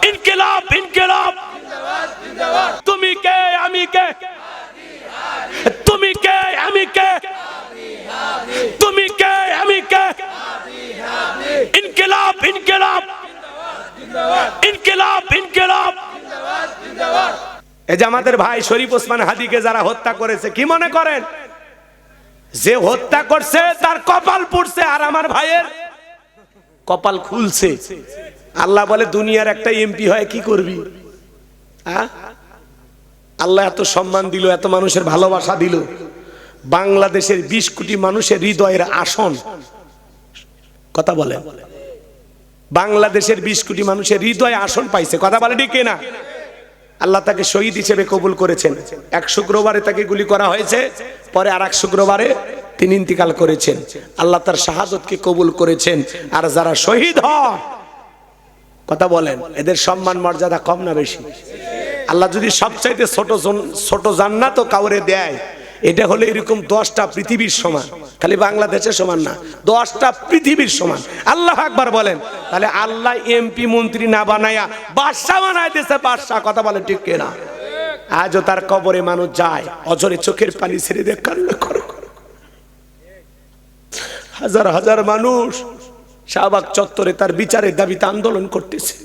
ইনকিলাব ইনকিলাব। তুমি কে আমি কে, তুমি কে আমি কে, তুমি কে আমি কে। ইনকিলাব ইনকিলাব ইনকিলাব ইনকিলাব। এই যে আমাদের ভাই শরীফ ওসমান হাদিকে যারা হত্যা করেছে, কি মনে করেন যে হত্যা করছে তার কপাল পুড়ছে আর আমার ভাইয়ের কপাল খুলছে? আল্লাহ বলে দুনিয়ার একটা এমপি হয় কি করবি? আল্লাহ এত সম্মান দিল, এত মানুষের ভালোবাসা দিল, বাংলাদেশের 20 কোটি মানুষের হৃদয়ের আসন। কথা বলে, বাংলাদেশের 20 কোটি মানুষের হৃদয়ে আসন পাইছে। কথা বলে ঠিক না? আল্লাহ তাকে শহীদ হিসেবে কবুল করেছেন। এক শুক্রবারে তাকে গুলি করা হয়েছে, পরে আর এক শুক্রবারে তিনি ইন্তিকাল করেছেন। আল্লাহ তার শাহাদতকে কবুল করেছেন। আর যারা শহীদ হয়, কথা বলেন, এদের সম্মান মর্যাদা কম না বেশি? আল্লাহ যদি সবচাইতে ছোট জান্নাতও কাউরে দেয়, এটা হলো এরকম 10টা পৃথিবীর সমান। খালি বাংলাদেশের সমান না, 10টা পৃথিবীর সমান। আল্লাহ আকবার বলেন। তাহলে আল্লাহ এমপি মন্ত্রী না বানায়া বাদশা বানায় দিয়েছে, বাদশা। কথা বলে ঠিক কিনা? আজও তার কবরে মানুষ যায়, অঝরে চোখের পানি ছেড়ে দিয়ে কান্না করে। হাজার হাজার মানুষ শাহবাগ চত্বরে তার বিচারের দাবিতে আন্দোলন করতেছে।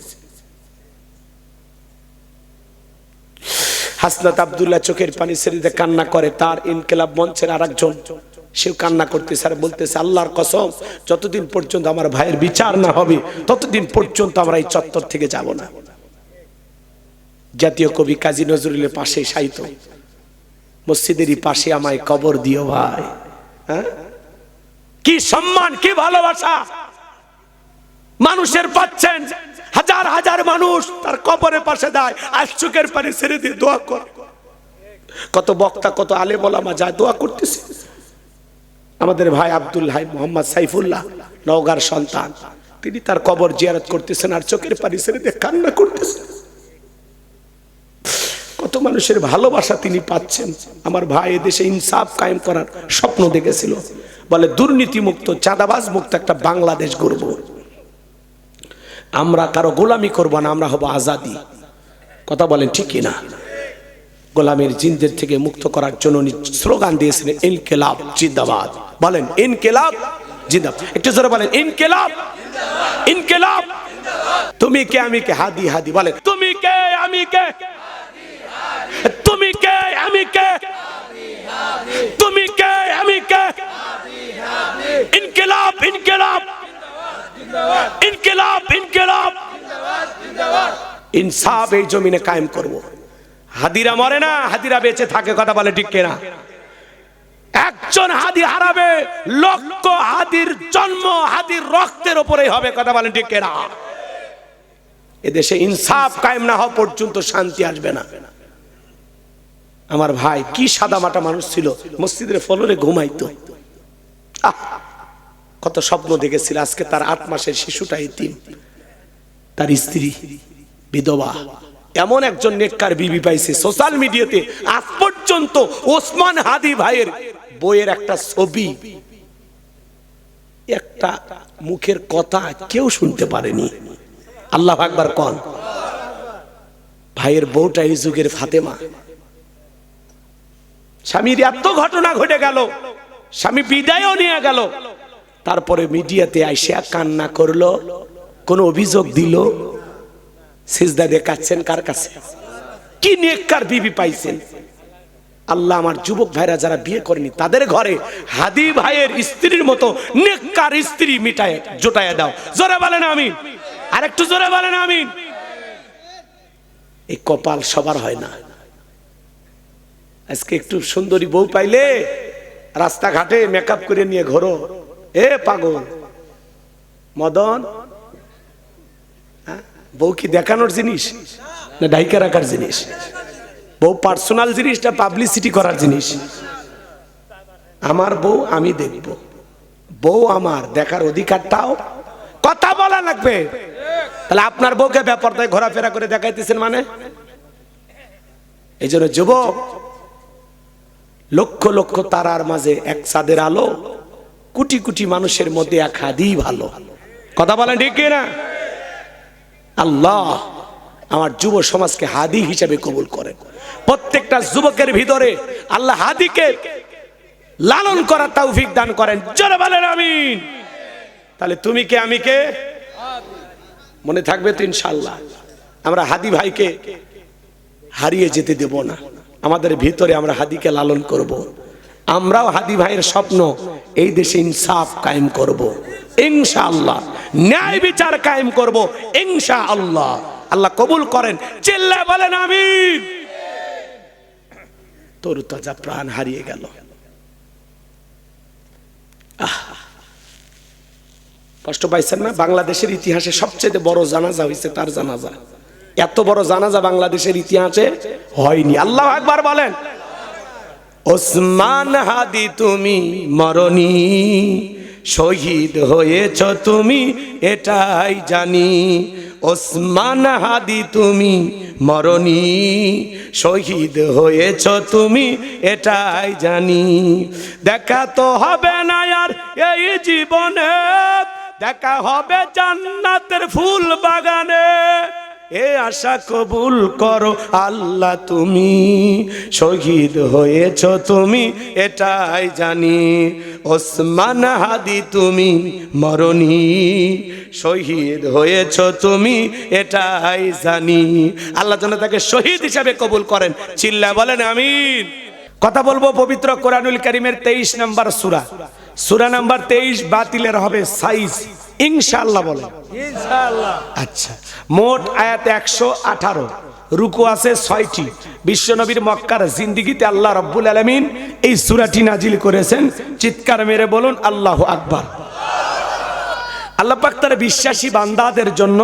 হাসনাত আব্দুল্লাহ চোখের পানি ছেড়ে দিয়ে কান্না করে। তার ইনকিলাব মঞ্চের আরেকজন, সেও কান্না করতেছে আর বলতেছে, আল্লাহর কসম, যতদিন পর্যন্ত আমার ভাইয়ের বিচার না হবে ততদিন পর্যন্ত আমরা এই চত্বর থেকে যাব না। জাতীয় কবি কাজী নজরুলের পাশে শায়িত, মসজিদেরই পাশে আমায় কবর দিও ভাই। হ্যাঁ, কি সম্মান, কি ভালোবাসা মানুষের পাচ্ছেন। হাজার হাজার মানুষ তার কবরের পাশে দায়, আজ চোখের পানি ছেড়ে দিয়ে দোয়া কর। কত বক্তা, কত আলেম ওলামা যায় দোয়া করতেছে। আমাদের ভাই আব্দুল হাই মোহাম্মদ সাইফুল্লাহ, নওগাঁর সন্তান, তিনি তার কবর জিয়ারত করতেছেন আর চোখের পানি ছেড়ে দিয়ে কান্না করতেছেন। কত মানুষের ভালোবাসা তিনি পাচ্ছেন। আমার ভাই এদেশে ইনসাফ কায়েম করার স্বপ্ন দেখেছিল, বলে দুর্নীতি মুক্ত, চাঁদাবাজ মুক্ত একটা বাংলাদেশ গড়ব। আমরা কারো গোলামি করব না, আমরা হব আজাদি। কথা বলেন ঠিক কিনা? গোলামের জিনদের থেকে মুক্ত করার জন্য স্লোগান দিয়েছেন ইনকিলাব জিন্দাবাদ। বলেন ইনকিলাব জিন্দাবাদ। একটু জোরে বলেন ইনকিলাব ইনকিলাব। তুমি কে আমি কে, হাদি হাদি। বলেন তুমি কে আমি কে, তুমি কে আমি কে, তুমি কে আমি কে। ইনকিলাব ইনকিলাব ইনকিলাব ইনকিলাব। ইনসাফ এই জমিনে কায়েম করব। হাদিরা মরে না, হাদিরা বেঁচে থাকে। কথা বলে ঠিক কিনা? একজন হাদি হারাবে, লক্ষ হাদির জন্ম হাদির রক্তের উপরেই হবে। কথা বলেন ঠিক কিনা? এদেশে ইনসাফ কায়েম না হওয়া পর্যন্ত শান্তি আসবে না। আমার ভাই কি সাদামাটা মানুষ ছিল, মসজিদের ফ্লোরে ঘুমাইতো। কত স্বপ্ন দেখেছিল। আজকে তার 8 মাসের শিশুটা এতিম, তার স্ত্রী বিধবা। এমন একজন নেককার বিবি পাইছে। সোশ্যাল মিডিয়াতে আজ পর্যন্ত ওসমান হাদি ভাইয়ের বইয়ের একটা ছবি, একটা মুখের কথা কেউ শুনতে পারেনি। আল্লাহু আকবার কোন। ভাইয়ের বউটা এই যুগের ফাতেমা। স্বামীর এত ঘটনা ঘটে গেল, স্বামী বিদায়ও নিয়ে গেল, তারপরে মিডিয়াতে আইসা কান্না করলো, কোন অভিযোগ দিল? সিজদা দেখাচ্ছেন কার কাছে? কি নেককার বিবি পাইছেন। আল্লাহ আমার যুবক ভাইরা যারা বিয়ে করেনি তাদের ঘরে হাদি ভাইয়ের স্ত্রীর মতো নেককার স্ত্রী মিটায় জোটায়া দাও। জোরে বলেন আমিন। আরেকটু জোরে বলেন আমিন। এই কপাল সবার হয় না। আজকে একটু সুন্দরী বউ পাইলে রাস্তাঘাটে মেকআপ করে নিয়ে ঘোরো। এ পাগল মদন, বউ কি দেখানোর জিনিস না ঢাইকা রাখার জিনিস? বউ পার্সোনাল জিনিস না পাবলিসিটি করার জিনিস? আমার বউ আমি দেখব, বউ আমার দেখার অধিকারটাও কথা বলা লাগবে। তাহলে আপনার বউকে বেপরদায় ঘোরাফেরা করে দেখাইতেছেন মানে? এই জন্য যুবক, লক্ষ লক্ষ তারার মাঝে এক চাঁদের আলো, কোটি কোটি মানুষের মধ্যে এক হাদি ভালো। কথা বলেন ঠিক না? আল্লাহ আমার যুব সমাজকে হাদি হিসেবে কবুল করেন। প্রত্যেকটা যুবকের ভিতরে আল্লাহ হাদিকে লালন করার তৌফিক দান করেন। জোরে বলেন আমিন। তাহলে তুমি কে আমি কে মনে থাকবে তো ইনশাআল্লাহ। আমরা হাদি ভাইকে হারিয়ে যেতে দেব না, আমাদের ভিতরে আমরা হাদিকে লালন করব। আমরাও হাদি ভাইয়ের স্বপ্ন এই দেশে ইনসাফ কায়েম করব ইনশাআল্লাহ, ন্যায় বিচার কায়েম করব ইনশাআল্লাহ। আল্লাহ কবুল করেন। চিল্লায়ে বলেন আমিন। তোর তাজা প্রাণ হারিয়ে গেল। কষ্ট পাইছেন না? বাংলাদেশের ইতিহাসে সবচেয়ে বড় জানাজা হয়েছে তার জানাজা। এত বড় জানাজা বাংলাদেশের ইতিহাসে হয়নি। আল্লাহু আকবার বলেন। ওসমান হাদি তুমি মরনি, শহীদ হয়েছ তুমি এটাই জানি। ওসমান হাদি তুমি মরনি, শহীদ হয়েছ তুমি এটাই জানি। দেখা তো হবে না আর এই জীবনে, দেখা হবে জান্নাতের ফুল বাগানে। এ আশা কবুল করো আল্লাহ তুমি, শহীদ হয়েছ তুমি এটাই জানি। ওসমান হাদি তুমি মরনি, শহীদ হয়েছ তুমি এটাই জানি। আল্লাহ যেন তাকে শহীদ হিসাবে কবুল করেন। চিল্লায়ে বলেন আমিন। কথা বলবো পবিত্র কোরআনুল কারীমের 23 নম্বর সূরা, সূরা নাম্বার 23 বাতিলের হবে সাইজ ইনশাআল্লাহ বলেন ইনশাআল্লাহ। আচ্ছা, মোট আয়াত 118, রুকু আছে 6টি। বিশ্বনবীর মক্কার জিন্দেগিতে আল্লাহ রাব্বুল আলামিন এই সূরাটি নাজিল করেছেন। চিৎকার মেরে বলুন আল্লাহু আকবার। আল্লাহ পাক তার বিশ্বাসী বান্দাদের জন্য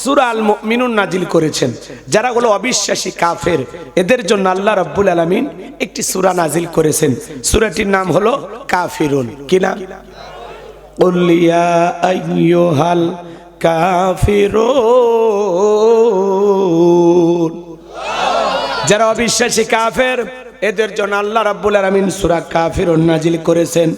সূরা আল মুমিনুন নাজিল করেছেন। যারা হলো অবিশ্বাসী কাফের এদের জন্য আল্লাহ রাব্বুল আলামিন একটি সূরা নাজিল করেছেন। সূরাটির নাম হলো কাফিরুন। কি নাম? কুল ইয়া আইয়ুহাল কাফিরুন। যারা অবিশ্বাসী কাফের এদের জন্য আল্লাহ রাব্বুল আলামিন সূরা কাফিরুন নাজিল করেছেন।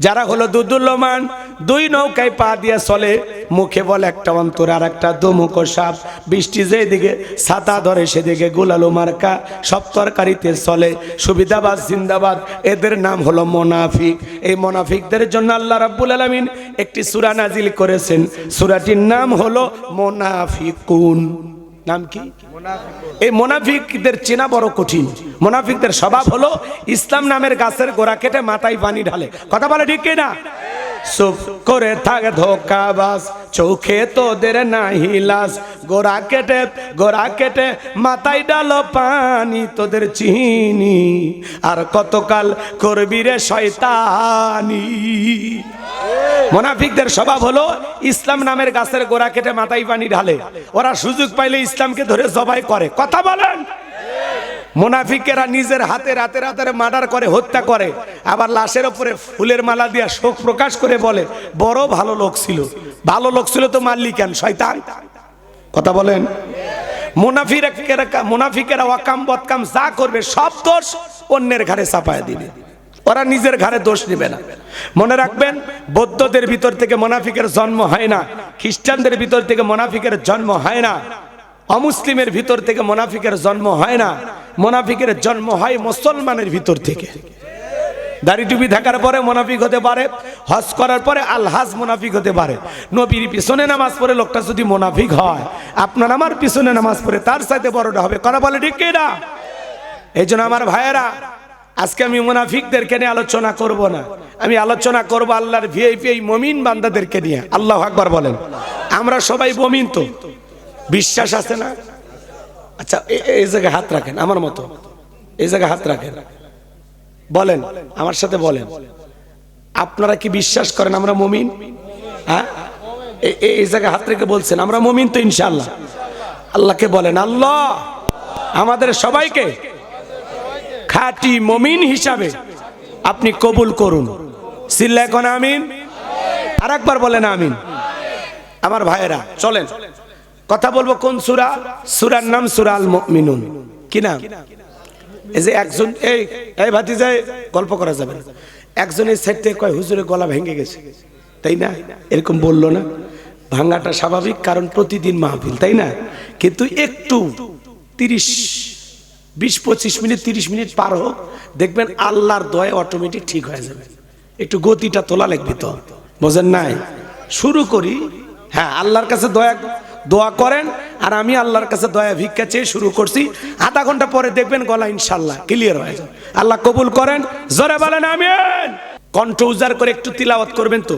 যারা হলো দুদুল্যমান, দুই নৌকায় পা দিয়ে চলে, মুখে বলে একটা অন্তরে আর একটা দুমুখো সাপ, বৃষ্টি যেদিকে ছাতা ধরে সেদিকে গোলালু মার্কা, সব তরকারিতে চলে, সুবিধাবাদ জিন্দাবাদ, এদের নাম হলো মুনাফিক। এই মুনাফিকদের জন্য আল্লাহ রাব্বুল আলামিন একটি সূরা নাজিল করেছেন। সূরাটির নাম হলো মুনাফিকুন। নাম কি? এই মুনাফিকদের চেনা বড় কঠিন। মুনাফিকদের স্বভাব হলো ইসলাম নামের গাছের গোড়া কেটে মাথায় পানি ঢালে। কথা বলে ঠিক কিনা? চুপ করে থাকে ধোকাবাজ, চোখে তোদের নাহি লাজ। গোড়া কেটে মাথায় ডালো পানি, তোদের চিনি আর কতকাল করবি রে শয়তানি। মুনাফিকদের স্বভাব হলো ইসলাম নামের গাছের গোড়া কেটে মাথায় পানি ঢালে। ওরা সুযোগ পাইলে ইসলামকে ধরে জবাই করে। কথা বলেন। মুনাফিকেরা নিজের হাতে রাতে রাতে মার্ডার করে, হত্যা করে, আবার লাশের উপরে ফুলের মালা দিয়ে শোক প্রকাশ করে বলে বড় ভালো লোক ছিল। ভালো লোক ছিল তো মারলি কেন? শয়তান। কথা বলেন। মুনাফিকেরা ওয়াকাম বদকাম যা করবে সব দোষ অন্যের ঘাড়ে চাপায় দিবে, ওরা নিজের ঘাড়ে দোষ নেবে না। মনে রাখবেন, বৌদ্ধদের ভিতর থেকে মুনাফিকের জন্ম হয় না, খ্রিস্টানদের ভিতর থেকে মুনাফিকের জন্ম হয় না, অমুসলিমের ভিতর থেকে মুনাফিকের জন্ম হয় না। মুনাফিকের জন্ম হয় মুসলমানের ভিতর থেকে। দাড়ি টুপি থাকার পরে মুনাফিক হতে পারে, হজ করার পরে আলহাজ মুনাফিক হতে পারে। নবীর পিছনে নামাজ পড়ে লোকটা যদি মুনাফিক হয়, আপনার আমার পিছনে নামাজ পড়ে তার সাথে বড়টা হবে। কথা বলে ঠিক কিনা? এই জন্য আমার ভাইয়েরা, আজকে আমি মুনাফিকদেরকে নিয়ে আলোচনা করব না, আমি আলোচনা করব আল্লাহর ভিআইপি এই মুমিন বান্দাদেরকে নিয়ে। আল্লাহু আকবার বলেন। আমরা সবাই মুমিন তো? বিশ্বাস আছে না? আচ্ছা, এই জায়গায় হাত রাখেন, আমার মতো এই জায়গায় হাত রাখেন, বলেন আমার সাথে বলেন, আপনারা কি বিশ্বাস করেন আমরা মুমিন? হ্যাঁ, এই জায়গায় হাত রেখে বলছেন আমরা মুমিন তো ইনশাআল্লাহ। আল্লাহকে বলেন আল্লাহ আমাদের সবাইকে খাঁটি মুমিন হিসাবে আপনি কবুল করুন। চিল্লায় কোন আমিন। আর একবার বলেন আমিন। আমার ভাইয়েরা চলেন কথা বলবো কোন সূরা? সূরার নাম সূরা আল মুমিনুন। কি নাম? এই যে একজন এই ভাতিজা গল্প করা যাবে না, একজন এই সাইড থেকে কয় হুজুরের গলা ভেঙে গেছে, তাই না? এরকম বললো না? ভাঙাটা স্বাভাবিক, কারণ প্রতিদিন মাহফিল, তাই না? কিন্তু একটু 20-25 মিনিট 30 মিনিট পার হোক, দেখবেন আল্লাহর দয়া অটোমেটিক ঠিক হয়ে যাবে। একটু গতিটা তোলা লাগবে তো, বোঝেন নাই? শুরু করি। হ্যাঁ, আল্লাহর কাছে দোয়া করেন, আর আমি আল্লাহর কাছে দয়া ভিক্ষা চেয়ে শুরু করছি। আধা ঘন্টা পরে দেখবেন গলা ইনশাল্লাহ ক্লিয়ার হয়ে যাবে। আল্লাহ কবুল করেন, জোরে বলেন আমিন। কণ্ঠ উজাড় করে একটু তিলাওয়াত করবেন তো।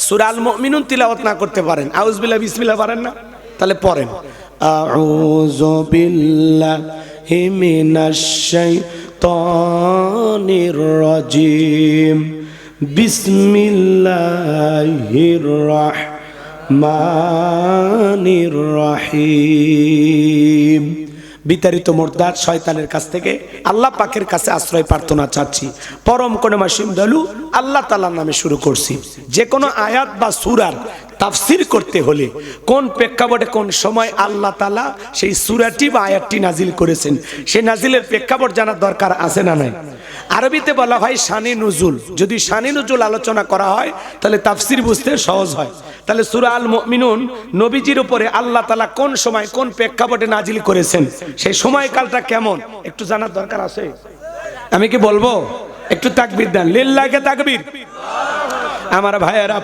সূরা আল মুমিনুন তিলাওয়াত না করতে পারেন, আউযু বিল্লাহি বিসমিল্লাহ পারেন না, তাহলে পড়েন আউযু বিল্লাহি মিনাশ শাইতানির রাজিম বিসমিল্লাহির রাহমানির রহিম। বিতাড়িত মুরদাদ শয়তানের কাছ থেকে আল্লাহ পাকের কাছে আশ্রয় প্রার্থনা চাচ্ছি। পরম করুণাময় দয়ালু আল্লাহ তাআলার নামে শুরু করছি। যে কোনো আয়াত বা সূরার তাফসীর করতে হলে কোন প্রেক্ষাপটে কোন সময় আল্লাহ তাআলা সেই সূরাটি বা আয়াতটি নাজিল করেছেন, সেই নাজিলের প্রেক্ষাপট জানার দরকার আছে না নাই? আরবিতে বলা হয় শানে নুজুল। যদি শানে নুজুল আলোচনা করা হয় তাহলে তাফসীর বুঝতে সহজ হয়। তাহলে সূরা আল মুমিনুন নবীজির উপরে আল্লাহ তাআলা কোন সময় কোন প্রেক্ষাপটে নাজিল করেছেন, সেই সময়কালটা কেমন একটু জানার দরকার আছে। আমি কি বলবো? একটু তাকবীর দেন, লিল্লাহি তাকবীর। আমার ভাইয়েরা,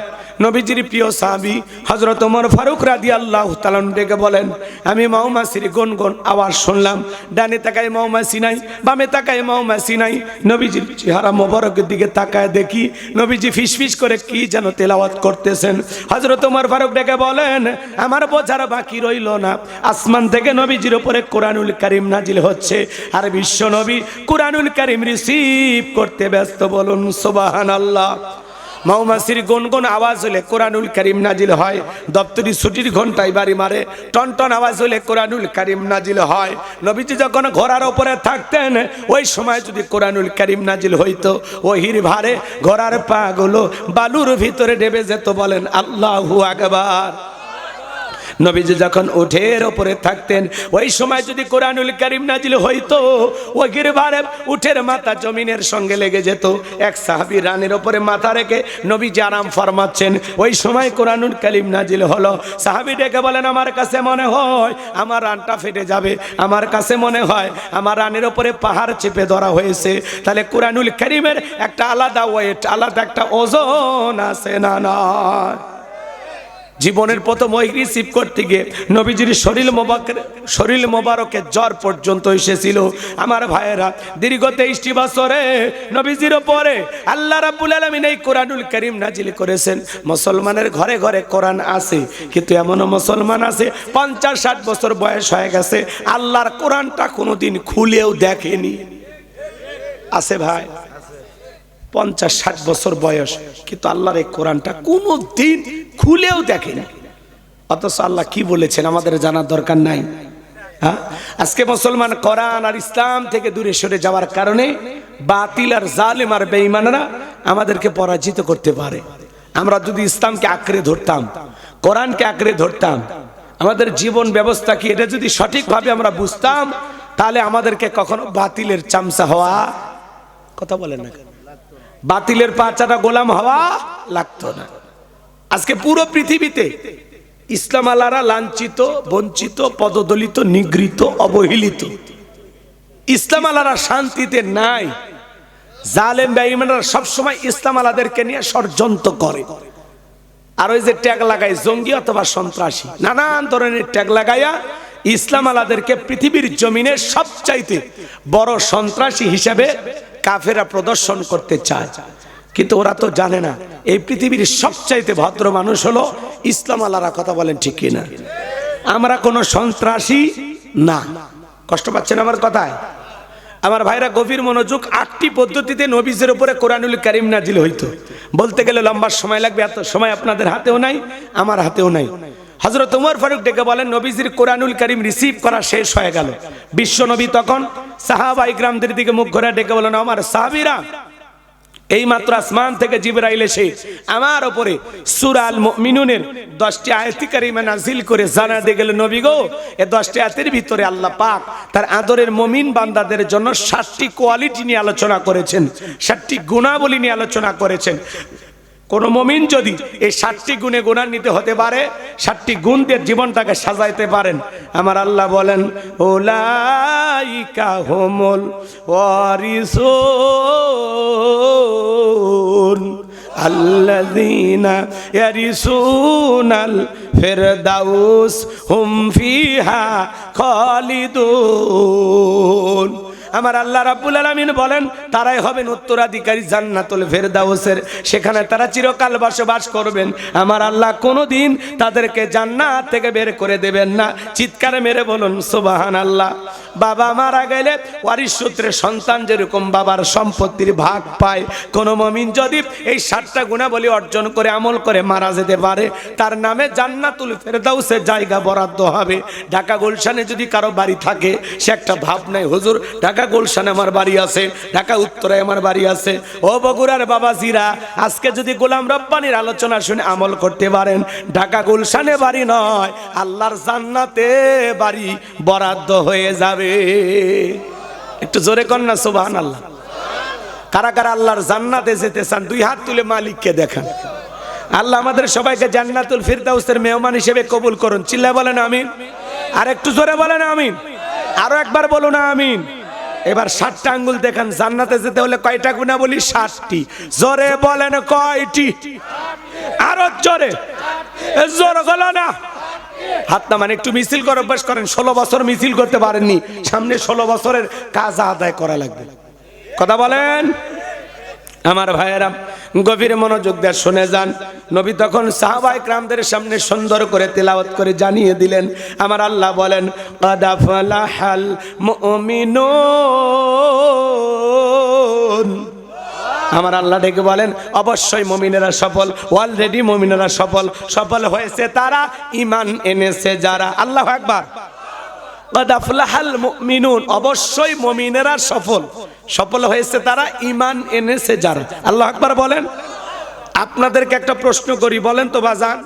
নবীজির প্রিয় সাহাবী হযরত ওমর ফারুক রাদিয়াল্লাহু তাআলা ডেকে বলেন, আমি মৌমাছির গুনগুন আওয়াজ শুনলাম। ডানে তাকায় মৌমাছি নাই, বামে তাকায় মৌমাছি নাই। নবীজির চেহারা মোবারকের দিকে তাকায় দেখি নবীজি ফিসফিস করে কি যেন তেলাওয়াত করতেছেন। হযরত ওমর ফারুক ডেকে বলেন, আমার বোঝার বাকি রইল না, আসমান থেকে নবীজির উপরে কোরআনুল কারীম নাজিল হচ্ছে, আর বিশ্ব নবী কোরআনুল কারীম রিসিভ করতে ব্যস্ত। বলুন সুবহানাল্লাহ। মৌমাছির গুনগুন আওয়াজ হলে কোরআনুল কারীম নাজিল হয়। দপ্তরি ছুটির ঘন্টায় বাড়ি মারে, টনটন আওয়াজ হলে কোরআনুল কারীম নাজিল হয়। নবীজি যখন ঘোড়ার উপরে থাকতেন, ওই সময় যদি কোরআনুল কারীম নাজিল হইতো, ওহির ভারে ঘোড়ার পা গুলো বালুর ভিতরে ডেবে যেত। বলেন আল্লাহু আকবার। নবীজি যখন উঠের উপরে থাকতেন, ওই সময় যদি কোরআনুল কারীম নাজিল হইতো, ওহির ভারে উঠের মাথা জমিনের সঙ্গে লেগে যেত। এক সাহাবী রানের উপরে মাথা রেখে নবীজি আরাম ফরমাচ্ছেন, ওই সময় কোরআনুল কারীম নাজিল হলো। সাহাবী ডেকে বলেন, আমার কাছে মনে হয় আমার রানটা ফেটে যাবে, আমার কাছে মনে হয় আমার রানের উপরে পাহাড় চেপে ধরা হয়েছে। তাহলে কোরআনুল কারীমের একটা আলাদা ওয়েট, আলাদা একটা ওজন আছে না নয়? জীবনের প্রথম ওই রিসিভ করতে গিয়ে নবীজির শরীর মোবারকে জ্বর পর্যন্ত এসেছিল। আমার ভাইয়েরা, দীর্ঘ 23টি বছরে নবীজির উপরে আল্লাহ রাব্বুল আলামিন এই কোরআনুল কারীম নাজিল করেছেন। মুসলমানের ঘরে ঘরে কোরআন আছে, কিন্তু এমনও মুসলমান আছে 50-60 বছর বয়স হয়ে গেছে, আল্লাহর কোরআনটা কোনোদিন খুলেও দেখেনি। আছে ভাই? 50-60 বছর বয়স, কিন্তু আল্লাহর এই কোরআনটা কোনো দিন খুলেও দেখেনি। অথচ আল্লাহ কি বলেছেন আমাদের জানার দরকার নাই? হ্যাঁ, আজকে মুসলমান কোরআন আর ইসলাম থেকে দূরে সরে যাওয়ার কারণে বাতিল আর জালেম আর বেঈমানরা আমাদেরকে পরাজিত করতে পারে। আমরা যদি ইসলামকে আঁকড়ে ধরতাম, কোরআনকে আঁকড়ে ধরতাম, আমাদের জীবন ব্যবস্থা কি এটা যদি সঠিকভাবে আমরা বুঝতাম, তাহলে আমাদেরকে কখনো বাতিলের চামচা হওয়া, কথা বলেন না, বাতিলের পাচাটা গোলাম হওয়া লাগতো না। আজকে পুরো পৃথিবীতে ইসলাম আলারা লাঞ্ছিত, বঞ্চিত, পদদলিত, নিগৃহীত, অবহেলিত। ইসলাম আলারা শান্তিতে নাই। জালেম বেঈমানরা সবসময় ইসলাম আলাদেরকে নিয়ে ষড়যন্ত্র করে। আর ওই যে ট্যাগ লাগায় জঙ্গি অথবা সন্ত্রাসী, নানান ধরনের ট্যাগ লাগাইয়া ইসলাম আলাদেরকে পৃথিবীর জমিনে সবচাইতে বড় সন্ত্রাসী হিসেবে কাফেরা প্রদর্শন করতে চায়। কিন্তু ওরা তো জানে না এই পৃথিবীর সবচাইতে ভদ্র মানুষ হলো ইসলাম আলারা। কথা বলেন ঠিক কিনা? আমরা কোনো সন্ত্রাসী না। কষ্ট পাচ্ছেন আমার কথায়? আমার ভাইরা গভীর মনোযোগ। 8টি পদ্ধতিতে নবীজের উপরে কোরআনুল কারীম নাজিল হইতো। বলতে গেলে লম্বা সময় লাগবে, এত সময় আপনাদের হাতেও নাই, আমার হাতেও নাই। হযরত ওমর ফারুক ডেকে বলেন, নবীজির কোরআনুল কারীম রিসিভ করা শেষ হয়ে গেল। বিশ্ব নবী তখন সাহাবায়ে কিরামদের দিকে মুখ ঘোরা ডেকে বলেন, আমার সাহাবীরা, এই মাত্র আসমান থেকে জিবরাইল এসে আমার উপরে সূরা আল মুমিনুনের 10টি আয়াত কারিমা নাজিল করে জানা দিয়ে গেল, নবী গো, এই 10টি আয়াতের ভিতরে আল্লাহ পাক তার আদরের মুমিন বান্দাদের জন্য 7টি কোয়ালিটি নিয়ে আলোচনা করেছেন, 7টি গুণাবলী নিয়ে আলোচনা করেছেন। কোন মুমিন যদি এই 60টি গুণে গুণান্বিত হতে পারে, 60টি গুণ দিয়ে জীবনটাকে সাজাইতে পারেন, আমার আল্লাহ বলেন উলাইকা হুমুল ওয়ারিসুন আল্লাযীনা ইয়ারিসুনাল ফিরদাউস হুম ফিহা খালিদুন। আমার আল্লাহ রাব্বুল আলামিন বলেন তারাই হবেন উত্তরাধিকারী জান্নাতুল ফেরদাউসের, সেখানে তারা চিরকাল বসবাস করবেন। আমার আল্লাহ কোনোদিন তাদেরকে জান্নাত থেকে বের করে দেবেন না। চিৎকার মেরে বলুন সুবহানাল্লাহ। বাবা মারা গেলে ওয়ারিশ সূত্রে সন্তান যেরকম বাবার সম্পত্তির ভাগ পায়, কোন মুমিন যদি এই 7টা গুণাবলী অর্জন করে আমল করে মারা যেতে পারে, তার নামে জান্নাতুল ফেরদাউসের জায়গা বরাদ্দ হবে। ঢাকা গুলশানে যদি কারো বাড়ি থাকে, সে একটা ভাব নাই, হুজুর ঢাকা গুলশানে আমার বাড়ি আছে, ঢাকা উত্তরায় আমার বাড়ি আছে। ও বগুড়ার বাবাজিরা, আজকে যদি গোলাম রব্বানির আলোচনা শুনে আমল করতে পারেন, ঢাকা গুলশানে বাড়ি নয়, আল্লাহর জান্নাতে বাড়ি বরাদ্দ হয়ে যাবে। একটু জোরে কর না সুবহানাল্লাহ। কারা কারা আল্লাহর জান্নাতে যেতে চান, 2 হাত তুলে মালিককে দেখান। আল্লাহ আমাদের সবাইকে জান্নাতুল ফিরদাউসের মেহমান হিসেবে কবুল করুন। চিল্লায় বলেন আমিন। আর একটু জোরে বলেন আমিন। আরো একবার বলুন আমিন। এবার 7টা আঙ্গুল দেখান। জান্নাতে যেতে হলে কয়টা গুণা বলি? 7টি। জোরে বলেন কয়টি? আরো জোরে, জোরে বলো না। হাত না মানে একটু মিছিল করে অভ্যাস করেন। 16 বছর মিছিল করতে পারেননি, সামনে 16 বছরের কাজ আদায় করা লাগবে। কথা বলেন আমার ভাইয়েরা, গভীর মনোযোগ দিয়ে শুনে যান। নবী তখন সাহাবায়ে কেরামদের সামনে সুন্দর করে তেলাওয়াত করে জানিয়ে দিলেন। আমার আল্লাহ বলেন কাদ আফলাহাল মুমিনুন। আমার আল্লাহ ডেকে বলেন অবশ্যই মুমিনেরা সফল, অলরেডি মুমিনেরা সফল। সফল হয়েছে তারা ঈমান এনেছে যারা। আল্লাহু আকবার। কাদ আফলাহাল মুমিনুন, অবশ্যই মুমিনেরা সফল। সফল হয়েছে তারা ঈমান এনেছে যারা। আল্লাহু আকবার বলেন। আপনাদেরকে একটা প্রশ্ন করি, বলেন তো বাজান,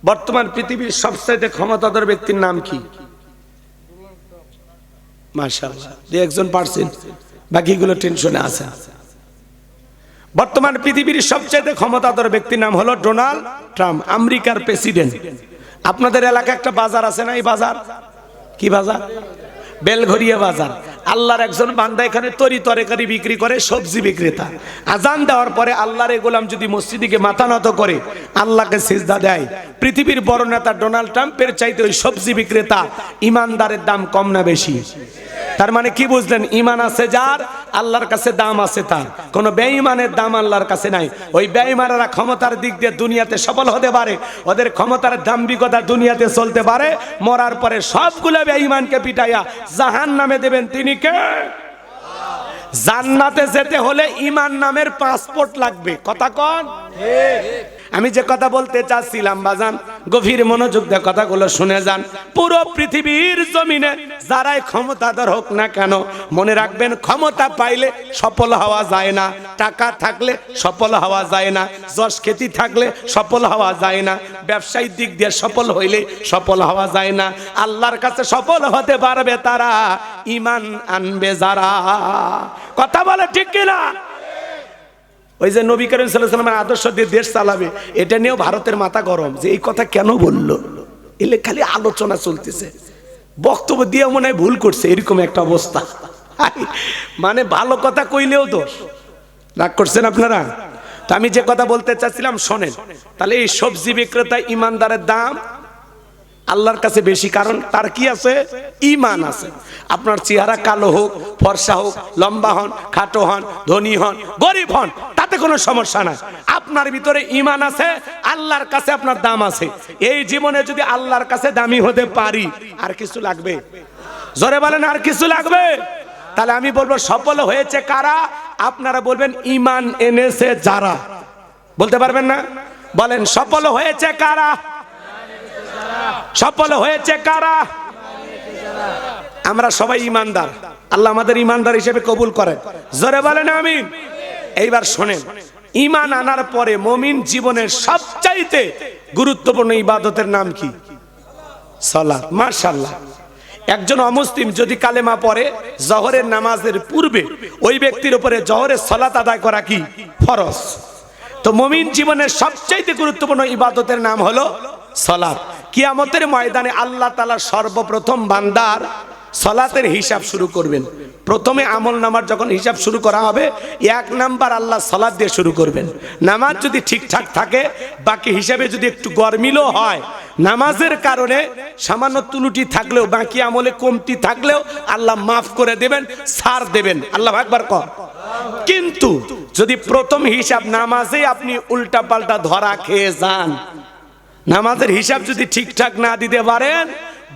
বর্তমান পৃথিবীর সবচেয়ে ক্ষমতাধর ব্যক্তির নাম কি? মাশাআল্লাহ, 2-1জন পারছেন, বাকিগুলো টেনশনে আছে। বর্তমান পৃথিবীর সবচেয়ে ক্ষমতাধর ব্যক্তির নাম হলো ডোনাল্ড ট্রাম্প, আমেরিকার প্রেসিডেন্ট। আপনাদের এলাকায় একটা বাজার আছে না? এই বাজার কি বাজার? বেলঘরিয়া বাজার। আল্লাহর একজন বান্দা এখানে তরকারি বিক্রি করে, সবজি বিক্রেতা। আজান দেওয়ার পরে আল্লাহর এই গোলাম যদি মসজিদে মাথা নত করে আল্লাহকে সিজদা দেয়, পৃথিবীর বড় নেতা ডোনাল্ড ট্রাম্পের চাইতে ওই সবজি বিক্রেতা ইমানদারের দাম কম না বেশি? তার মানে কি বুঝলেন? ঈমান আছে যার, আল্লাহর কাছে দাম আছে তার। কোন বেঈমানের দাম আল্লাহর কাছে নাই। ওই বেঈমানেরা ক্ষমতার দিক দিয়ে দুনিয়াতে সফল হতে পারে, ওদের ক্ষমতার দাম্ভিকতা দুনিয়াতে চলতে পারে, মরার পরে সবগুলো বেঈমানকে পিটাইয়া জাহান্নামে দেবেন তিনি কে? জান্নাতে যেতে হলে ঈমান নামের পাসপোর্ট লাগবে। কথা কোন? আমি যে কথা বলতে চাচ্ছিলাম বাজান, গভীর মনোযোগ দিয়ে কথাগুলো শুনে যান। পুরো পৃথিবীর জমিনে যারাই ক্ষমতাধর হোক না কেন, মনে রাখবেন ক্ষমতা পাইলে সফল হওয়া যায় না, টাকা থাকলে সফল হওয়া যায় না, যশ খ্যাতি থাকলে সফল হওয়া যায় না, ব্যবসায়িক দিক দিয়ে সফল হইলে সফল হওয়া যায় না। আল্লাহর কাছে সফল হতে পারবে তারা ঈমান আনবে যারা। কথা বলে ঠিক কিনা? ওই যে নবী করিম সাল্লাল্লাহু আলাইহি ওয়াসাল্লামের আদর্শ দিয়ে দেশ চালাবে, এটা নিয়েও ভারতের মাথা গরম যে এই কথা কেন বললো। এলে খালি আলোচনা চলতেছে, বক্তব্য দিয়ে মনে হয় ভুল করছে, এরকম একটা অবস্থা। মানে ভালো কথা কইলেও দোষ। রাগ করছেন আপনারা? তো আমি যে কথা বলতে চাচ্ছিলাম শোনেন। তাহলে এই সবজি বিক্রেতা ইমানদারের দাম আল্লাহর কাছে বেশি, কারণ তার কি আছে? ঈমান আছে। আপনার চেহারা কালো হোক, ফর্সা হোক, লম্বা হন, খাটো হন, ধনী হন, গরিব হন, তাতে কোনো সমস্যা নাই। আপনার ভিতরে ঈমান আছে, আল্লাহর কাছে আপনার দাম আছে। এই জীবনে যদি আল্লাহর কাছে দামি হতে পারি, আর কিছু লাগবে? জোরে বলেন, আর কিছু লাগবে? তাহলে আমি বলবো সফল হয়েছে কারা? আপনারা বলবেন ঈমান এনেছে যারা। বলতে পারবেন না? বলেন সফল হয়েছে কারা? সফল হয়েছে কারা? আমরা সবাই ইমানদার, আল্লাহ আমাদের ইমানদার হিসেবে কবুল করেন। জোরে বলেন আমিন। এইবার শোনেন, ঈমান আনার পরে মুমিন জীবনের সবচাইতে গুরুত্বপূর্ণ ইবাদতের নাম কি? সালাত। মাশাআল্লাহ। একজন অমুসলিম যদি কালেমা পড়ে জোহরের নামাজের পূর্বে, ওই ব্যক্তির উপরে জোহরের সালাত আদায় করা কি? ফরজ। তো মুমিন জীবনের সবচেয়ে গুরুত্বপূর্ণ ইবাদতের নাম হলো সালাত। কিয়ামতের ময়দানে আল্লাহ তাআলা সর্বপ্রথম বান্দার সালাতের হিসাব শুরু করবেন। প্রথমে আমল নামার যখন হিসাব শুরু করা হবে, 1 নাম্বার আল্লাহ সালাত দিয়ে শুরু করবেন। নামাজ যদি ঠিকঠাক থাকে, বাকি হিসাবে যদি একটু গরমিলও হয়, নামাজের কারণে সামান্য ত্রুটি থাকলেও, বাকি আমলে কমতি থাকলেও আল্লাহ মাফ করে দেবেন, ছাড় দেবেন। আল্লাহু আকবার কর। কিন্তু যদি প্রথম হিসাব নামাজে আপনি উল্টা পাল্টা ধরা খেয়ে যান, নামাজের হিসাব যদি ঠিকঠাক না দিতে পারেন,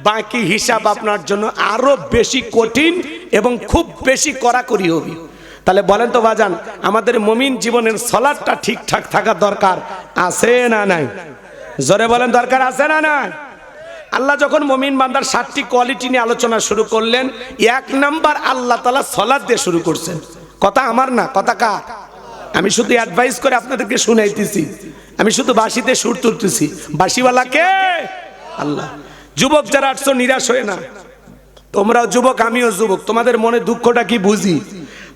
বাকি হিসাব আপনার জন্য আরো বেশি কঠিন এবং খুব বেশি কড়াকড়ি হবে। তাহলে বলেন তো বাজান, আমাদের মুমিন জীবনের সালাতটা ঠিকঠাক থাকা দরকার আছে না নাই? জোরে বলেন, দরকার আছে না নাই? আল্লাহ যখন মুমিন বান্দার 7টি কোয়ালিটি নিয়ে আলোচনা শুরু করলেন, 1 নাম্বার আল্লাহ তাআলা সালাত দিয়ে শুরু করছেন। কথা আমার না, কথা কার? আমি শুধু অ্যাডভাইস করে আপনাদেরকে শুনাইতেছি, আমি শুধু বাঁশিতে সুর তুলতেছি। বাঁশিওয়ালা কে? আল্লাহ। যুবক যারা আসছো, নিরাশ হয়ে না, তোমরাও যুবক, আমিও যুবক, তোমাদের মনে দুঃখটা কি বুঝি।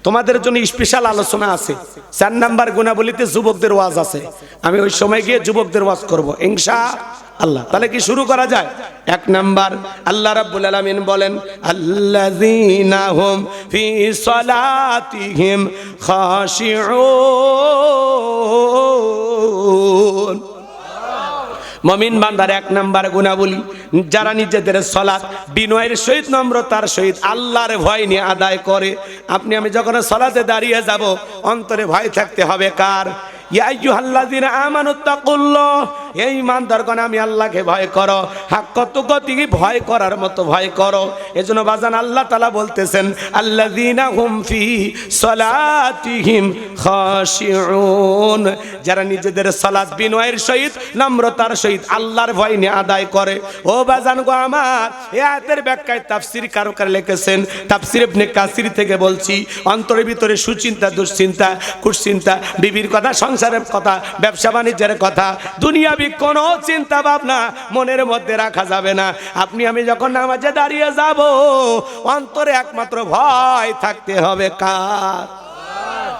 তোমাদের জন্য স্পেশাল আলোচনা আছে। 4 নাম্বার গুণাবলীতে যুবকদের ওয়াজ আছে, আমি ওই সময় গিয়ে যুবকদের ওয়াজ করব ইনশাআল্লাহ। তাহলে কি শুরু করা যায়? 1 নাম্বার আল্লাহ রাব্বুল আলামিন বলেন, আল্লাযীনা হুম ফি সালাতিহিম খাশিউন। মুমিন বান্দার 1 নাম্বার গুণাবলী, যারা নিজেদের সালাত বিনয়ের সহিত, নম্রতার সহিত, আল্লাহর ভয় নিয়ে আদায় করে। আপনি আমি যখন সালাতে দাঁড়িয়ে যাব, অন্তরে ভয় থাকতে হবে কার? ইয়া আইয়ুহাল্লাযীনা আমানুত্তাকুল্লাহ, এই ঈমানদারগণ আমি আল্লাহকে ভয় করো, হাক্কা তুকাতিহি, ভয় করার মতো ভয় করো। এজন্য বাজান আল্লাহ তাআলা বলতেছেন, আল্লাযীনা হুম ফি সালাতিহিম খাশিউন, যারা নিজেদের সালাত বিনয়ের সহিত, নম্রতার সহিত, আল্লাহর ভয় নিয়ে আদায় করে। ও বাজান গো আমার, এই আয়াতের ব্যাখ্যায় তাফসীর কারকার লিখেছেন, তাফসীর ইবনে কাসির থেকে বলছি, অন্তরের ভিতরে সুচিন্তা, দুশ্চিন্তা, কুশ্চিন্তা, বিবির কথা, সংসারের কথা, ব্যবসা বাণিজ্যের কথা, দুনিয়াবি কোনো চিন্তা ভাবনা মনের মধ্যে রাখা যাবে না। আপনি আমি যখন নামাজে দাঁড়িয়ে যাব, অন্তরে একমাত্র ভয় থাকতে হবে কার?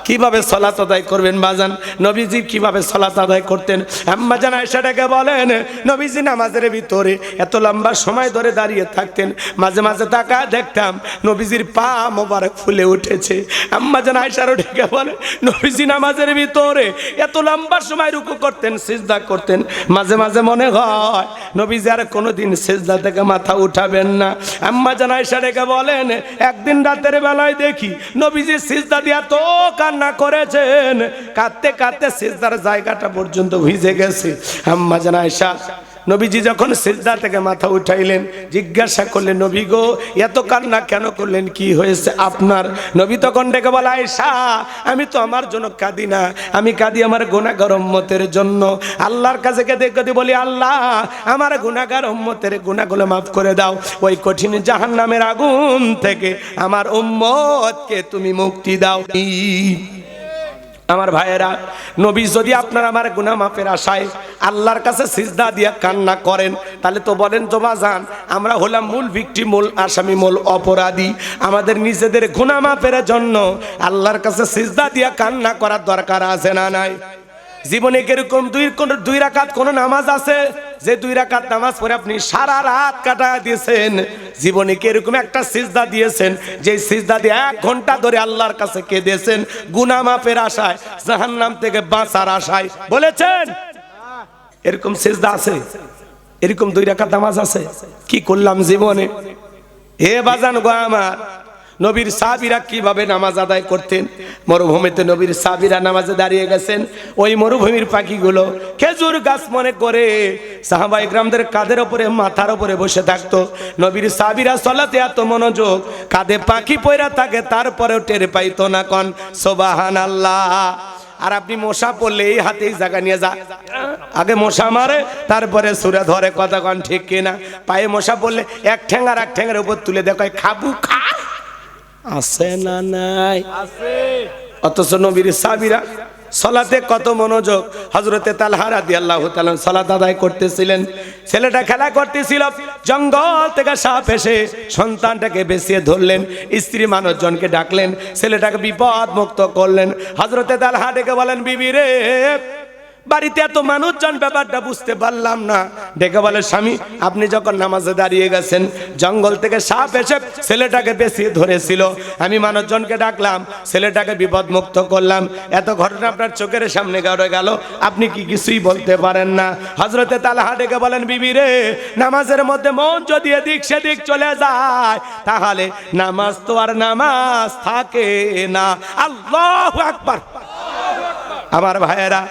কিভাবে সালাত আদায় করবেন বাজান? নবীজি কিভাবে সালাত আদায় করতেন? আম্মা জান আয়েশাটাকে বলেন, নবীজি নামাজের ভিতরে এত লম্বা সময় ধরে দাঁড়িয়ে থাকতেন, মাঝে মাঝে তাকায় দেখতাম নবীজির পা মোবারক ফুলে উঠেছে। আম্মা জান আয়েশারও ডেকে বলে, নবীজি নামাজের ভিতরে এত লম্বা সময় রুকু করতেন, সিজদা করতেন, মাঝে মাঝে মনে হয় নবীজি আর কোনোদিন সিজদা থেকে মাথা উঠাবেন না। আম্মা জান আয়েশা ডেকে বলেন, একদিন রাতের বেলায় দেখি নবীজি সিজদা দিয়া তো কান্না করেছেন, কাঁদতে কাঁদতে সিজদার জায়গাটা পর্যন্ত ভিজে গেছে। আম্মা জান আয়েশা নবীজি যখন সিজদা থেকে মাথা উঠাইলেন, জিজ্ঞাসা করলেন, নবী গো এত কান্না কেন করলেন, কি হয়েছে আপনার? নবী তখন ডেকে বলে, আয়েশা আমি তো আমার জন্য কাঁদি না, আমি কাঁদি আমার গুনাহগার উম্মতের জন্য। আল্লাহর কাছে কেঁদে বলি, আল্লাহ আমার গুনাহগার উম্মতের গুনাহগুলো মাফ করে দাও, ওই কঠিন জাহান্নামের আগুন থেকে আমার উম্মতকে তুমি মুক্তি দাও। আমার ভাইয়েরা, নবী যদি আপনার আমার গুনাহ মাফের আশায় আল্লাহর কাছে সিজদা দিয়া কান্না করেন, তাহলে তো বলেন তো বাজান, আমরা হলাম মূল ভিকটিম, মূল আসামি, মূল অপরাধী। আমাদের নিজেদের গুনাহ মাফের জন্য আল্লাহর কাছে সিজদা দিয়া কান্না করার দরকার আছে না নাই? জীবনে কিরকম দুই রাকাত কোন নামাজ আছে যে 2 রাকাত নামাজ পড়ে আপনি সারা রাত কাটায় দিয়েছেন? জীবনে কিরকম একটা সিজদা দিয়েছেন যে সিজদা দিয়ে 1 ঘন্টা ধরে আল্লাহর কাছে কেঁদেছেন গুনাহ মাফের আশায়, জাহান্নাম থেকে বাঁচার আশায়? বলেছেন? এরকম সিজদা আছে? এরকম 2 রাকাত নামাজ আছে? কি করলাম জীবনে? হে বাজান গো আমার, নবীর সাহাবীরা কিভাবে নামাজ আদায় করতেন? মরুভূমিতে নবীর সাহাবীরা নামাজে দাঁড়িয়ে গেছেন, ওই মরুভূমির পাখিগুলো খেজুর গাছ মনে করে সাহাবায়ে কেরামদের কাঁধের উপরে, মাথার উপরে বসে থাকতো। নবীর সাহাবীরা সালাতে এত মনোযোগ, কাঁধে পাখি পয়রা থাকে, তারপরেও টের পাইতো না। কোন সুবহানাল্লাহ। আর আপনি মশা পড়লে এই হাতে এই জায়গা নিয়ে যা, আগে মশা মারে তারপরে সূরা ধরে, কথা কোন ঠিক কিনা? পায়ে মশা পড়লে এক ঠ্যাং আর এক ঠ্যাঙের উপর তুলে দেখায়, খাবু খা, আছে না নাই? আছে। অথচ নবীর সাহাবীরা সালাতে কত মনোযোগ। হযরতে তালহা রাদিয়াল্লাহু তাআলা সালাত আদায় করতেছিলেন, ছেলেটা খেলা করতেছিল, জঙ্গল থেকে সাপ এসে সন্তানটাকে বেঁচিয়ে ধরলেন, স্ত্রী মানুষজনকে ডাকলেন, ছেলেটাকে বিপদ মুক্ত করলেন। হযরতে তালহা ডেকে বলেন, বিবি রে বাড়িতে এত মানুষজন, ব্যাপারটা বুঝতে পারলাম না। ডেকে বলে, স্বামী আপনি যখন নামাজে দাঁড়িয়ে গেছেন, জঙ্গল থেকে সাপ এসে ছেলেটাকে পেঁচিয়ে ধরেছিল, আমি মানুষজনকে ডাকলাম, ছেলেটাকে বিপদমুক্ত করলাম, এত ঘটনা আপনার চোখের সামনে গেল, আপনি কি কিছুই বলতে পারেন না? হযরতে তালহা ডেকে বলেন, বিবি রে, নামাজের মধ্যে মন যদি এদিক সেদিক চলে যায়, তাহলে নামাজ তো আর নামাজ থাকে না। আল্লাহু আকবার। আমার ভাইয়েরা,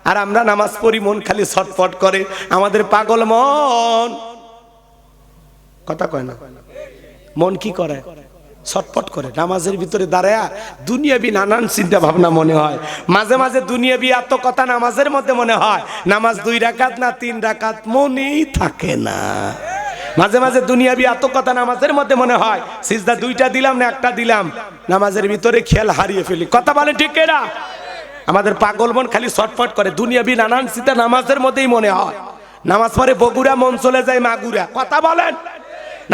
আর আমরা নামাজ পড়ি, মন খালি ছটফট করে, আমাদের পাগল মন কথা কয় না, মন কি করে? ছটফট করে। নামাজের ভিতরে দাঁড়ায় দুনিয়াবি নানান চিন্তা ভাবনা মনে হয়, মাঝে মাঝে দুনিয়াবি এত কথা নামাজের মধ্যে মনে হয়, নামাজ 2 রাকাত না 3 রাকাত মনেই থাকে না। মাঝে মাঝে দুনিয়াবি এত কথা নামাজের মধ্যে মনে হয়, সিজদা 2টা দিলাম না 1টা দিলাম, নামাজের ভিতরে খেয়াল হারিয়ে ফেলি। কথা বলে ঠিক না? আমাদের পাগল মন খালি ছটফট করে, দুনিয়াবি নানান চিন্তা নামাজের মধ্যেই মনে হয়। নামাজ পড়ে বগুড়া, মন চলে যায় মাগুরা। কথা বলেন।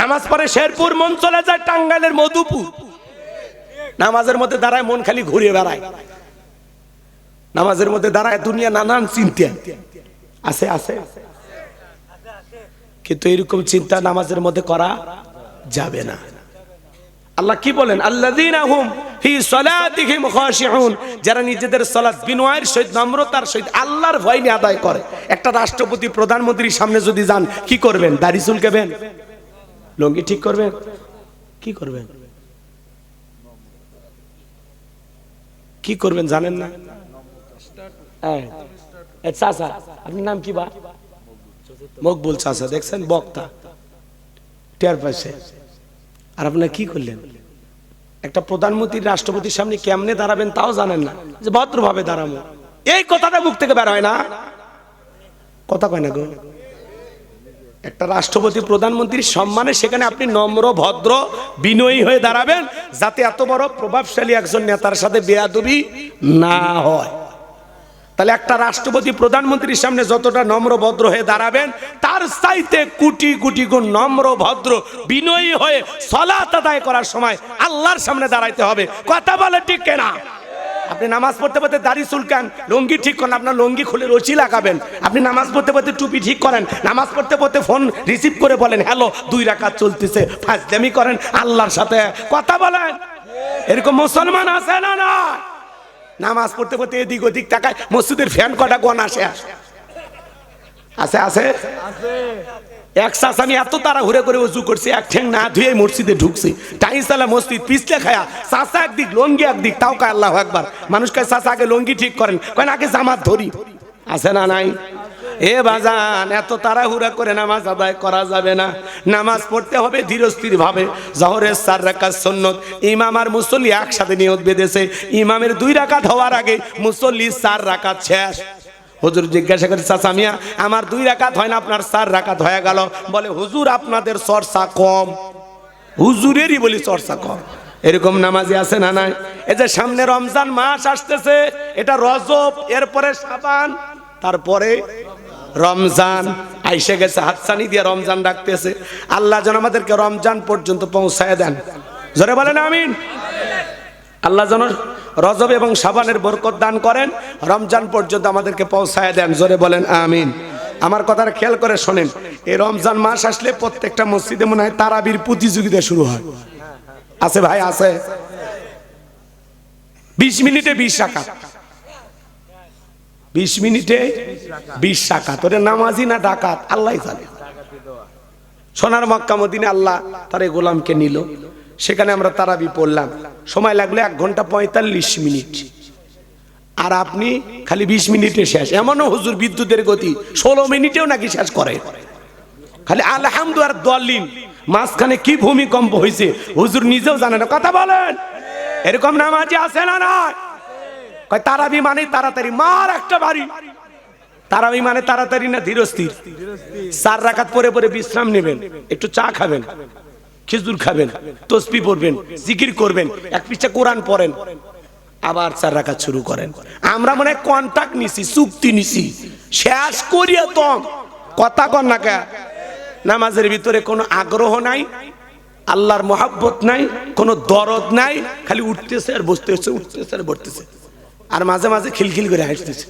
নামাজ পড়ে শেরপুর, মন চলে যায় টাঙ্গাইলের মধুপুর। নামাজের মধ্যে দাঁড়ায় মন খালি ঘুরে বেড়ায়, নামাজের মধ্যে দাঁড়ায় দুনিয়া নানান চিন্তা আছে আছে, কিন্তু এরকম চিন্তা নামাজের মধ্যে করা যাবে না। আল্লাহ কি বলেন? আল্লাযীনা হুম ফি সালাতিহিম খাশিউন, যারা নিজেদের সালাত বিনয়ের সহিত, নম্রতার সহিত, আল্লাহর ভয় নিয়ে আদায় করে। একটা রাষ্ট্রপতি প্রধানমন্ত্রীর সামনে যদি যান, কি করবেন? দাড়ি চুলকাবেন, লুঙ্গি ঠিক করবেন, কি করবেন? কি করবেন জানেন না? চাচা, আপনার নাম কি? বা মকবুল চাচা, দেখছেন বক্তা, টের পাইছে। আর আপনারা কি করলেন? একটা প্রধানমন্ত্রী রাষ্ট্রপতির সামনে কেমনে দাঁড়াবেন তাও জানেন না, যে ভদ্রভাবে দাঁড়াবো। এই কথাটা মুখ থেকে বের হয় না, কথা কয় না গো। একটা রাষ্ট্রপতি প্রধানমন্ত্রীর সম্মানে সেখানে আপনি নম্র, ভদ্র, বিনয়ী হয়ে দাঁড়াবেন, যাতে এত বড় প্রভাবশালী একজন নেতার সাথে বেয়াদবি না হয়। তাহলে একটা রাষ্ট্রপতি প্রধানমন্ত্রীর সামনে যতটা নম্র ভদ্র হয়ে দাঁড়াবেন, তার চাইতে কোটি কোটি গুণ নম্র, ভদ্র, বিনয়ী হয়ে সালাত আদায় করার সময় আল্লাহর সামনে দাঁড়াইতে হবে। কথা বলে ঠিক কিনা? আপনি নামাজ পড়তে পড়তে দাড়ি চুলকান, লুঙ্গি ঠিক করেন, আপনার লুঙ্গি খুলে রশি লাগাবেন। আপনি নামাজ পড়তে পড়তে টুপি ঠিক করেন, নামাজ পড়তে পড়তে ফোন রিসিভ করে বলেন হ্যালো, 2 রাকাত চলতেছে, ফাজলামি করেন আল্লাহর সাথে। কথা বলেন। এরকম মুসলমান আছে না? না। নামাজ পড়তে পড়তে এদিক ওদিক তাকায়, মসজিদের ফ্যান কটা কোন আসে? আছে আছে। এক চাচা আমি এত তাড়াহুড়ো করে ওযু করছি, এক ঠ্যাং না ধুয়ে মসজিদে ঢুকছি, টাইসালা মসজিদ পিছলে খায়া, চাচা একদিক লঙ্গি একদিক, তাও কয় আল্লাহু আকবার। মানুষ কয় চাচা আগে লঙ্গি ঠিক করেন, কয় না আগে জামাত ধরি। আছে না নাই? এ বাজান, এত তাড়াহুড়া করে নামাজ আদায় করা যাবে না। নামাজ পড়তে হবে ধীরস্থির ভাবে। জোহরের 4 রাকাত সুন্নত, ইমাম আর মুসল্লি একসাথে নিয়ত বেঁধেছে, ইমামের 2 রাকাত হওয়ার আগে মুসল্লি 4 রাকাত শেষ। হুজুর জিজ্ঞাসা করে, চাচা মিয়া আমার 2 রাকাত হয় না, আপনার 4 রাকাত হয়ে গেল। বলে হুজুর আপনাদের চর্চা কম। হুজুরেরই বলি চর্চা কম। এরকম নামাজি আছে না নাই? এই যে সামনে রমজান মাস আসতেছে, এটা রজব, এরপরে শাবান, তারপরে রমজান আইসে গেছে, হাতছানি দিয়ে রমজান ডাকতেছে। আল্লাহ যেন আমাদেরকে রমজান পর্যন্ত পৌঁছায় দেন। জোরে বলেন আমিন। আল্লাহ যেন রজব এবং শাবানের বরকত দান করেন, রমজান পর্যন্ত আমাদেরকে পৌঁছায় দেন। জোরে বলেন আমিন। আমার কথাটা খেয়াল করে শোনেন, এই রমজান মাস আসলে প্রত্যেকটা মসজিদে মনে হয় তারাবির প্রতিযোগিতা শুরু হয়। আছে ভাই? আছে। 20 মিনিটে 20 রাকাত, 20 মিনিটে 20 রাকাত। ওরে নামাজি না ডাকাত আল্লাহ জানে। সোনার মক্কা মদিনা আল্লাহ তার এই গোলামকে নিল, সেখানে আমরা তারাবি পড়লাম, সময় লাগলো 1 ঘন্টা 45 মিনিট। আর আপনি খালি 20 মিনিটে শেষ। এমনও হুজুর বিদ্যুতের গতি 16 মিনিটেও নাকি শেষ করে। খালি আলহামদুলিল্লাহ দলিন, মাঝখানে কি ভূমিকম্প হয়েছে হুজুর নিজেও জানে না। কথা বলেন। এরকম নামাজি আছে না? না। কয় তারাবি মানে তাড়াতাড়ি, মার একটা বাড়ি। তারাবি মানে তাড়াতাড়ি না ধীরস্থির? 4 রাকাত পরে পরে বিশ্রাম নেবেন, একটু চা খাবেন, খেজুর খাবেন, তসবিহ পড়বেন, জিকির করবেন, 1 পৃষ্ঠা কোরআন পড়েন, আবার 4 রাকাত শুরু করেন। আমরা মনে কন্ট্রাক্ট নিছি, চুক্তি নিছি, শেষ করিয়া তো কথা কন না কে। নামাজের ভিতরে কোনো আগ্রহ নাই, আল্লাহর মহব্বত নাই, কোনো দরদ নাই, খালি উঠতেছে আর বসতেছে, উঠতেছে আর বসতেছে, আর মাঝে মাঝে খিলখিল করে হাসতেছে।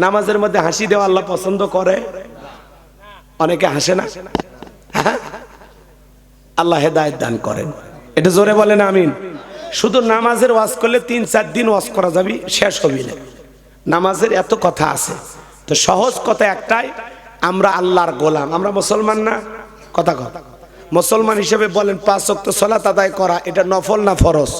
নামাজের মধ্যে হাসি দেওয়া আল্লাহ পছন্দ করে? অনেকে হাসে না, হ্যাঁ? আল্লাহ হেদায়েত দান করেন। এটা জোরে বলেন আমিন। শুধু নামাজের ওয়াজ করলে 3-4 দিন ওয়াজ করা যাবে, শেষ হবে না। নামাজের এত কথা আছে, তো সহজ কথা একটাই, আমরা আল্লাহর গোলাম। আমরা মুসলমান না? কথা কথা মুসলমান হিসেবে বলেন 5 ওয়াক্ত সালাত আদায় করা এটা নফল না ফরজ?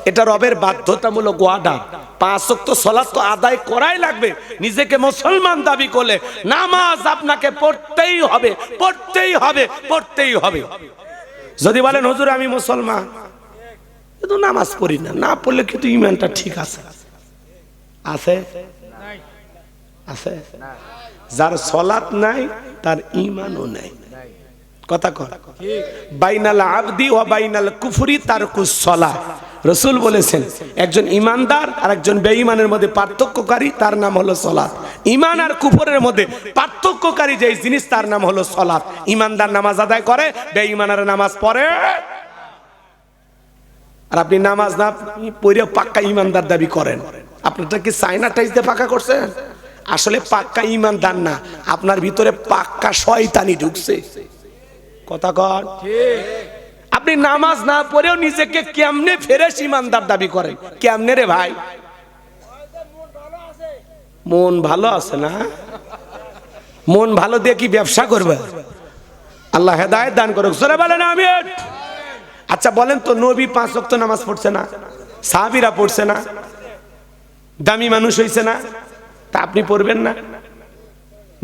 এটা রবের বাধ্যতামূলক ওয়াদা। 5 ওয়াক্ত সালাত তো আদায় করাই লাগবে। নিজেকে মুসলমান দাবি করলে নামাজ আপনাকে পড়তেই হবে, পড়তেই হবে, পড়তেই হবে। যদি বলেন হুজুর আমি মুসলমান কিন্তু নামাজ পড়ি না, না পড়লে কিন্তু ঈমানটা ঠিক আছে? আছে? আছে? যার সালাত নাই তার ঈমানও নাই। কথা কর, বাইনাল আবদি ওয়া বাইনাল কুফরি তারকুস সালাহ। রাসূল বলেছেন একজন ঈমানদার আর একজন বেঈমানের মধ্যে পার্থক্যকারী তার নাম হলো সালাত। ঈমান আর কুফরের মধ্যে পার্থক্যকারী যে জিনিস তার নাম হলো সালাত। ঈমানদার নামাজ আদায় করে, বেঈমানের নামাজ পড়ে। আর আপনি নামাজ না পড়ে পাক্কা ঈমানদার দাবি করেন, আপনারটা কি চায়না টাইজ দিয়ে পাক্কা করছেন? আসলে পাক্কা ঈমানদার না, আপনার ভিতরে পাক্কা শয়তানি ঢুকছে। কথা কর ঠিক। আপনি নামাজ না পড়েও নিজেকে কেমনে ফ্রেশ ঈমানদার দাবি করেন? কেমনে রে ভাই? মন ভালো আছে না? মন ভালো দিয়ে কি ব্যবসা করবে? আল্লাহ হেদায়েত দান করুক। জোরে বলেন আমিন। আচ্ছা বলেন তো, নবী 5 ওয়াক্ত নামাজ পড়ছে না? সাহাবীরা পড়ছে না? দামি মানুষ হইছে না? তা আপনি পড়বেন না?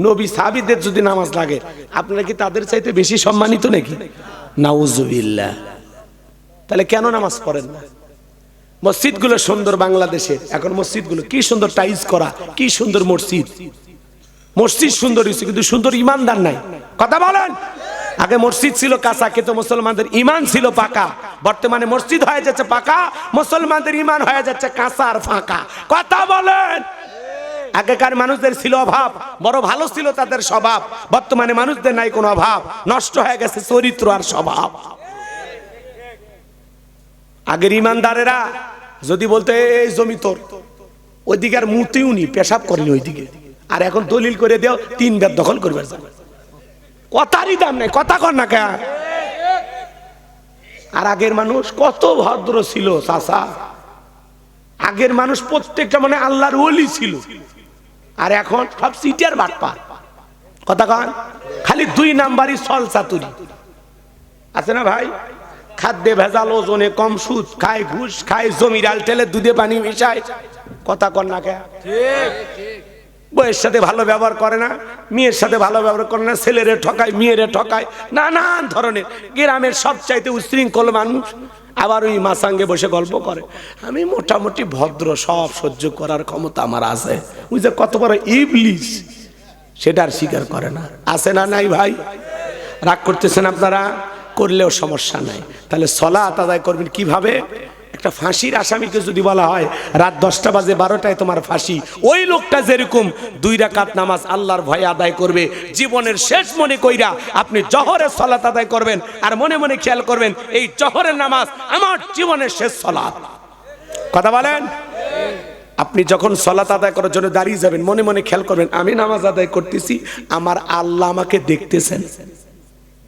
নবী সাহাবীদের যদি নামাজ লাগে, আপনারা কি তাদের চাইতে বেশি সম্মানিত নাকি? নাউজুবিল্লাহ। তাহলে কেন নামাজ পড়েন না? মসজিদগুলো সুন্দর বাংলাদেশের, এখন মসজিদগুলো কি সুন্দর টাইলস করা, কি সুন্দর মসজিদ। মসজিদ সুন্দর হয়েছে কিন্তু সুন্দর ঈমানদার নাই। কথা বলেন। আগে মসজিদ ছিল কাঁচা কিন্তু মুসলমানদের ঈমান ছিল পাকা। বর্তমানে মসজিদ হয়ে যাচ্ছে পাকা, মুসলমানদের ঈমান হয়ে যাচ্ছে কাঁচা আর ফাঁকা। কথা বলেন। আগেকার মানুষদের ছিল অভাব, বড় ভালো ছিল তাদের স্বভাব। বর্তমানে মানুষদের নাই কোনো অভাব, নষ্ট হয়ে গেছে চরিত্র আর স্বভাব। আগের ঈমানদারেরা যদি বলতে এই জমি তোর, ওইদিকে আর মুতেও নি, পেশাব করেনি ওইদিকে। আর এখন দলিল করে দেও 3 বেদ দখল করবে। কথারই দাম নাই, কথা কর না কে? আর আগের মানুষ কত ভদ্র ছিল চাচা। আগের মানুষ প্রত্যেকটা মানে আল্লাহর ওলি ছিল। আর এখন সব সিটিয়ার বাটপার। কথা কন, খালি 2 নাম্বারই ছল চাতুরি আছে না ভাই? খাদ্যে ভেজাল, ওজনে কম, সুদ খায়, ঘুষ খায়, জমির আল টেলে দুধে পানি মিশায়। কথা কর না কে? ঠিক। বউয়ের সাথে ভালো ব্যবহার করে না, মেয়ের সাথে ভালো ব্যবহার করে না, ছেলেরে ঠকায়, মেয়েরে ঠকায়, নানান ধরনের। গ্রামের সবচাইতে উশৃঙ্খল মানুষ আবার ওই মাসাঙ্গে বসে গল্প করে, আমি মোটামুটি ভদ্র, সব সহ্য করার ক্ষমতা আমার আছে। ওই যে কত বড় ইবলিস, সেটা আর স্বীকার করে না। আছে না নাই ভাই? রাগ করতেছেন আপনারা? করলেও সমস্যা নাই। তাহলে সালাত আদায় করবেন কিভাবে? একটা ফাঁসির আসামিকে যদি বলা হয় রাত 10টা বাজে 12টায় তোমার ফাঁসি, ওই লোকটা যেরকম 2 রাকাত নামাজ আল্লাহর ভয়ে আদায় করবে, জীবনের শেষ মনে কইরা আপনি জোহরের সালাত আদায় করবেন। আর মনে মনে খেয়াল করবেন এই জোহরের নামাজ আমার জীবনের শেষ সালাত। কথা বলেন। আপনি যখন সালাত আদায় করার জন্য দাঁড়িয়ে যাবেন, মনে মনে খেয়াল করবেন আমি নামাজ আদায় করতেছি, আমার আল্লাহ আমাকে দেখতেছেন।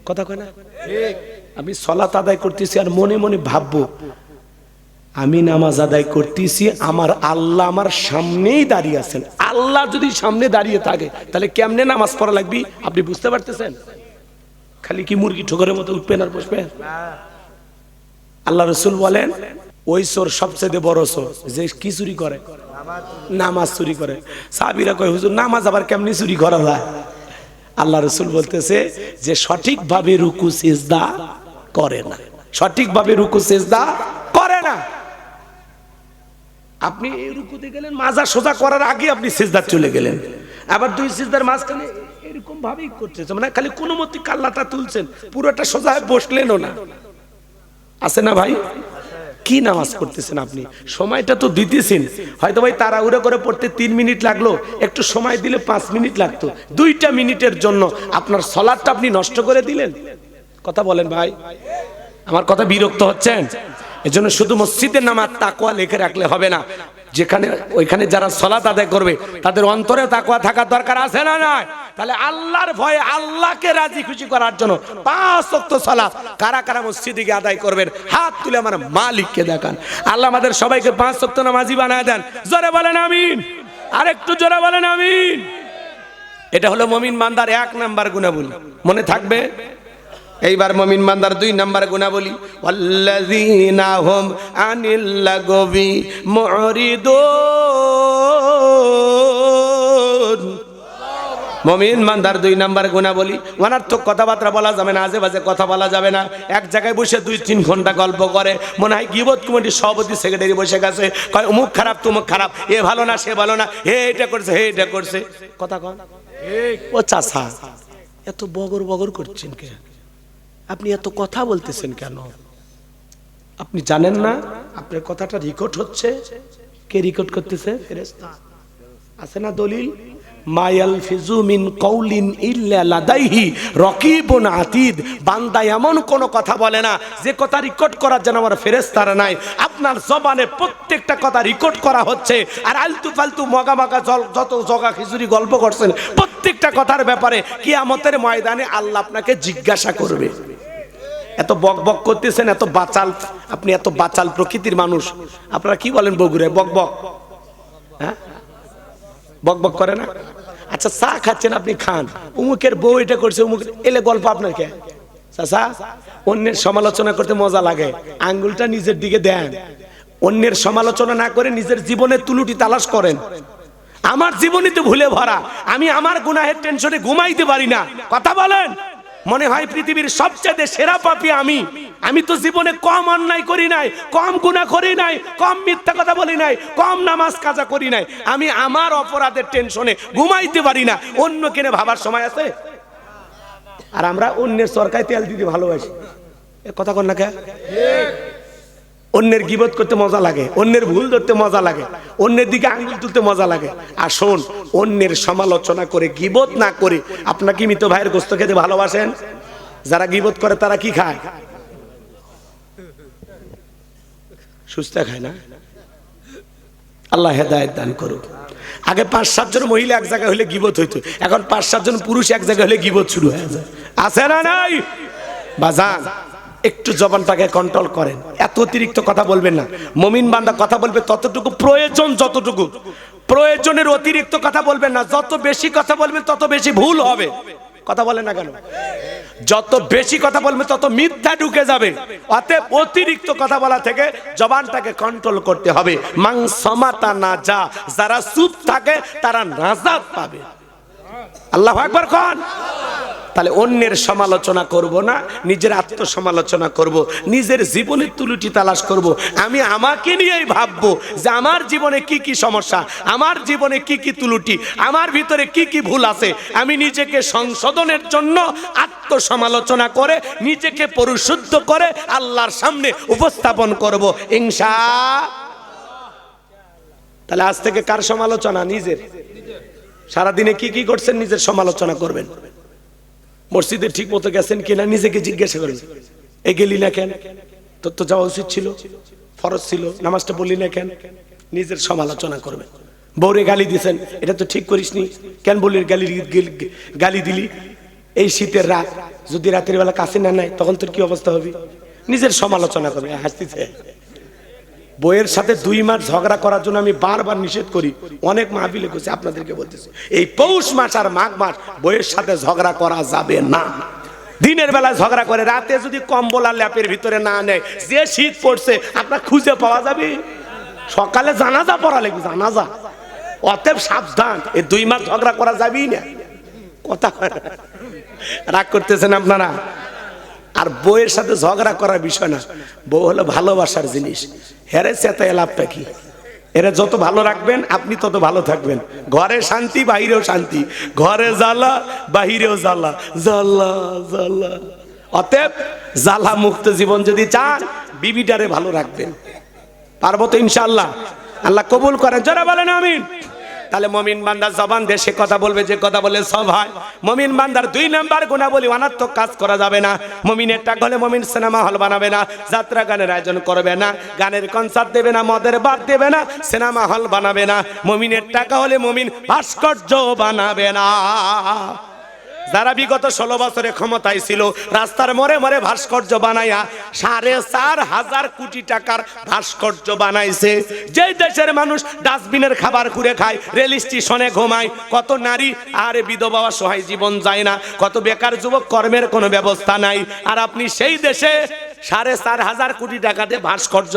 কথা কয় না? ঠিক। আমি সালাত আদায় করতেছি আর মনে মনে ভাববো আমি নামাজ আদায় করতেছি, আমার আল্লাহ আমার সামনেই দাঁড়িয়ে আছেন। আল্লাহ যদি সামনে দাঁড়িয়ে থাকে তাহলে কেমনে নামাজ পড়া লাগবে আপনি বুঝতে পারতেছেন? খালি কি মুরগি ঠোকরের মতো উঠবেন আর বসবেন? আল্লাহ রাসূল বলেন ওই চোর সবচেয়ে বড় চোর যে কি চুরি করে? নামাজ চুরি করে। সাহাবীরা কয় হুজুর নামাজ আবার কেমনে চুরি করা যায়? আল্লাহ রাসূল বলতেছে যে সঠিকভাবে রুকু সিজদা করে না, সঠিকভাবে রুকু সিজদা করে না। আপনি এই রুকুতে গেলেন, মাজা সোজা করার আগে আপনি সিজদা চলে গেলেন, আবার 2 সিজদার মাঝখানে এরকম ভাবেই করতেছেন, মানে খালি কোনো মতে কাল্লাটা তুলছেন, পুরোটা সোজা হয়ে বসলেনও না। আছে না ভাই? কি নামাজ পড়তেছেন আপনি? সময়টা তো দিতেছেন, হয়তো ভাই তাড়াহুড়ো করে পড়তে 3 মিনিট লাগলো, একটু সময় দিলে 5 মিনিট লাগতো। 2টা মিনিটের জন্য আপনার সালাতটা আপনি নষ্ট করে দিলেন। কথা বলেন ভাই, আমার কথা বিরক্ত হচ্ছেন? এজন্য শুধু মসজিদের নামাজ তাকওয়া লিখে রাখলে হবে না, যেখানে ওইখানে যারা সালাত আদায় করবে তাদের অন্তরে তাকওয়া থাকার দরকার আছে না নাই? তাহলে আল্লাহর ভয়ে আল্লাহকে রাজি খুশি করার জন্য 5 ওয়াক্ত সালাত কারা কারা মসজিদে গিয়ে আদায় করবেন হাত তুলে আমার মালিককে দেখান। আল্লাহ আমাদের সবাইকে 5 ওয়াক্ত নামাজি বানায় দেন। জোরে বলেন আমিন, আরেকটু জোরে বলেন আমিন। এটা হলো মুমিন বান্দার 1 নাম্বার গুণাবলী, মনে থাকবে। এইবার মুমিন বান্দার 2 নাম্বার গুণাবলী, ওয়াল্লাযীনা হুম আনিল লাগবি মুরিদুন। মুমিন বান্দার 2 নাম্বার গুণাবলী, অনর্থক কথাবার্তা বলা যাবে না, আজে বাজে কথা বলা যাবে না। এক জায়গায় বসে 2-3 ঘন্টা গল্প করে, মনে হয় গীবত কমিটির সভাপতি সেক্রেটারি বসে গেছে, কয় অমুক খারাপ তমুক খারাপ, এ ভালো না সে ভালো না, হে এটা করছে হে এটা করছে। কথা কন ও চাচা, এত বগর বগর করছেন কেন? আপনি এত কথা বলতেছেন কেন? আপনি জানেন না আপনার কথাটা রেকর্ড হচ্ছে? কে রেকর্ড করতেছে? ফেরেশতা। আছে না দলিল? মায়ালফিজু মিন কওলিন ইল্লা লাদাইহি রাকিবুন আতীদ। বান্দা এমন কোন কথা বলে না যে কথা রেকর্ড করার জন্য আমার ফেরেশতারা নাই। আপনার জবানে প্রত্যেকটা কথা রেকর্ড করা হচ্ছে। আর আলতু ফালতু মগা মাগা যত জগা খিচুড়ি গল্প করছেন প্রত্যেকটা কথার ব্যাপারে কিয়ামতের ময়দানে আল্লাহ আপনাকে জিজ্ঞাসা করবে। এত বক বক করতেছেন, এত বাচাল, আপনি এত বাচাল প্রকৃতির মানুষ। আপনারা কি বলেন বগুড়ায়? বক বক, হ্যাঁ বক বক করে না? আচ্ছা চা খাচ্ছেন, আপনি খান, উমুকের বউ এটা করছে, উমুক এলে গল্প আপনার কে? চাচা, অন্যের সমালোচনা করতে মজা লাগে, আঙ্গুলটা নিজের দিকে দেন। অন্যের সমালোচনা না করে নিজের জীবনের তুলুটি তালাশ করেন। আমার জীবনই তো ভুলে ভরা, আমি আমার গুনাহের টেনশনে ঘুমাইতে পারি না। কথা বলেন, মনে হয় পৃথিবীর সবচেয়ে সেরা পাপী আমি তো জীবনে কম অন্যায় করি নাই, কম গুনাহ করি নাই, কম মিথ্যা কথা বলি নাই, কম নামাজ কাজা করি নাই। আমি আমার অপরাধের টেনশনে ঘুমাইতে পারি না। অন্য কেনে ভাবার সময় আছে? আর আমরা অন্যের সরকায় তেল দিতে ভালোবাসি। এ কথা কন না কে? অন্যের গীবত করতে মজা লাগে, অন্যের ভুল ধরতে মজা লাগে, অন্যের দিকে আঙ্গুল তুলতে মজা লাগে। আর শোন, অন্যের সমালোচনা করে গীবত না করে আপনার কি মৃত ভাইয়ের গোশত খেতে ভালোবাসেন? যারা গীবত করে তারা কি খায়? সুস্থ খায় না? আল্লাহ হেদায়েত দান করুক। আগে 5-7 জন মহিলা এক জায়গায় হলে গীবত হইতো, এখন 5-7 জন পুরুষ এক জায়গায় হলে গীবত শুরু হয়ে যায়। আছে না নাই? বাজান, একটু জবানটাকে কন্ট্রোল করেন, এত অতিরিক্ত কথা বলবেন না। মুমিন বান্দা কথা বলবে ততটুকু প্রয়োজন, যতটুকু প্রয়োজনের অতিরিক্ত কথা বলবেন না। যত বেশি কথা বলবেন তত বেশি ভুল হবে। কথা বলেন না কেন? যত বেশি কথা বলবেন তত মিথ্যা ঢুকে যাবে। অতএব অতিরিক্ত কথা বলা থেকে জবানটাকে কন্ট্রোল করতে হবে। মান সামাতা নাজা, যারা চুপ থাকে তারা নাজাত পাবে। আল্লাহু আকবার কোন। তাহলে অন্যের সমালোচনা করব না, নিজের আত্মসমালোচনা করব, নিজের জীবনের তুলুটি তালাশ করব। আমি আমাকে নিয়েই ভাববো যে আমার জীবনে কি কি সমস্যা, আমার জীবনে কি কি তুলুটি, আমার ভিতরে কি কি ভুল আছে। আমি নিজেকে সংশোধনের জন্য আত্মসমালোচনা করে নিজেকে পরিশুদ্ধ করে আল্লাহর সামনে উপস্থাপন করব ইনশাআল্লাহ। তাহলে আজ থেকে কার সমালোচনা? নিজের। সারাদিনে কি কি করছেন নিজের সমালোচনা করবেন। মসজিদে ঠিক মতো গেছেন কিনা নিজেকে জিজ্ঞাসা করবেন। এ গেলি না কেন? তোর তো যাওয়া উচিত ছিল, ফরজ ছিল, নামাজটা বললি না কেন? নিজের সমালোচনা করবেন। বউরে গালি দিছেন, এটা তো ঠিক করিসনি, কেন বললি গালি দিলি? এই শীতের রাত, যদি রাতের বেলা কাছে না নাই তখন তোর কি অবস্থা হবে? নিজের সমালোচনা করবে। হাসতেছে। বইয়ের সাথে 2 মাস ঝগড়া করার জন্য আমি বারবার নিষেধ করি, অনেক মাহফিলে কইছি, আপনাদেরকে বলতেছি এই পৌষ মাস আর মাঘ মাস বইয়ের সাথে ঝগড়া করা যাবে না। দিনের বেলা ঝগড়া করে, রাতে যদি কম্বল আর ল্যাপের ভিতরে না নেয়, যে শীত পড়ছে আপনার খুঁজে পাওয়া যাবে। সকালে জানাজা পড়া লাগবে, জানাজা। অতএব সাবধান, এই 2 মাস ঝগড়া করা যাবেই না। কথা রাগ করতেছেন আপনারা? আর বউয়ের সাথে ঝগড়া করার বিষয় না, বউ হলো ভালোবাসার জিনিস। হেরে চেতায় লাভটা কি? এরা যত ভালো রাখবেন আপনি তত ভালো থাকবেন। ঘরে শান্তি, বাহিরেও শান্তি। ঘরে জ্বালা, বাহিরেও জ্বালা, জ্বালা জ্বালা। অতএব জ্বালা মুক্ত জীবন যদি চান, বিবিটারে ভালো রাখবেন। পারবো তো ইনশাআল্লাহ? আল্লাহ কবুল করেন। যারা বলেন আমিন। তাহলে মুমিন বান্দা জবান দিয়ে সে কথা বলবে যে কথা বলে সব হয়। মুমিন বান্দার 2 নাম্বার গুণাবলী, অনার্থক কাজ করা যাবে না। মুমিনের টাকা হলে মুমিন সিনেমা হল বানাবে না, যাত্রা গানের আয়োজন করবে না, গানের কনসার্ট দেবে না, মদের বার দেবে না, সিনেমা হল বানাবে না। মুমিনের টাকা হলে মুমিন ভাস্কর্য বানাবে না। যারা বিগত 16 বছরে ক্ষমতায় ছিল রাস্তার মোড়ে মোড়ে ভাস্কর্য বানাইয়া 4,500 কোটি টাকার ভাস্কর্য বানাইছে। যেই দেশের মানুষ ডাস্টবিনের খাবার খুঁড়ে খায়, রেল স্টেশনে ঘুমায়, কত নারী আর বিধবা অসহায় জীবন যায় না, কত বেকার যুবক, কর্মের কোনো ব্যবস্থা নাই, আর আপনি সেই দেশে 4,500 কোটি টাকা দিয়ে ভাস্কর্য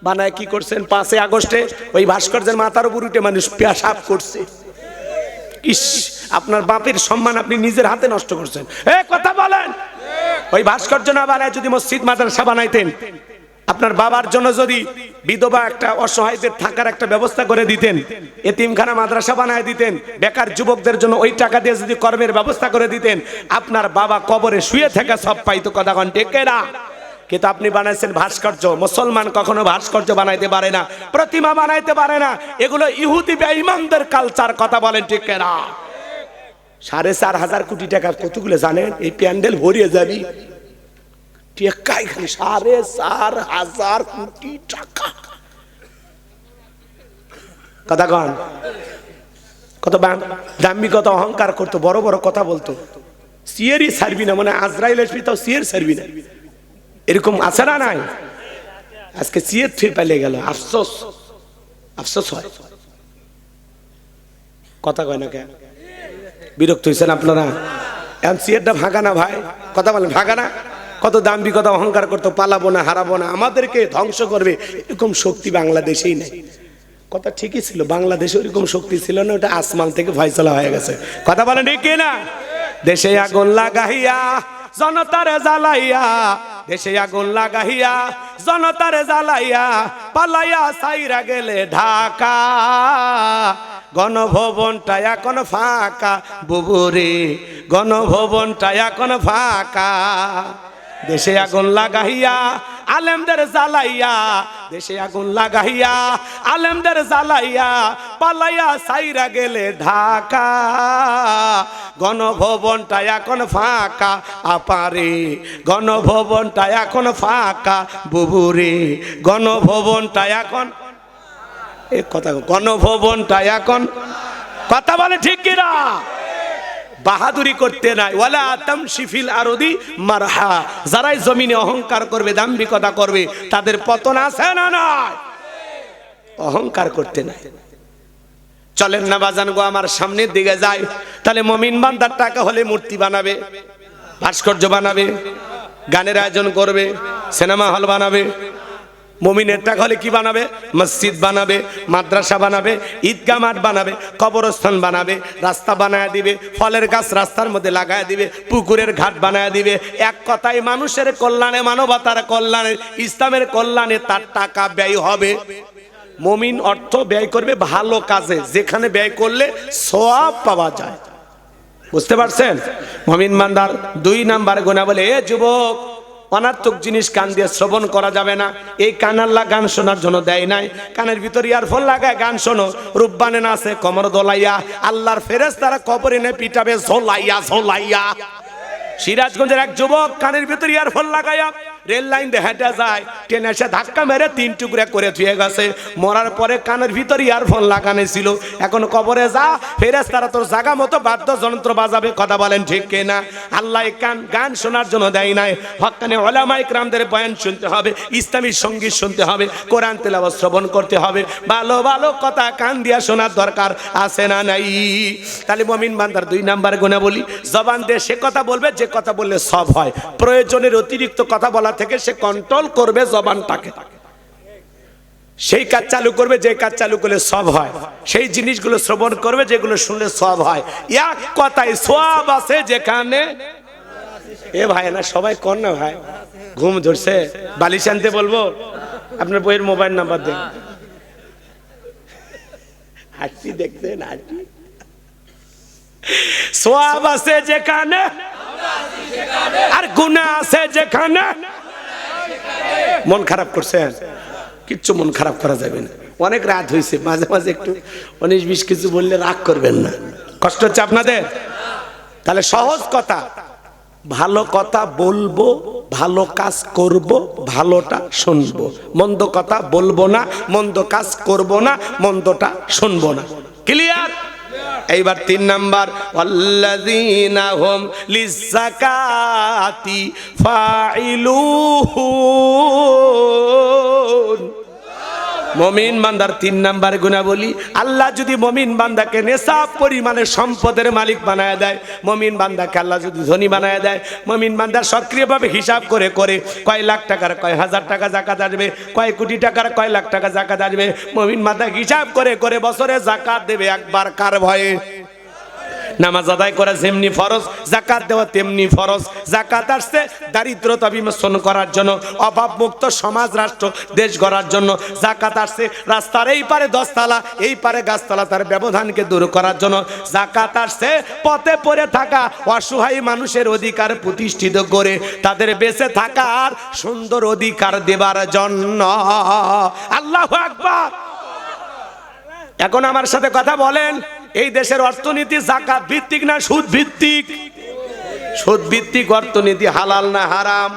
বানায় কি করছেন? 5 আগস্টে ওই ভাস্কর্যের মাথার উপর উঠে মানুষ পেশাব করছে। ইস, আপনার বাপের সম্মান আপনি নিজের হাতে নষ্ট করছেন। কথা বলেন। ওই ভাস্কর্য না বানায় যদি মসজিদ মাদ্রাসা বানাইতেন, আপনার বাবার জন্য যদি বিধবা একটা অসহায়দের থাকার একটা ব্যবস্থা করে দিতেন, এতিমখানা মাদ্রাসা বানায় দিতেন, বেকার যুবকদের জন্য ওই টাকা দিয়ে যদি কর্মের ব্যবস্থা করে দিতেন, আপনার বাবা কবরে শুয়ে থেকে সব পাইতো। কথা কন ঠিক না? কিন্তু আপনি বানাইছেন ভাস্কর্য। মুসলমান কখনো ভাস্কর্য বানাইতে পারে না, প্রতিমা বানাইতে পারে না, এগুলো ইহুদি বেঈমানদের কালচার। কথা বলেন ঠিক না? 4,500 কোটি টাকা কতগুলো জানেন? এই প্যান্ডেল ভরিয়ে যাবি টেকাই খালি 4,500 কোটি টাকা। কথা কন, কত দামি, কত অহংকার করতো, বড় বড় কথা বলতো। সিয়েরই ছাড়বি না, মানে আজরাইল আসবি তাও সিয়ের ছাড়বি না, এরকম আছে না? নাই? আজকে সিয়ের থেকে পালিয়ে গেল, আফসোস, আফসোস হয়। কথা কয় না কেন? বিরক্ত হয়েছেন আপনারা? এখন সিয়েরটা ভাগা না ভাই, কথা বলেন, ভাগা না? কত দাম্বি, কত অহংকার করতো, পালাবো না, হারাবো না, আমাদেরকে ধ্বংস করবে, এরকম শক্তি বাংলাদেশেই নেই। কথা ঠিকই ছিল, বাংলাদেশে ওরকম শক্তি ছিল না, ওটা আসমান থেকে ফয়সালা হয়ে গেছে। কথা বলেন ঠিক না? দেশে আগুন লাগাইয়া জনতারে জ্বালাইয়া, দেশে আগুন লাগাইয়া জনতারে জ্বালাইয়া, পালাইয়া সাইরা গেলে ঢাকা, গণভবনটা এখন ফাঁকা বুবুরে, গণভবনটা এখন ফাঁকা। দেশে আগুন লাগাইয়া আলেমদের জ্বালাইয়া, দেশে আগুন লাগাইয়া আলেমদের জ্বালাইয়া, পালাইয়া সাইরা গেলে ঢাকা, গণভবনটা এখন ফাঁকা আপারে, গণভবনটা এখন ফাঁকা বুবুরে, গণভবনটা এখন, এই কথা, গণভবনটা এখন, কথা বলে ঠিক কিনা? বাহাদুরি করতে নাই, ওয়ালা তামশি ফিল আরদি মারহা। যারাই জমিনে অহংকার করবে, দাম্ভিকতা করবে, তাদের পতন আছে না নাই? অহংকার করতে নাই। চলেন না বাজান গো, আমার সামনের দিকে যাই। তাহলে মুমিন বান্দার টাকা হলে মূর্তি বানাবে, ভাস্কর্য বানাবে, গানের আয়োজন করবে, সিনেমা হল বানাবে। মুমিনের টাকা হলে কি বানাবে? মসজিদ বানাবে, মাদ্রাসা বানাবে, ঈদগাহ মাঠ বানাবে, কবরস্থান বানাবে, রাস্তা বানায় দিবে, ফলের গাছ রাস্তার মধ্যে লাগায় দিবে, পুকুরের ঘাট বানায় দিবে। এক কথায় মানুষের কল্যাণে, মানবতার কল্যাণে, ইসলামের কল্যাণে তার টাকা ব্যয় হবে। মুমিন অর্থ ব্যয় করবে ভালো কাজে, যেখানে ব্যয় করলে সওয়াব পাওয়া যায়। বুঝতে পারছেন? মুমিন বান্দার 2 নাম্বার গুনাহ বলে, এ যুবক, অনার্থক জিনিস কান দিয়ে শ্রবণ করা যাবে না। এই কান আল্লাহ গান শোনার জন্য দেয় নাই। কানের ভিতর ইয়ারফোন লাগায় গান শোনো, রূপবানে নাচে কমর দোলাইয়া, আল্লাহর ফেরেশতারা কবরে নে পিটাবে ঝোলাইয়া ঝোলাইয়া। সিরাজগঞ্জের এক যুবক কানের ভিতর ইয়ারফোন লাগাইয়া রেল লাইন দিয়ে হেঁটে যায়, ট্রেন এসে ধাক্কা মেরে 3 টুকরা করে ধুয়ে গেছে। মরার পরে কানের ভিতর ইয়ারফোন লাগানো ছিল। এখন কবরে যা, ফেরেশতারা তোর জায়গা মতো বাদ্যযন্ত্র বাজাবে। কথা বলেন ঠিক কিনা? আল্লাহ কান গান শোনার জন্য দেয় নাই। হক্কানি উলামায়ে কিরামদের বয়ান শুনতে হবে, ইসলামী সঙ্গীত শুনতে হবে, কোরআন তেলাওয়াত শ্রবণ করতে হবে, ভালো ভালো কথা কান দিয়া শোনার দরকার আছে না নাই? তাহলে মুমিন বান্দার 2 নাম্বার গুনাহ বলি, জবান দিয়ে সে কথা বলবে যে কথা বললে সব হয়। প্রয়োজনের অতিরিক্ত কথা বলা থেকে সে কন্ট্রোল করবে জবানটাকে, সেই কাজ চালু করবে যে কাজ চালু করলে সব হয়, সেই জিনিসগুলো শ্রবণ করবে যেগুলো শুনলে সব হয়। এক কথায় সওয়াব আছে যেখানে। এ ভাই না সবাই কর না ভাই, ঘুম ধরছে, বালিশ আনতে বলবো? আপনার বইয়ের মোবাইল নাম্বার দেন। হাঁটি দেখছেন, হাঁটি। সওয়াব আছে যেখানে আর গুনাহ আছে যেখানে। মন খারাপ করছেন? কিচ্ছু মন খারাপ করা যাবে না। অনেক রাত হয়েছে, মাঝে মাঝে একটু 19-20 কিছু বললে রাগ করবেন না, কষ্ট হচ্ছে আপনাদের? তাহলে সহজ কথা, ভালো কথা বলবো, ভালো কাজ করব, ভালোটা শুনবো, মন্দ কথা বলবো না, মন্দ কাজ করব না, মন্দটা শুনবো না। ক্লিয়ার? এইবার 3 নাম্বার, ওয়াল্লাযীনা হুম লিযাকাতি ফাইলুন। মুমিন বান্দার 3 নাম্বার গুণাবলী, আল্লাহ যদি মুমিন বান্দাকে নেশাব পরিমাণে সম্পদের মালিক বানায় দেয়, মুমিন বান্দাকে আল্লাহ যদি ধনী বানায় দেয়, মুমিন বান্দার সক্রিয়ভাবে হিসাব করে করে কয় লাখ টাকার কয় হাজার টাকা যাকাত আসবে, কয় কোটি টাকার কয় লাখ টাকা যাকাত আসবে, মুমিন বান্দা হিসাব করে করে বছরে যাকাত দেবে একবার, কার ভয়ে? নামাজ আদায় করা যেমনি ফরজ, যাকাত দেওয়া তেমনি ফরজ। যাকাত আসছে দারিদ্রতা বিমোচন করার জন্য, অভাব মুক্ত সমাজ রাষ্ট্র দেশ গড়ার জন্য। যাকাত আসছে রাস্তার এই পারে 10 তালা এই পারে গাছতলা তার ব্যবধানকে দূর করার জন্য। যাকাত আসছে পথে পড়ে থাকা অসহায় মানুষের অধিকার প্রতিষ্ঠিত করে তাদের বেঁচে থাকার সুন্দর অধিকার দেবার জন্য। আল্লাহু আকবার। এখন আমার সাথে কথা বলেন, এই দেশের অর্থনীতি যাকাত ভিত্তিক না সুদ ভিত্তিক? সুদ ভিত্তিক অর্থনীতি। হালাল না হারাম?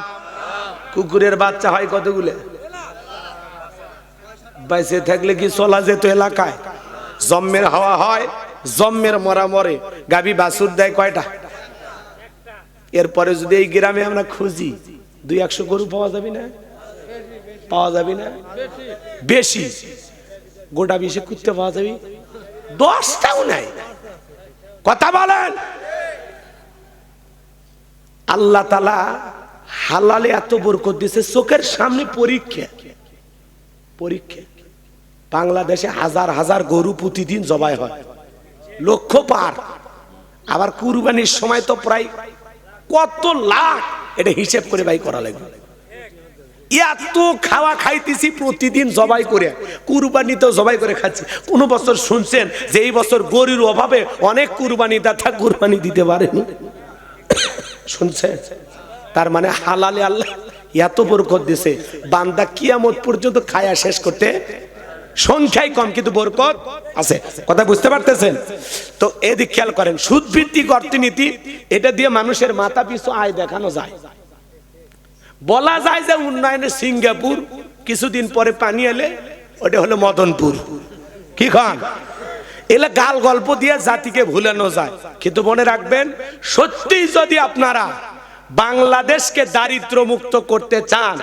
কুকুরের বাচ্চা হয় কতগুলো? বাইসে থাকলে কি চলা যেত এলাকায়? জম্মের হাওয়া হয়, জম্মের মরা মরে। গাবি বাছুর দেয় কয়টা? এরপরে যদি এই গ্রামে আমরা খুঁজি 200 গরু পাওয়া যাবে না? পাওয়া যাবে না? বেশি। গোটা 20 কুত্তে পাওয়া যাবে? 10টাও নাই। কথা বলেন। আল্লাহ তাআলা হালালে এত বরকত দিয়েছে, চোখের সামনে পরীক্ষা। পরীক্ষা। বাংলাদেশে হাজার হাজার গরু প্রতিদিন জবাই হয়, লক্ষ পার। আবার কুরবানির সময় তো প্রায় কত লাখ, এটা হিসেব করে বাই করা লাগবে। এত খাওয়া খাইতেছি প্রতিদিন জবাই করে, কুরবানিতেও জবাই করে খাচ্ছি। কোন বছর শুনছেন যে এই বছর গরুর অভাবে অনেক কুরবানি দাতা কুরবানি দিতে পারেনি? শুনছেন? তার মানে হালালে আল্লাহ এত বরকত দিয়েছে, বান্দা কিয়ামত পর্যন্ত খায়া শেষ করতে সংখ্যায় কম, কিন্তু বরকত আছে। কথা বুঝতে পারতেছেন তো? এদিক খেয়াল করেন, সুদ ভিত্তিক অর্থনীতি, এটা দিয়ে মানুষের মাথা পিছু আয় দেখানো যায়। বলা যায় যে উন্নয়নের সিঙ্গাপুর, কিছুদিন পরে পানি এলে ওটা হলো মদনপুর। কি খান? এলে গাল গল্প দিয়ে জাতিকে ভুলানো যায়। কিন্তু মনে রাখবেন, সত্যি যদি আপনারা বাংলাদেশকে দারিদ্র মুক্ত করতে চান,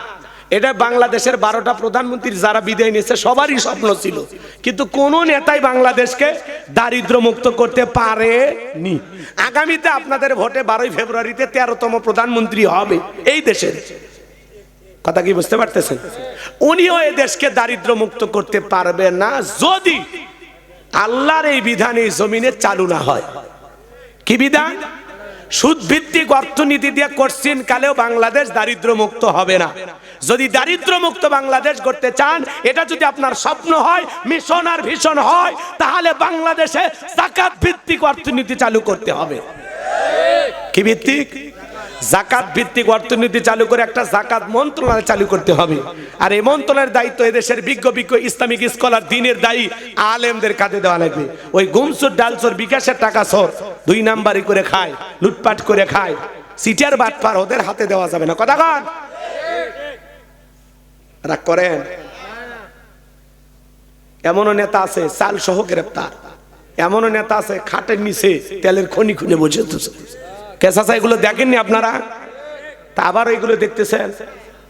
এটা বাংলাদেশের 12টা প্রধানমন্ত্রী যারা বিদায় নিয়েছে সবারই স্বপ্ন ছিল, কিন্তু কোন নেতাই বাংলাদেশকে দারিদ্র মুক্ত করতে পারেনি। আগামীতে আপনাদের ভোটে 12ই ফেব্রুয়ারিতে 13তম প্রধানমন্ত্রী হবে এই দেশের। কথা কি বুঝতে পারতেছেন? উনিও এই দেশকে দারিদ্র মুক্ত করতে পারবে না যদি আল্লাহর এই বিধান এই জমিনে চালু না হয়। কি বিধান? সুদ ভিত্তিক অর্থনীতি দিয়ে কোশ্চিন কালেও বাংলাদেশ দারিদ্র মুক্ত হবে না। যদি দারিদ্র মুক্ত বাংলাদেশ করতে চান, এটা যদি আপনার স্বপ্ন হয়, মিশন আর ভিশন হয়, তাহলে বাংলাদেশে যাকাত ভিত্তিক অর্থনীতি চালু করতে হবে। কি ভিত্তিক? যাকাত ভিত্তিক অর্থনীতি চালু করে একটা যাকাত মন্ত্রণালয় চালু করতে হবে। আর এই মন্ত্রণালয়ের দায়িত্ব এদেশের বিজ্ঞ ইসলামিক স্কলার, দিনের দায়ী আলেমদের কাঁধে দেওয়া লাগবে। ওই গুমসুর ডালসুর বিকাশের টাকা সর 2 নাম্বারি করে খায়, লুটপাট করে খায়, সিটার বাটপার, ওদের হাতে দেওয়া যাবে না। কথা কন? রাগ করেন? এমনও নেতা আছে চাল সহ গ্রেপ্তার, এমনও নেতা আছে খাটের নিচে তেলের খনি খুঁজে বসে। কেসাসা এগুলো দেখেননি আপনারা? তা আবার এগুলো দেখতেছেন।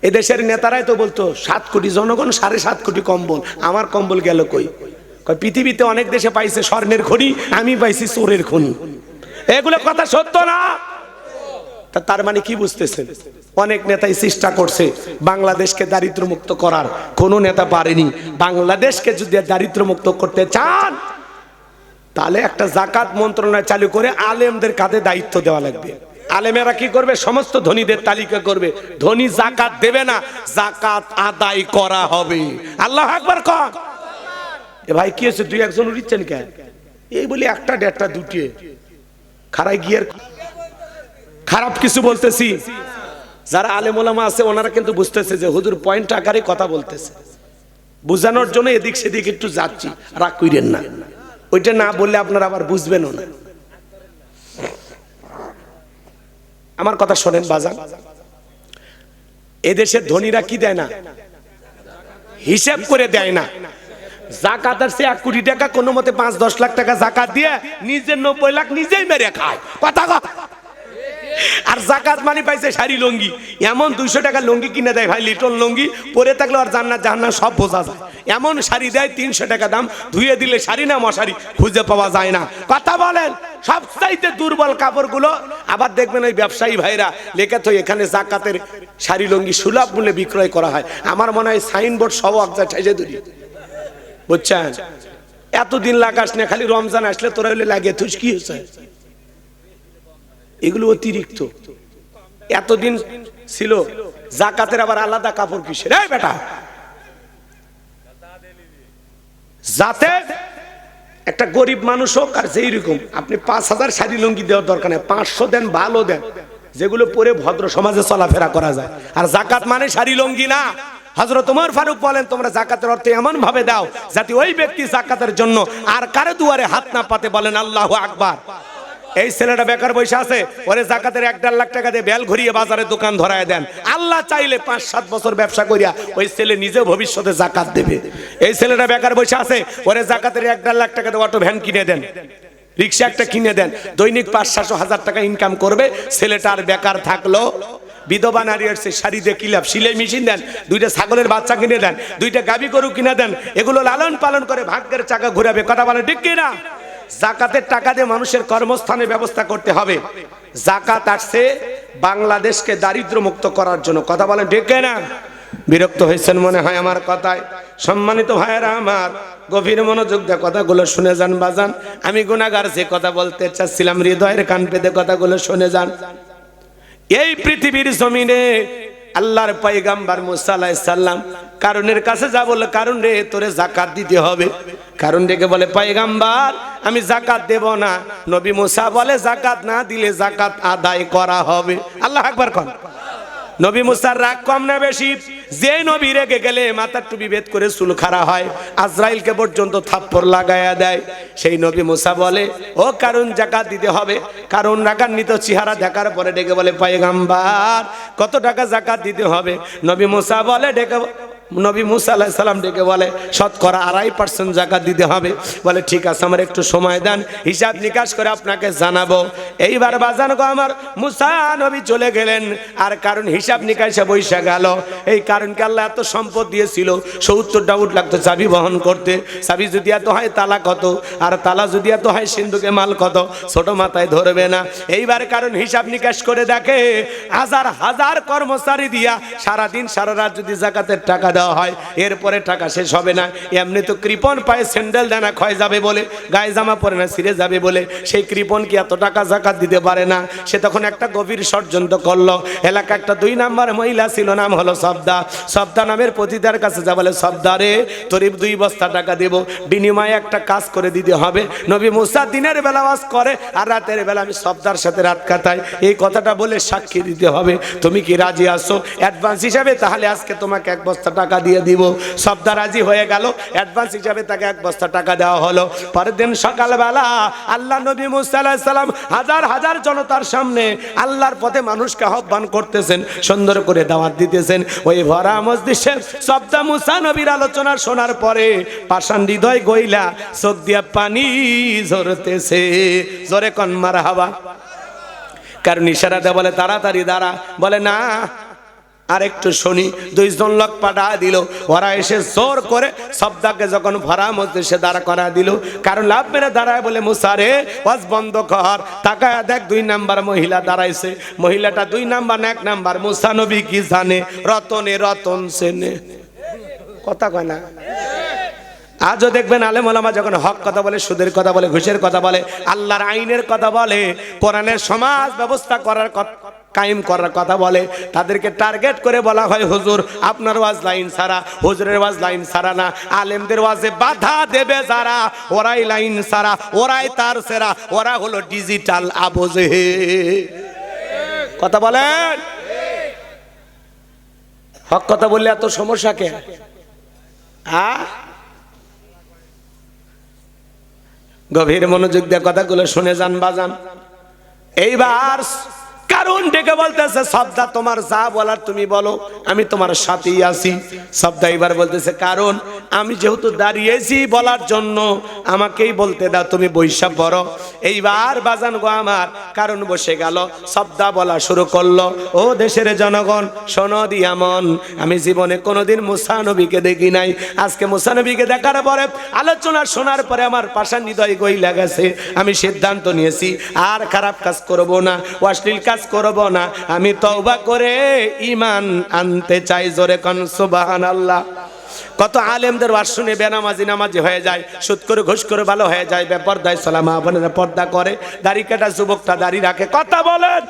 এদেশের নেতারাই তো বলতো 7 কোটি জনগণ, 7.5 কোটি কম্বল, আমার কম্বল গেল কই? পৃথিবীতে অনেক দেশে পাইছে স্বর্ণের খনি, আমি পাইছি চোরের খনি। এগুলো কথা সত্য না? তার মানে কি বুঝতেছেন? অনেক নেতাই চেষ্টা করছে বাংলাদেশকে দারিদ্র মুক্ত করার, কোন নেতা পারেনি। বাংলাদেশকে যদি দারিদ্র মুক্ত করতে চান, তাহলে একটা যাকাত মন্ত্রণালয় চালু করে আলেমদের কাঁধে দায়িত্ব দেওয়া লাগবে। আলেমেরা কি করবে? সমস্ত ধনীদের তালিকা করবে, ধনী যাকাত দেবে না, যাকাত আদায় করা হবে। আল্লাহু আকবার কর। এ ভাই কি হয়েছে? 2-1 উঠছেন কেন? এই বলি 1টা 1.5টা 2টে খারাই গিয়ার খারাপ কিছু বলতেছি। যারা আলেম ওলামা আছে ওনারা কিন্তু বুঝতেছে যে হুজুর পয়েন্ট আকারে কথা বলতেছে। বুঝানোর জন্য এদিক সেদিক একটু যাচ্ছি, রাগ কইরেন না। ওইটা না বললে আপনারা আবার বুঝবেনও না। আমার কথা শোনেন বাজান, এদেশের ধনীরা কি দেয় না? হিসাব করে দেয় না। জাকাত আসছে 1 কোটি টাকা, কোনো মতে 5-10 লাখ টাকা জাকাত দিয়ে নিজের 90 লাখ নিজেই মেরে খায়। কথা কথা। আর জাকাত মানে পাইছে শাড়ি লুঙ্গি, এমন 200 টাকা লুঙ্গি কিনে দেয় ভাই, লিটন লুঙ্গি পরে থাকলে আর জান্নাত জাহান্নাম সব বোঝা যায়। এমন শাড়ি দেয় 300 টাকা দাম, ধুয়ে দিলে শাড়ি না মশারি খুঁজে পাওয়া যায় না। কথা বলেন, সবচাইতে দুর্বল কাপড়গুলো আবার দেখবেন ওই ব্যবসায়ী ভাইরা লেখা তো এখানে জাকাতের শাড়ি লুঙ্গি সুলভ মূল্যে বিক্রয় করা হয়। আমার মনে হয় সাইনবোর্ড সব একটা ঠেসে ধরি, বুঝছেন? এতদিন লাগাস না, খালি রমজান আসলে তোরা হলে লাগে তুই কি হয়েছে? এগুলো অতিরিক্ত। এতদিন ছিল জাকাতের আবার আলাদা কাপড় কিসের? এই বেটা, যাতে একটা গরিব মানুষ হোক আর যেই রকম, আপনি 5000 শাড়ি লুঙ্গি দেওয়ার দরকার নেই, 500 দেন, ভালো দেন, যেগুলো পরে ভদ্র সমাজে চলাফেরা করা যায়। আর জাকাত মানে শাড়ি লুঙ্গি না। হযরত ওমর ফারুক বলেন, তোমরা জাকাতের অর্থ এমন ভাবে দাও যাতে ওই ব্যক্তি জাকাতের জন্য আর কারো দুয়ারে হাত না পাতে। বলেন আল্লাহু আকবার। এই ছেলেটা বেকার বসে আছে, ওরে জাকাতের 1-1.5 লাখ টাকা দিয়ে বেল ঘুরিয়ে বাজারে দোকান ধরায় দেন। আল্লাহ চাইলে 5-7 বছর ব্যবসা করিয়া ওই ছেলে নিজে ভবিষ্যতে জাকাত দেবে। এই ছেলেটা বেকার বসে আছে, ওরে জাকাতের 1-1.5 লাখ টাকা দিয়ে অটো ভ্যান কিনে দেন, রিক্সা একটা কিনে দেন, দৈনিক 500-700 হাজার টাকা ইনকাম করবে। ছেলেটা আর বেকার থাকলো। বিধবা নারী আসছে, শাড়ি দিয়ে কি লাভ? সিলাই মেশিন দেন, 2টা ছাগলের বাচ্চা কিনে দেন, 2টা গাভী গরু কিনে দেন, এগুলো লালন পালন করে ভাগ্যের চাকা ঘুরাবে। কথা বলে ঠিক কিনা? জাকাতের টাকা দিয়ে মানুষের কর্মস্থানের ব্যবস্থা করতে হবে। জাকাত আসছে বাংলাদেশকে দারিদ্র মুক্ত করার জন্য। কথা বলেন ঠিক কিনা? বিরক্ত হয়েছেন মনে হয় আমার কথায়। সম্মানিত ভাইয়েরা আমার, গভীর মনোযোগ দিয়ে কথাগুলো শুনে যান বাজান। আমি গুনাহগার, যে কথা বলতে চাচ্ছিলাম হৃদয়ের কান পেতে কথাগুলো শুনে যান। এই পৃথিবীর জমিনে আল্লাহর পয়গম্বর মুসা আলাইহিস সালাম কারুনের কাছে যা বলল, কারুন রে তোরে যাকাত দিতে হবে। কারুন ডেকে বলে, পয়গম্বর আমি যাকাত দেব না। নবী মুসা বলে, যাকাত না দিলে যাকাত আদায় করা হবে। আল্লাহু আকবার কোন। নবী মুসার রাগ কম না বেশি? যে নবী রেগে গেলে মাথার টুপি বেদ করে চুল খাড়া হয়, আজরাইলকে পর্যন্ত থাপ্পড় লাগায়া দেয়। সেই নবী মুসা বলে, ও কারুন যাকাত দিতে হবে। কারুন রাগান্বিত চেহারা দেখার পরে ডেকে বলে, পয়গম্বর কত টাকা যাকাত দিতে হবে? নবী মুসা বলে, নবী মুসা আলাইহিস সালাম ডেকে বলে, শতকরা 2.5% যাকাত দিতে হবে। বলে ঠিক আছে, আমার একটু সময় দেন, হিসাব নিকাশ করে আপনাকে জানাবো। এইবার বাজান গো আমার, মুসা নবী চলে গেলেন, আর কারণ হিসাব নিকাশে বৈশা গেল। এই কারণকে আল্লাহ এত সম্পদ দিয়েছিল, 70টা উট লাগতো চাবি বহন করতে। চাবি যদি এত হয় তালা কত, আর তালা যদি এত হয় সিন্ধুকে মাল কত, ছোট মাথায় ধরবে না। এইবার কারণ হিসাব নিকাশ করে দেখে, হাজার হাজার কর্মচারী দিয়া সারাদিন সারা রাত যদি যাকাতের টাকা দেওয়া হয়, এরপরে টাকা শেষ হবে না। এমনি তো কৃপণ পায়ে স্যান্ডেল দেনা ক্ষয় যাবে বলে, গায়ে জামা পরে না ছিঁড়ে যাবে বলে, সেই কৃপণ কি এত টাকা যাকাত দিতে পারে না? সে তখন একটা গভীর ষড়যন্ত্র করলো। এলাকা একটা 2 নাম্বার মহিলা ছিল, নাম হলো সবদা। সবদা নামের পতিতার কাছে যা বলে, সবদা রে তোর 2 বস্তা টাকা দেব, বিনিময়ে একটা কাজ করে দিতে হবে। নবী মুসা দিনের বেলা ওয়াজ করে, আর রাতের বেলা আমি সবদার সাথে রাত কাটাই। এই কথাটা বলে সাক্ষী দিতে হবে। তুমি কি রাজি আছো অ্যাডভান্স হিসাবে? তাহলে আজকে তোমাকে 1 বস্তা টাকা দিয়ে দিব। সবদা রাজি হয়ে গেল, অ্যাডভান্স হিসাবে তাকে 1 বস্তা টাকা দেওয়া হলো। পরের দিন সকালবেলা আল্লাহ নবী মুসা আলাইহিস সালাম হাজার হাজার জনতার সামনে আল্লাহর পথে মানুষকে আহ্বান করতেছেন, সুন্দর করে দাওয়াত দিতেছেন। ওই ভরা মজলিসে সবদা মুসা নবীর আলোচনা শোনার পরে পাষাণ হৃদয় গইলা চোখ দিয়া পানি ঝরতেছে। জোরে কোন মারহাবা। কারণ ইশারা দেয়া বলে, তাড়াতাড়ি দাঁড়া। বলে না, আর একটু শুনি। 2 জন লোক পাঠা দিল, ওরা এসে জোর করে সবদাকে যখন ভরা মজলিসে দাঁড়া করা দিল, কারণ লাভ মেরে দাঁড়ায় বলে, মুসা রে ওয়াজ বন্ধ কর। তাকায় দেখ 2 নাম্বার মহিলা দাঁড়াইছে। মহিলাটা 2 নাম্বার না 1 নাম্বার? মুসা নবী কি জানে? রতনে রতন সেনে। কথা কয় না? আজও দেখবেন আলেম ওলামা যখন হক কথা বলে, সুদের কথা বলে, ঘুষের কথা বলে, আল্লাহর আইনের কথা বলে, কোরআনের সমাজ ব্যবস্থা করার কায়েম করার কথা বলে, তাদেরকে টার্গেট করে বলা হয়, হুজুর আপনার ওয়াজ লাইন ছাড়া, হুজুরের ওয়াজ লাইন ছাড়া না, আলেমদের ওয়াজে বাধা দেবে যারা, ওরাই লাইন ছাড়া, ওরাই তার সেরা, ওরা হলো ডিজিটাল আবজে। কথা বলেন, হক কথা বললে এত সমস্যা কে? গভীর মনোযোগ দিয়ে কথাগুলো শুনে যান বাজান। এইবার কারণ ডেকে বলতেছে সবদা তোমার যা বলার তুমি বলো, আমি তোমার সাথেই আছি। সবদা এবার বলতেছে কারণ আমি যেহেতু দাঁড়িয়েছি বলার জন্য আমাকেই বলতে দাও, তুমি বৈশা পড়ো। এইবার বাজান গো আমার কারণ বসে গেল, সবদা বলা শুরু করলো। ও দেশের জনগণ শোনো দিয়া মন, আমি জীবনে কোনোদিন মুসা নবীকে দেখি নাই। আজকে মুসা নবীকে দেখার পরে আলোচনা শোনার পরে আমার পাষাণ হৃদয় গইলা গেছে। আমি সিদ্ধান্ত নিয়েছি আর খারাপ কাজ করব না, অশ্লীল কাজ করব না। আমি তওবা করে ঈমান আনতে চাই। জোরে কোন সুবহানাল্লাহ। কত আলেমদের ওয়াজ শুনে বেনামাজি নামাজি হয়ে যায়, সুদ করে ঘুষ করে ভালো হয়ে যায়, বেপরদায় সালামা বোনেরা পর্দা করে, দাড়ি কাটা যুবকটা দাড়ি রাখে। কথা বলেন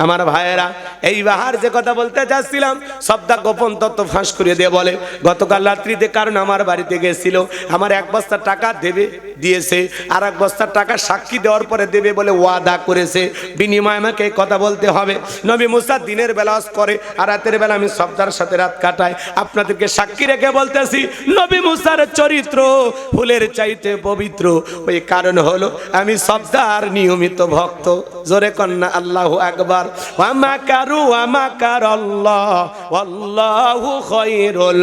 আমার ভাইয়েরা। এই বাহার যে কথা বলতে যাচ্ছিলাম, সবদা গোপন তত্ত্ব ফাঁস করে দিয়ে বলে গতকাল রাত্রিতে কারণ আমার বাড়িতে গেছিল, আমার 1 বস্তা টাকা দেবে দিয়েছে, আর 1 বস্তা টাকা সাক্ষী দেওয়ার পরে দেবে বলে ওয়াদা করেছে, বিনিময়ে আমাকে কথা বলতে হবে। নবী মুসা দিনের বেলা ওয়াজ করে আর রাতের বেলা আমি সবদার সাথে রাত কাটাই। আপনাদেরকে সাক্ষী রেখে বলতেছি নবী মুসার চরিত্র ফুলের চাইতে পবিত্র। ওই কারণ হলো আমি সবদার নিয়মিত ভক্ত। জোরে কন্যা আল্লাহু আকবার। ওয়ামাকারু ওয়ামাকারাল্লাহ ওয়াল্লাহু খায়রুল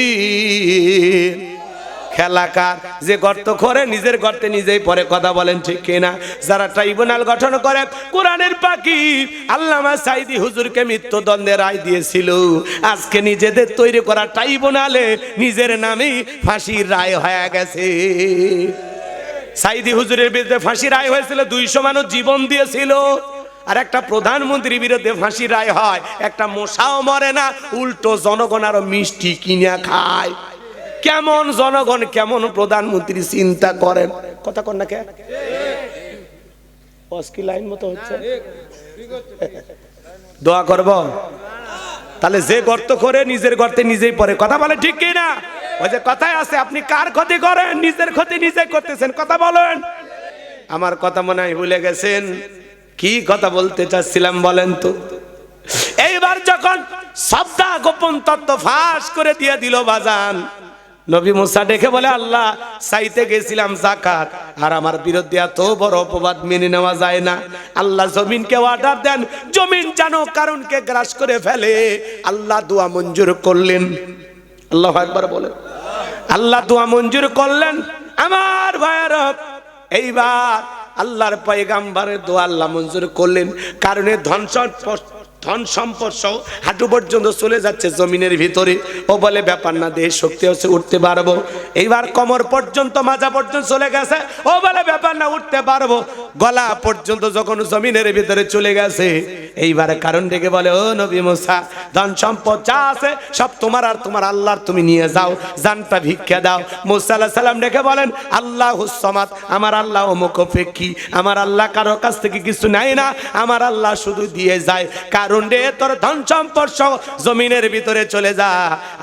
মাকিরিন। খেলাকার যে গর্ত করে নিজের গর্তে নিজেই পরে। কথা বলেন ঠিক কিনা? যারা ট্রাইব্যুনাল গঠন করে, কোরআনের পাখি আল্লামা সাইদি হুজুরকে মৃত্যুদণ্ডের রায় দিয়েছিল, আজকে নিজেদের তৈরি করা ট্রাইব্যুনালে নিজের নামেই ফাঁসির রায় হয়ে গেছে। সাইদি হুজুরের বিরুদ্ধে ফাঁসি রায় হয়েছিল, 200 মানুষ জীবন দিয়েছিল। আর একটা প্রধানমন্ত্রীর বিরুদ্ধে ফাঁসি রায় হয়, একটা মশাও মরে না, উল্টো জনগণ আরো মিষ্টি কিনে খায়। কেমন জনগণ, কেমন প্রধানমন্ত্রী চিন্তা করেন। কথা কন না কে কি লাইন মতো হচ্ছে? দোয়া করব তাহলে যে গর্ত করে নিজের গর্তে নিজেই পড়ে। কথা বলে ঠিক কি না? ওই যে কথায় আছে আপনি কার ক্ষতি করেন, নিজের ক্ষতি নিজে করতেছেন। কথা বলেন। আমার কথা মনে হয় ভুলে গেছেন। কি কথা বলতে চাচ্ছিলাম বলেন তো? এইবার যখন সবদা গোপন তত্ত্ব ফাঁস করে দিয়ে দিল বাজান, নবী মুসা দেখে বলে আল্লাহ চাইতে গেছিলাম যাকাত, আর আমার বিরুদ্ধে এত বড় অপবাদ মেনে নেওয়া যায় না। আল্লাহ জমিনকে অর্ডার দেন, জমিন যেন কারণকে গ্রাস করে ফেলে। আল্লাহ দোয়া মঞ্জুর করলেন। আল্লাহু আকবার বলেন। আল্লাহ দোয়া মঞ্জুর করলেন। আমার ভাইয়েরা, এইবার আল্লাহর পয়গাম্বরের দোয়া আল্লাহ মঞ্জুর করলেন। কারণে ধন সম্পদ সহ হাঁটু পর্যন্ত চলে যাচ্ছে জমিনের ভিতরে। ও বলে ব্যাপার না, দেহ শক্তি হচ্ছে উঠতে পারবো। এইবার কোমর পর্যন্ত মাজা পর্যন্ত চলে গেছে। ও বলে ব্যাপার না, উঠতে পারবো। গলা পর্যন্ত যখন জমিনের ভিতরে চলে গেছে, এইবার কারণ ডেকে বলে ও নবী মুসা, ধন সম্পদ যা আছে সব তোমার আর তোমার আল্লাহর, তুমি নিয়ে যাও, জানটা ভিক্ষা দাও। মুসা আলাইহিস সালাম ডেকে বলেন আল্লাহুস সামাদ, আমার আল্লাহ অমুখাপেক্ষী, আমার আল্লাহ কারো কাছ থেকে কিছু নেয় না, আমার আল্লাহ শুধু দিয়ে যায়। কারণ রে তোর ধন সম্পদ সহ জমিনের ভিতরে চলে যা,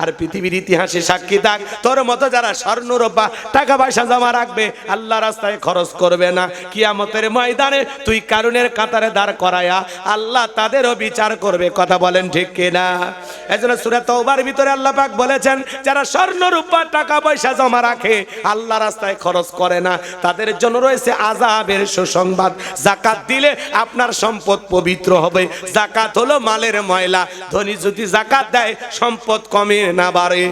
আর পৃথিবীর ইতিহাসে সাক্ষী থাক, তোর মতো যারা স্বর্ণ রূপা টাকা পয়সা জমা রাখবে, আল্লাহ রাস্তায় খরচ করবে না, কিয়ামতের ময়দানে তুই কারণের কাতারে দাঁড় করায়া আল্লাহ তাদেরও বিচার করবে। কথা বলেন ঠিক কিনা? এজন্য সূরা তাওবার ভিতরে আল্লাহ পাক বলেছেন যারা স্বর্ণ রূপা টাকা পয়সা জমা রাখে, আল্লাহ রাস্তায় খরচ করে না, তাদের জন্য রয়েছে আযাবের সুসংবাদ। যাকাত দিলে আপনার সম্পদ পবিত্র হবে। যাকাত হলো মালের ময়লা। ধনী যদি যাকাত দেয় সম্পদ কমে না বাড়ে।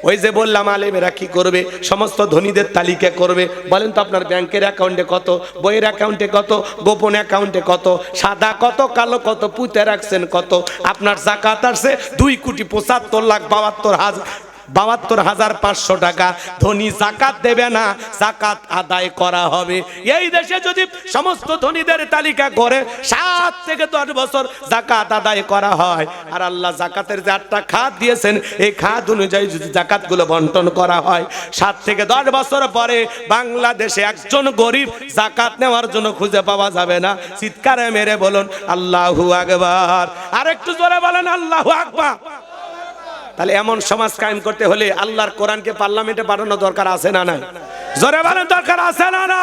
ওই যে বললাম আলেমেরা কি করবে, সমস্ত ধনীদের তালিকা করবে। বলেন তো আপনার ব্যাংকের অ্যাকাউন্টে কত, বইয়ের অ্যাকাউন্টে কত, গোপন অ্যাকাউন্টে কত, সাদা কত, কালো কত, পুঁতে রাখছেন কত। আপনার যাকাত আসছে 2,75,72,500 টাকা। ধনী যাকাত দেবে না, যাকাত আদায় করা হবে। এই দেশে যদি সমস্ত ধনীদের তালিকা করে 7 থেকে 10 বছর যাকাত আদায় করা হয়, আর আল্লাহ যাকাতের যে 8টা খাত দিয়েছেন, এই খাত অনুযায়ী যদি যাকাতগুলো বন্টন করা হয়, 7 থেকে 10 বছর পরে বাংলাদেশে একজন গরিব যাকাত নেওয়ার জন্য খুঁজে পাওয়া যাবে না। চিৎকারে মেরে বলুন আল্লাহু আকবার। আর একটু জোরে বলেন আল্লাহু আকবার। তাহলে এমন সমাজ কায়েম করতে হলে আল্লাহর কোরআনকে পার্লামেন্টে পাঠানো দরকার আছে না নাই? জোরে বলেন দরকার আছে না না?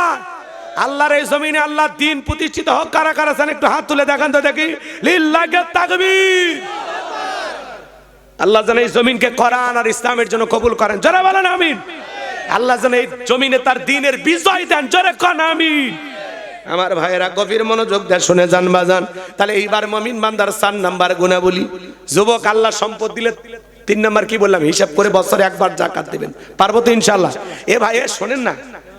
আল্লাহর এই জমিনে আল্লাহর দ্বীন প্রতিষ্ঠিত হোক। কারা কারা আছেন একটু হাত তুলে দেখান তো দেখি। লিল্লাহি তাকবীর। আল্লাহ যেন এই জমিনকে কোরআন আর ইসলামের জন্য কবুল করেন, জোরে বলেন আমিন। আল্লাহ যেন এই জমিনে তার দ্বীনের বিজয় দেন, জোরে কোন আমিন। আমার ভাইয়েরা গভীর মনোযোগ দিয়ে শুনে যান বাজান। তাহলে এইবার মুমিন বান্দার 4 নাম্বার গুণাবলী, যুবক আল্লাহ সম্পদ দিলে 3 নাম্বার কি বললাম, হিসাব করে বছরে একবার যাকাত দিবেন। পারবো তো ইনশাআল্লাহ? এ ভাই শোনেন না,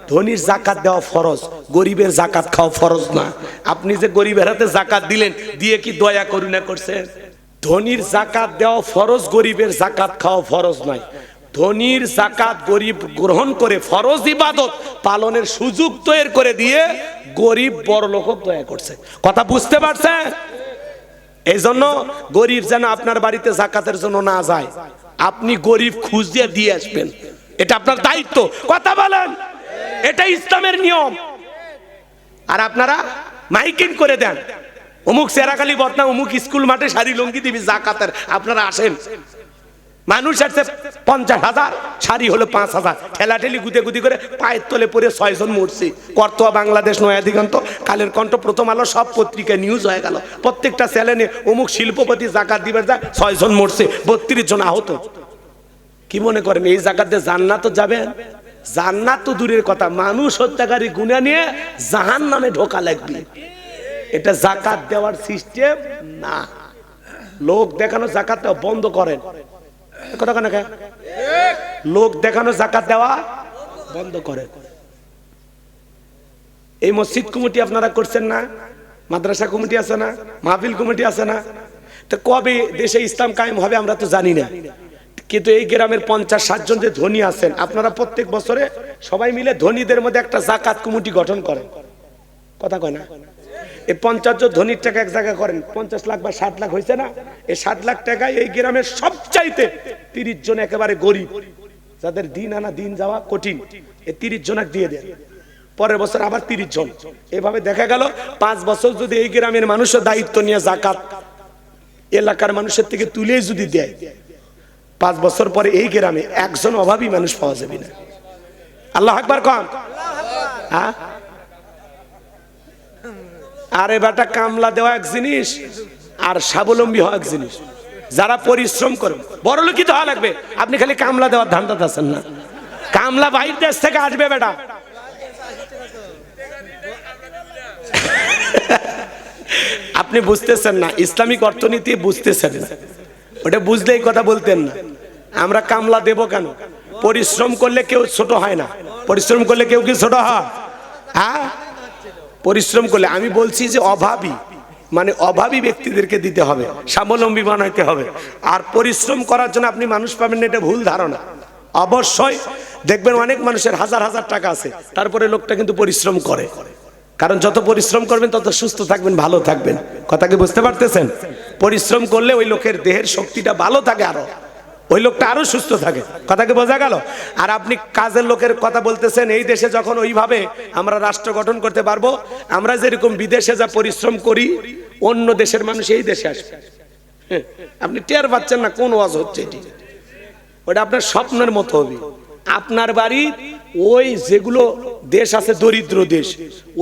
ধনীর যাকাত দেওয়া ফরজ, গরিবের যাকাত খাওয়া ফরজ না। আপনি যে গরিবের হাতে যাকাত দিলেন, দিয়ে কি দয়া করুণা করছেন? ধনীর যাকাত দেওয়া ফরজ, গরিবের যাকাত খাওয়া ফরজ নয়। ধনীর যাকাত গরিব গ্রহণ করে ফরজ ইবাদত পালনের সুযোগ তৈরি করে দিয়ে গরিব বড় লোক দয়া করছে। কথা বুঝতে পারছেন? এই জন্য গরিব যেন আপনার বাড়িতে যাকাতের জন্য না যায়, আপনি গরিব খুঁজে দিয়ে আসবেন, এটা আপনার দায়িত্ব। কথা বলেন, এটা ইসলামের নিয়ম। আর আপনারা মাইকিং করে দেন, অমুক সেরাকালি বদনা, অমুক স্কুল মাঠে শাড়ি লঙ্গি দিবি জাকাতের, আপনারা আসেন। মানুষ আসছে 50,000, শাড়ি হলো 5,000, ঠেলাঠেলি গুদে গুদি করে পায়ের তলে পড়ে 6 জন মরছে। কর্তোয়া বাংলাদেশ, নয়া দিগন্ত, কালের কণ্ঠ, প্রথম আলো, সব পত্রিকায় নিউজ হয়ে গেল। প্রত্যেকটা চ্যানেলে অমুক শিল্পপতি জাকাত দিবে যায়, 6 জন মরছে, 32 জন আহত। কি মনে করেন এই জাকাতে জান্নাত যাবেন? জান্নাত তো দূরের কথা, মানুষ হত্যাকারী গুনাহ নিয়ে জাহান্নামে ঢোকা লাগবে। এটা জাকাত দেওয়ার সিস্টেম না। লোক দেখানো জাকাত দেওয়া বন্ধ করেন। কথা কেন? লোক দেখানো জাকাত দেওয়া বন্ধ করেন। এই মসজিদ কমিটি আপনারা করছেন না, মাদ্রাসা কমিটি আছে না, মাহফিল কমিটি আছে না, তো কবে দেশে ইসলাম কায়েম হবে আমরা তো জানি না। কিন্তু এই গ্রামের 50-60 জন যে ধনী আছেন, আপনারা প্রত্যেক বছরে সবাই মিলে ধনীদের মধ্যে একটা জাকাত কমিটি গঠন করেন। কথা কয় না? এই 50 জন ধনীর টাকা এক জায়গা করেন, 50 লাখ বা 60 লাখ হয়েছে না, এই 60 লাখ টাকায় এই গ্রামের সবচাইতে 30 জন একেবারে গরিব, যাদের দিন আনা দিন যাওয়া কঠিন, এই 30 জনক দিয়ে দেন। পরের বছর আবার 30 জন। এভাবে দেখা গেল 5 বছর যদি এই গ্রামের মানুষের দায়িত্ব নিয়ে জাকাত এলাকার মানুষের থেকে তুলে যদি দেয়, 5 বছর পরে এই গ্রামে একজন অভাবী মানুষ পাওয়া যাবে না। আল্লাহ আকবার কন। হ্যাঁ, আরে বেটা, কামলা দেওয়া এক জিনিস আর স্বাবলম্বী হওয়া এক জিনিস। যারা পরিশ্রম করেন বড় লোকই তো হওয়া লাগবে। আপনি খালি কামলা দেওয়ার ধান্দাতে আছেন না, কামলা বাইরের দেশ থেকে আসবে বেটা। আপনি বুঝতেছেন না, ইসলামিক অর্থনীতি বুঝতেছেন না। ওটা বুঝলেই কথা বলতেন না। আমরা কামলা দেব কেন? পরিশ্রম করলে কেউ ছোট হয় না। পরিশ্রম করলে কেউ কি ছোট হয়? হ্যাঁ, পরিশ্রম করলে। আমি বলছি যে অভাবী, মানে অভাবী ব্যক্তিদেরকে দিতে হবে, স্বাবলম্বী বানাইতে হবে। আর পরিশ্রম করার জন্য আপনি মানুষ পাবেন না, এটা ভুল ধারণা। অবশ্যই দেখবেন অনেক মানুষের হাজার হাজার টাকা আছে, তারপরে লোকটা কিন্তু পরিশ্রম করে। কারণ যত পরিশ্রম করবেন তত সুস্থ থাকবেন, ভালো থাকবেন। কথা কি বুঝতে পারতেছেন? পরিশ্রম করলে ওই লোকের দেহের শক্তিটা ভালো থাকে, আরো ওই লোকটা আরো সুস্থ থাকে। কথা কি বোঝা গেল? আর আপনি কাজের লোকের কথা বলতেছেন। এই দেশে যখন ওইভাবে আমরা রাষ্ট্র গঠন করতে পারবো, আমরা যেরকম বিদেশে যা পরিশ্রম করি, অন্য দেশের মানুষ এই দেশে আসবে। আপনি টের পাচ্ছেন না কোন ওয়াজ হচ্ছে এটি? ওটা আপনার স্বপ্নের মতো হবে। আপনার বাড়ি ওই যেগুলো দেশ আছে দরিদ্র দেশ,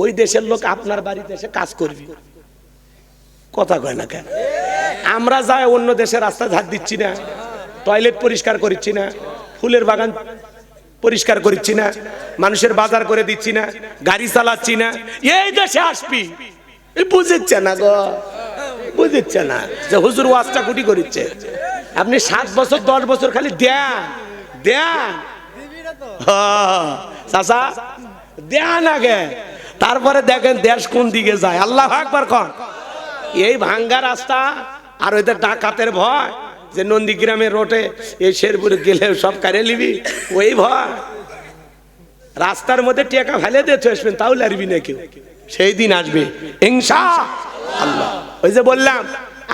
ওই দেশের লোক আপনার বাড়িতে এসে কাজ করবে। কথা কয় না কেন? আমরা যাই অন্য দেশের রাস্তা ঝাড় দিচ্ছি না, টয়লেট পরিষ্কার করছি না, ফুলের বাগান পরিষ্কার করছি না, মানুষের বাজার করে দিচ্ছি না, গাড়ি চালাচ্ছি না। এই দেশে আসবি, বুঝেছে না গো, বুঝেছে না যে হুজুর ওয়াজটা কুটি করিচ্ছে। আপনি 7 বছর 10 বছর খালি দেন দেন, চাচা দেন আগে, তারপরে দেখেন দেশ কোন দিকে যায়। আল্লাহু আকবার কোন। এই ভাঙ্গা রাস্তা আর ওইদের ডাকাতের ভয়, যে নন্দীগ্রামের রোডে এই শেরপুরে গেলে সব কারে নিবি, ওই ভয়। রাস্তার মধ্যে টেকা ফেলে দিয়ে আসবেন, তাও লারবি না কেউ। সেই দিন আসবে ইনশাআল্লাহ। ওই যে বললাম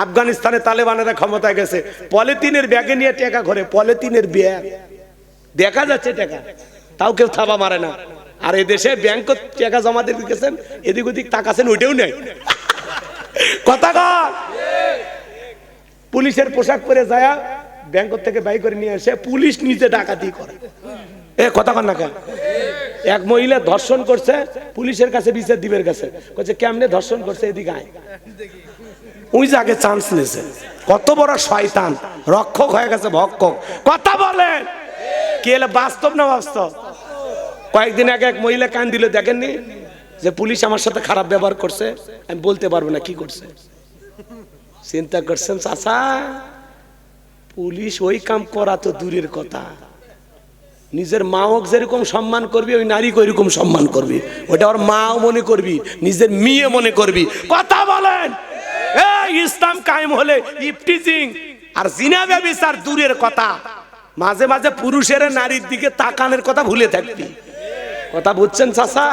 আফগানিস্তানে তালেবানেরা ক্ষমতায় গেছে, পলিথিনের ব্যাগে নিয়ে টেকা ঘরে, পলিথিনের ব্যাগ দেখা যাচ্ছে টাকা, তাও কেউ থাবা মারে না। আর এই দেশে ব্যাংক টাকা জমা দিয়ে গেছেন, এদিক ওদিক তাকাছেন, ওইটাও নেই। কথা কর। পুলিশের পোশাক পরে যায় ব্যাংক থেকে বাই করে নিয়ে আসে, পুলিশ নিজে ডাকাতি করে। এ কথা কর না কেন? এক মহিলা ধর্ষণ করছে, পুলিশের কাছে বিচার দিবের কাছে কইছে কেমনে ধর্ষণ করছে এদিকে আয়। ওই যে আগে চান্স নিয়েছে। কত বড় শয়তান, রক্ষক হয়ে গেছে ভক্ষক। কথা বলেন কি এলে বাস্তব না বাস্তব? কয়েকদিন আগে এক মহিলা কান দিল, দেখেননি যে পুলিশ আমার সাথে খারাপ ব্যবহার করছে, আমি বলতে পারবো না কি করছে। চিন্তা করছেন চাচা, পুলিশ ওই কাম করা তো দূরের কথা, নিজের মাও যেরকম সম্মান করবি ওই নারীকে ওইরকম সম্মান করবি, ওটা ওর মাও মনে করবি, নিজের মেয়ে মনে করবি। কথা বলেন ইসলাম কায়েম হলে ইফটিজিং আর জিনা ব্যভিচার দূরের কথা, মাঝে মাঝে পুরুষের নারীর দিকে তাকানোর কথা ভুলে থাকবি। কথা বুঝছেন চাচা?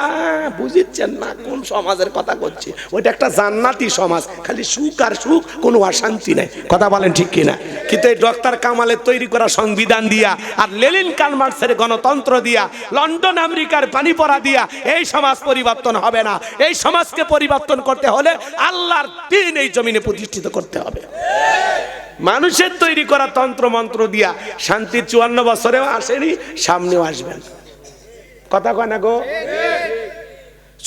বুঝিচ্ছেন না কোন সমাজের কথা করছি? ওইটা একটা জান্নাতি সমাজ, খালি সুখ আর সুখ, কোনো অশান্তি নাই। কথা বলেন ঠিক কিনা? কিন্তু এই ডক্টর কামালের তৈরি করা সংবিধান দিয়া আর লেনিন কালমার্ক্সের গণতন্ত্র দিয়া, লন্ডন আমেরিকার পানি পড়া দিয়া এই সমাজ পরিবর্তন হবে না। এই সমাজকে পরিবর্তন করতে হলে আল্লাহর দ্বীন এই জমিনে প্রতিষ্ঠিত করতে হবে। মানুষের তৈরি করা তন্ত্র মন্ত্র দিয়া শান্তির 54 বছরেও আসেনি, সামনেও আসবেন। কথা কয় না গো?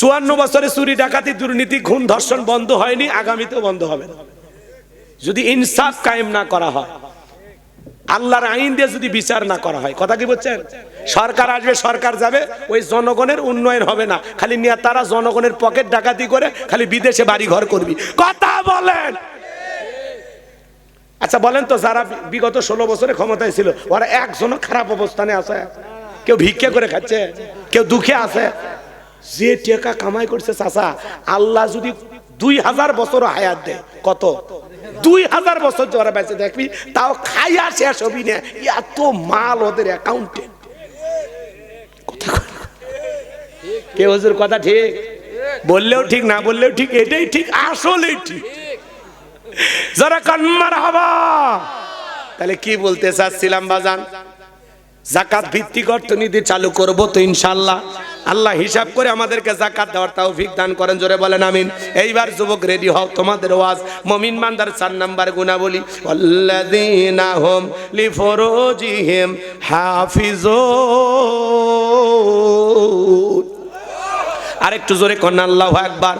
54 বছরে চুরি ডাকাতি দুর্নীতি খুন ধর্ষণ বন্ধ হয়নি, আগামীতেও বন্ধ হবে না যদি ইনসাফ কায়েম না করা হয়, আল্লাহর আইন দিয়ে যদি বিচার না করা হয়। কথা কি বলছেন? সরকার আসবে, সরকার যাবে, ওই জনগণের উন্নয়ন হবে না, খালি নিয়ে তারা জনগণের পকেট ডাকাতি করে খালি বিদেশে বাড়ি ঘর করবি। কথা বলেন। আচ্ছা বলেন তো, যারা বিগত 16 বছরে ক্ষমতায় ছিল ওরা একজনও খারাপ অবস্থানে আছে? কেউ ভিক্ষা করে খাচ্ছে, কেউ দুঃখে আছে? যে টাকা কামাই করছে চাচা, আল্লাহ যদি 2000 বছর হায়াত দেয়, কত 2000 বছর যারা বেঁচে দেখবি তাও খাইয়া শেষ হবি না, এত মাল ওদের অ্যাকাউন্টে। কে হুজুর কথা ঠিক? বললেও ঠিক, না বললেও ঠিক, এটাই ঠিক, আসলেই ঠিক। যারা কান্নার হাবা। তাহলে কি বলতে চাচ্ছিলাম বাজান? যাকাত ভিত্তিক অর্থনীতি চালু করব তো ইনশাআল্লাহ। আল্লাহ হিসাব করে আমাদেরকে যাকাত দেওয়ার তৌফিক দান করেন, জোরে বলেন আমিন। এইবার যুবক রেডি হও, তোমাদের ওয়াজ। মুমিন বান্দার 4 নাম্বার গুণাবলী, আল্লাযীনা হুম লিফুরুজিহিম হাফিজুন। আরেকটু জোরে কোন আল্লাহু আকবার।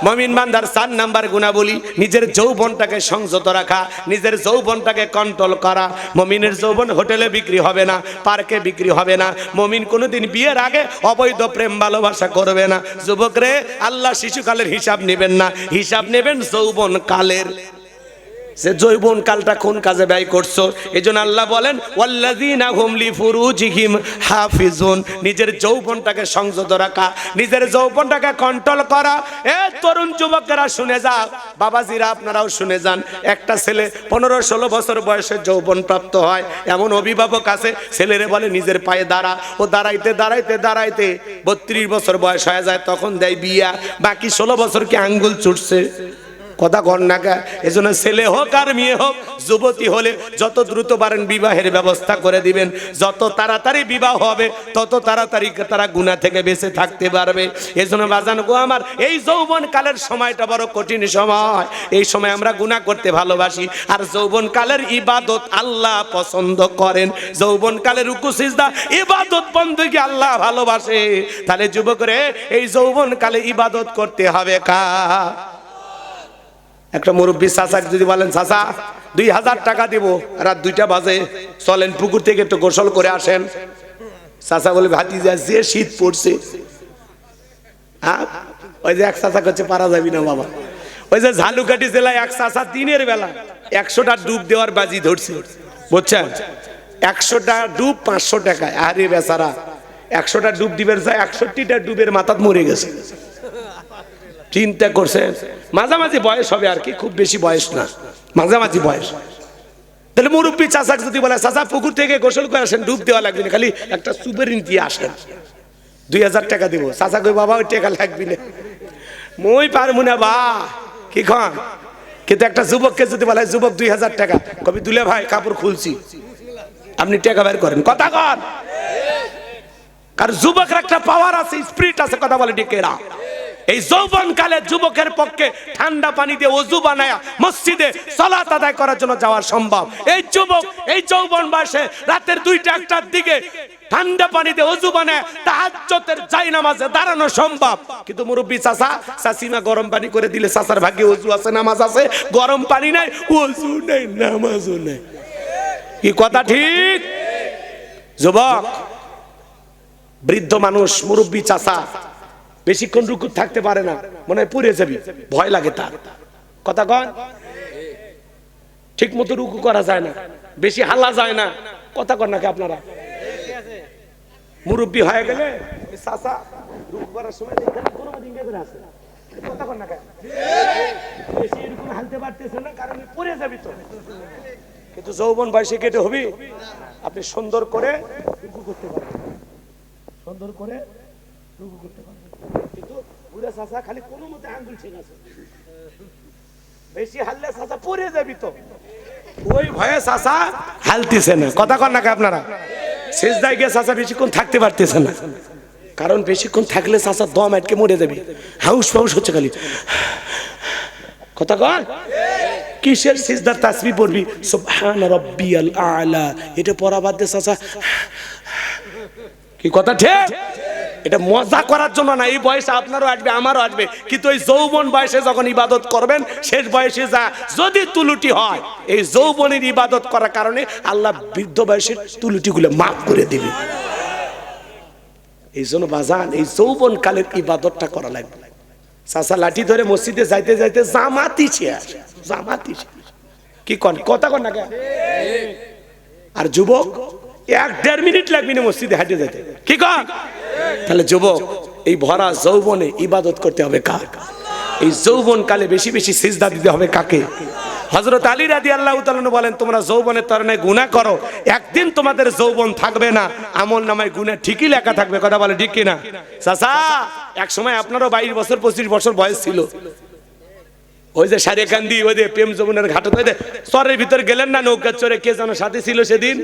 মুমিন বান্দার 4 নাম্বার গুণাবলী, নিজের যৌবনটাকে সংযত রাখা, নিজের যৌবনটাকে কন্ট্রোল করা। মুমিনের যৌবন হোটেলে বিক্রি হবে না, পার্কে বিক্রি হবে না। মুমিন কোনোদিন বিয়ের আগে অবৈধ প্রেম ভালোবাসা করবে না। যুবক রে, আল্লাহ শিশুকালের হিসাব নেবেন না, হিসাব নেবেন যৌবন কালের। যে যৌবন কালটা কোন কাজে ব্যয় করছো। এজন্য আল্লাহ বলেন ওয়াল্লাযীনা হুম লিফুরুজিহিম হাফিজুন। নিজের যৌবনটাকে সংযত রাখা, নিজের যৌবনটাকে কন্ট্রোল করা। এ তরুণ যুবকেরা শুনে যাও, বাবাজিরা আপনারাও শুনে যান। একটা ছেলে 15-16 বছর বয়সে যৌবন প্রাপ্ত হয়, এমন অভিভাবক আছে, ছেলেরে বলে নিজের পায়ে দাঁড়া। ও দাঁড়াইতে দাঁড়াইতে দাঁড়াইতে 32 বছর বয়স হয়ে যায়, তখন দেয় বিয়া। বাকি 16 বছর কি আঙ্গুল ছুটছে? কথা কর না কা? এজন্য ছেলে হোক আর মেয়ে হোক, যুবতী হলে যত দ্রুত পারেন বিবাহের ব্যবস্থা করে দিবেন। যত তাড়াতাড়ি বিবাহ হবে তত তাড়াতাড়ি তারা গুনাহ থেকে বেঁচে থাকতে পারবে। এজন্য বাজান গো আমার, এই যৌবন কালের সময়টা বড় কঠিন সময়। এই সময় আমরা গুনাহ করতে ভালোবাসি, আর যৌবন কালের ইবাদত আল্লাহ পছন্দ করেন। যৌবন কালের রুকু সিজদা ইবাদত বندگی আল্লাহ ভালোবাসে। তাহলে যুবকরে, এই যৌবন কালে ইবাদত করতে হবে কার? একটা মুরব্বী চাচাকে যদি বলেন, চাচা 2000 টাকা দিব, রাত 2টা বাজে, চলেন পুকুর থেকে একটু গোসল করে আসেন। চাচা বলে, ভাতিজা যে শীত পড়ছে। হ্যাঁ, ওই যে এক চাচা করছে পারা যাবি না বাবা। ওই যে ঝালুকাঠি জেলায় এক চাচা দিনের বেলা 100টা ডুব দেওয়ার বাজি ধরছে, বুঝছেন? 100টা ডুব 500 টাকায়। আরে বেচারা, 100টা ডুব দিবের যায় 61টা ডুবের মাথাত মরে গেছে। চিন্তা করছেন? মাঝামাঝি বয়স হবে আর কি, খুব বেশি বয়স না, মাঝামাঝি বয়স। তাহলে মুরব্বী চাচাকে যদি বলে, চাচা পুকুর থেকে গোসল করে আসেন, ডুব দেওয়া লাগবে না, খালি একটা সুবেরিন দিয়ে আসেন, 2000 টাকা দিব। চাচা কই, বাবা ওই টাকা লাগবি না, মই পারবো না বা কি খান। কিন্তু একটা যুবককে যদি বলে, যুবক 2000 টাকা, কবি দুলে ভাই কাপড় খুলছি, আপনি টাকা বের করেন। কথা কন। কারণ যুবকের একটা পাওয়ার আছে, স্পিরিট আছে। কথা বলে ঠিক এরা। এই যৌবন কালের যুবকের পক্ষে ঠান্ডা পানি দিয়ে ওযু বানায়া মসজিদে সালাত আদায় করার জন্য যাওয়া সম্ভব। এই যুবক এই যৌবন বয়সে রাতের 2টা 1টার দিকে ঠান্ডা পানিতে ওযু বানায় তাহাজ্জুদের জায়নামাজে দাঁড়ানো সম্ভব। কিন্তু মুরব্বি চাচা চাচিমা গরম পানি করে দিলে চাচার ভাগ্যে ওযু আছে, নামাজ আছে, গরম পানি নাই, ওযু নাই, নামাজও নাই। কি কথা ঠিক? যুবক, বৃদ্ধ মানুষ, মুরব্বি চাচা বেশিক্ষণ রুকু থাকতে পারে না, মনে হয় পুড়ে যাবি, ভয় লাগে তার। কথা কন, ঠিক মতো রুকু করা যায় না, বেশি হাল্লা যায় না। কথা কন নাকি আপনারা? মুরব্বি হয়ে গেলে চাচা রুকু করার সময় কথা কন না, বেশি এরকম হালতে পারতেছে না, কারণ পড়ে যাবি তো। কিন্তু যৌবন বয়সে কেটে হবি, আপনি সুন্দর করে রুকু করতে পারবেন, সুন্দর করে রুকু করতে পারবেন। কিন্তু বুড়া চাচা খালি কোনো মতে আঙ্গুল ঠিক আছে, বেশি হাললে চাচা পড়ে যাবি তো, ওই ভয়ে চাচা হালতেছে না। কথা কন নাকি আপনারা? সেজদায় গিয়ে চাচা বেশিক্ষণ থাকতে পারতেছে না, কারণ বেশিক্ষণ থাকলে চাচা দম আটকে মরে যাবে, হাউস ফাউস হচ্ছে খালি। কথা কন, কিসের সিজদার তাসবিহ পড়বি সুবহান রাব্বিয়াল আলা, এটা পড়া বাদ দে চাচা। কি কথা ঠিক? এটা মজা করার জন্য না, এই বয়সে আপনারও আসবে আমারও আসবে, কিন্তু এই যৌবন বয়সে যখন ইবাদত করবেন, শেষ বয়সে যা যদি তুলুটি হয়, এই যৌবনের ইবাদত করার কারণে আল্লাহ বৃদ্ধ বয়সের তুলুটিগুলো মাফ করে দিবে। এই জন্য বাজান, এই যৌবন কালের ইবাদতটা করা লাগবে। চাচা লাঠি ধরে মসজিদে যাইতে যাইতে জামাতি শেষ, জামাতি শেষ। কি কন, কথা কন না? আর যুবক 1-1.5 মিনিট লাগবে না মসজিদে হাঁটে যেতে। কি কন? তাহলে যুবক, এই ভরা যৌবনে ইবাদত করতে হবে কার? এই যৌবন কালে বেশি বেশি সিজদা দিতে হবে কাকে? হযরত আলী রাদিয়াল্লাহু তাআলা বলেন, তোমরা যৌবনের তরণে গুনাহ করো, একদিন তোমাদের যৌবন থাকবে না, আমল নামায় গুনাহ ঠিকই লেখা থাকবে। কথা বলে ঠিক কিনা? চাচা, এক সময় আপনারও 22 বছর 25 বছর বয়স ছিল, ওই যে সারেকান্দি, ওই যে প্রেম যমুনার ঘাটে, ওই যে চরের ভিতর গেলেন না নৌকা চড়ে, কে যেন সাথে ছিল সেদিন?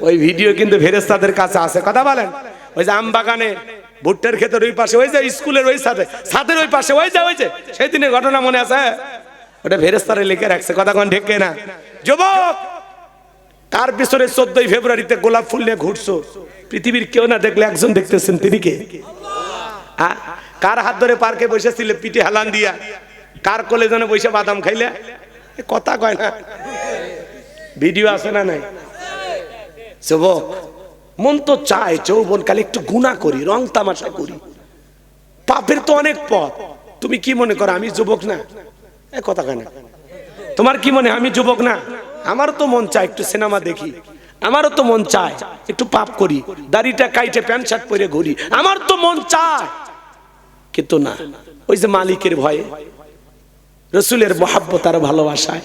ওই ভিডিও কিন্তু ফেরেশতাদের কাছে আছে। কথা বলেন, ওই যে আম বাগানে ভুট্টার ক্ষেতের ওই পাশে, ওই যে স্কুলের ওই সাথে ছাদের ওই পাশে, ওই যে সেই দিনের ঘটনা মনে আছে? ওটা ফেরেশতারা লিখে রাখছে। কথা কোন ঠিক না? যুবক, তার পিছনে 14ই ফেব্রুয়ারিতে গোলাপ ফুল নিয়ে ঘুরছো, পৃথিবীর কেউ না দেখলে একজন দেখতেছেন, তিনি কে? কার হাত ধরে পার্কে বসেছিলে পিঠে হালান দিয়া, কার কোলে যেন বসে বাদাম খাইলে? কথা কয় না, ভিডিও আছে না নাই? যুবক, মন তো চায় যৌবন কালে একটু গুনাহ করি, রং তামাশা করি, পাপের তো অনেক পথ। তুমি কি মনে করো আমি যুবক না? কথা কয় না। তোমার কি মনে আমি যুবক না? আমারও তো মন চায় একটু সিনেমা দেখি, আমারও তো মন চায় একটু পাপ করি, দাড়িটা কাইটে প্যান্ট শার্ট পরে ঘুরি, আমার তো মন চায়। কিন্তু না, ওই যে মালিকের ভয়ে, রসুলের মহাব্বত আর ভালোবাসায়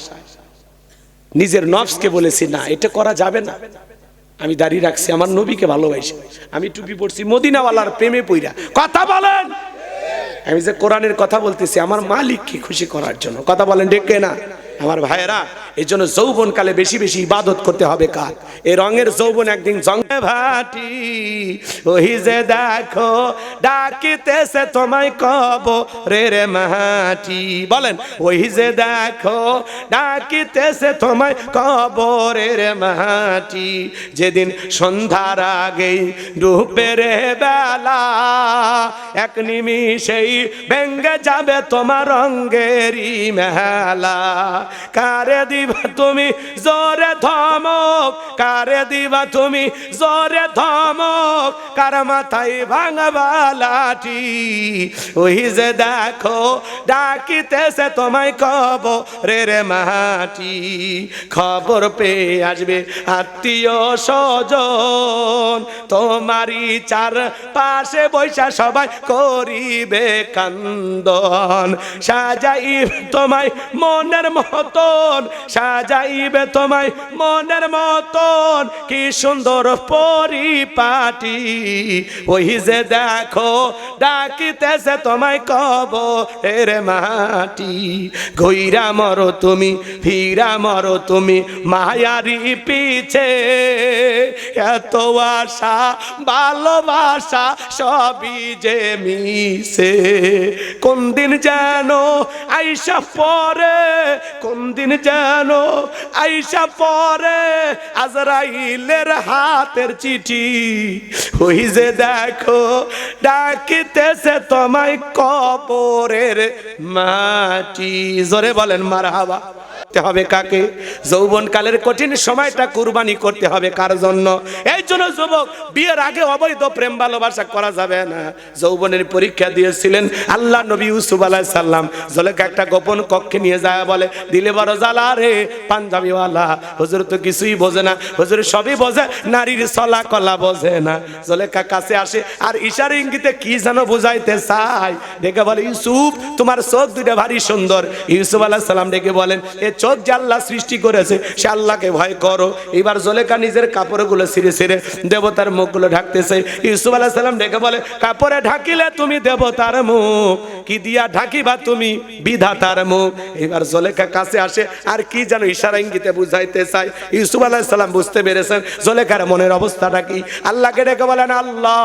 নিজের নফসকে বলেছি না, এটা করা যাবে না। আমি দাঁড়িয়ে রাখছি আমার নবীকে ভালোবাসি, আমি টুপি পড়ছি মদিনাওয়ালার প্রেমে পইরা। কথা বলেন, আমি যে কোরআনের কথা বলতেছি আমার মালিককে খুশি করার জন্য। কথা বলেন ঠিক না আমার ভাইয়েরা? এই জন্য যৌবন কালে বেশি বেশি ইবাদত করতে হবে কার? এই রঙের যৌবন একদিন জঙ্গে ভাটি, ওই যে দেখো ডাকিতেছে তোমায় কবরের মাটি। বলেন, ওই যে দেখো ডাকিতেছে তোমায় কবরের মাটি, যেদিন সন্ধ্যার আগেই ডুবের বেলা, এক নিমিষেই ভেঙ্গে যাবে তোমার রঙেরই মেলা। কারে দিবা তুমি জোরে ধমক, কারে দিবা তুমি জোরে ধমক, কার মাথায় ভাঙবা লাঠি, ওই যে দেখো ডাকিতেছে তোমায় কবরের মাটি। খবর পেয়ে আসবে আত্মীয় স্বজন, তোমারই চার পাশে বৈশা সবাই করিবে কান্দন, সাজাই তোমায় মনের মতন সাজাইবে তোমায় মনের মতন, কি সুন্দর পরিপাটি। ওই যে দেখো ডাকিতেছে তোমায় কবরের মাটি। ঘুইরা মরো তুমি ফিরা মরো তুমি মায়ারি পিছে, এত আশা ভালোবাসা সবই যে মিশে। কোন দিন যেন আইসা পরে, কোন দিন যেন আইসা পরে আজরাইলের হাতের চিঠি। ওই যে দেখো ডাকিতেছে তোমায় কবরের মাটি। জোরে বলেন মারহাবা। হবে কাকে? যৌবন কালের কঠিন সময়টা কুরবানি করতে হবে কার জন্য? এই জন্য যুবক, বিয়ের আগে অবৈধ প্রেম ভালোবাসা করা যাবে না। যৌবনের পরীক্ষা দিয়েছিলেন আল্লাহ নবী ইউসুফ আলাইহিস সালাম। জুলেখা একটা গোপন কক্ষে নিয়ে যায়, বলে দিলে বড় জ্বালা রে পাঞ্জাবিওয়ালা, হুজুর তো কিছুই বোঝে না, হুজুর সবই বোঝে, নারীর চলা কলা বোঝে না। জুলেখা কাছে আসে আর ইশারা ইঙ্গিতে কি যেন বুঝাইতে চায়। ডেকে বলে, ইউসুফ তোমার চোখ দুইটা ভারী সুন্দর। ইউসুফ আলাইহিস সালাম ডেকে বলেন, এ চোখ যে আল্লাহ সৃষ্টি করেছে সে আল্লাহকে ভয় করো। এবার জুলেখা নিজের কাপড়গুলো ছিঁড়ে ছিঁড়ে দেবতার মুখগুলো ঢাকতেছে। ইউসুফ আলাইহিস সালাম ডেকে বলে, কাপড়ে ঢাকিলে তুমি দেবতার মুখ, কি দিয়া ঢাকিবা তুমি বিধাতার মুখ। এবার জুলেখা কাছে আসে আর কি যেন ইশারা ইঙ্গিতে বুঝাইতে চায়। ইউসুফ আলাইহিস সালাম বুঝতে পেরেছেন জুলেখার মনের অবস্থাটা কি। আল্লাহকে ডেকে বলেন, আল্লাহ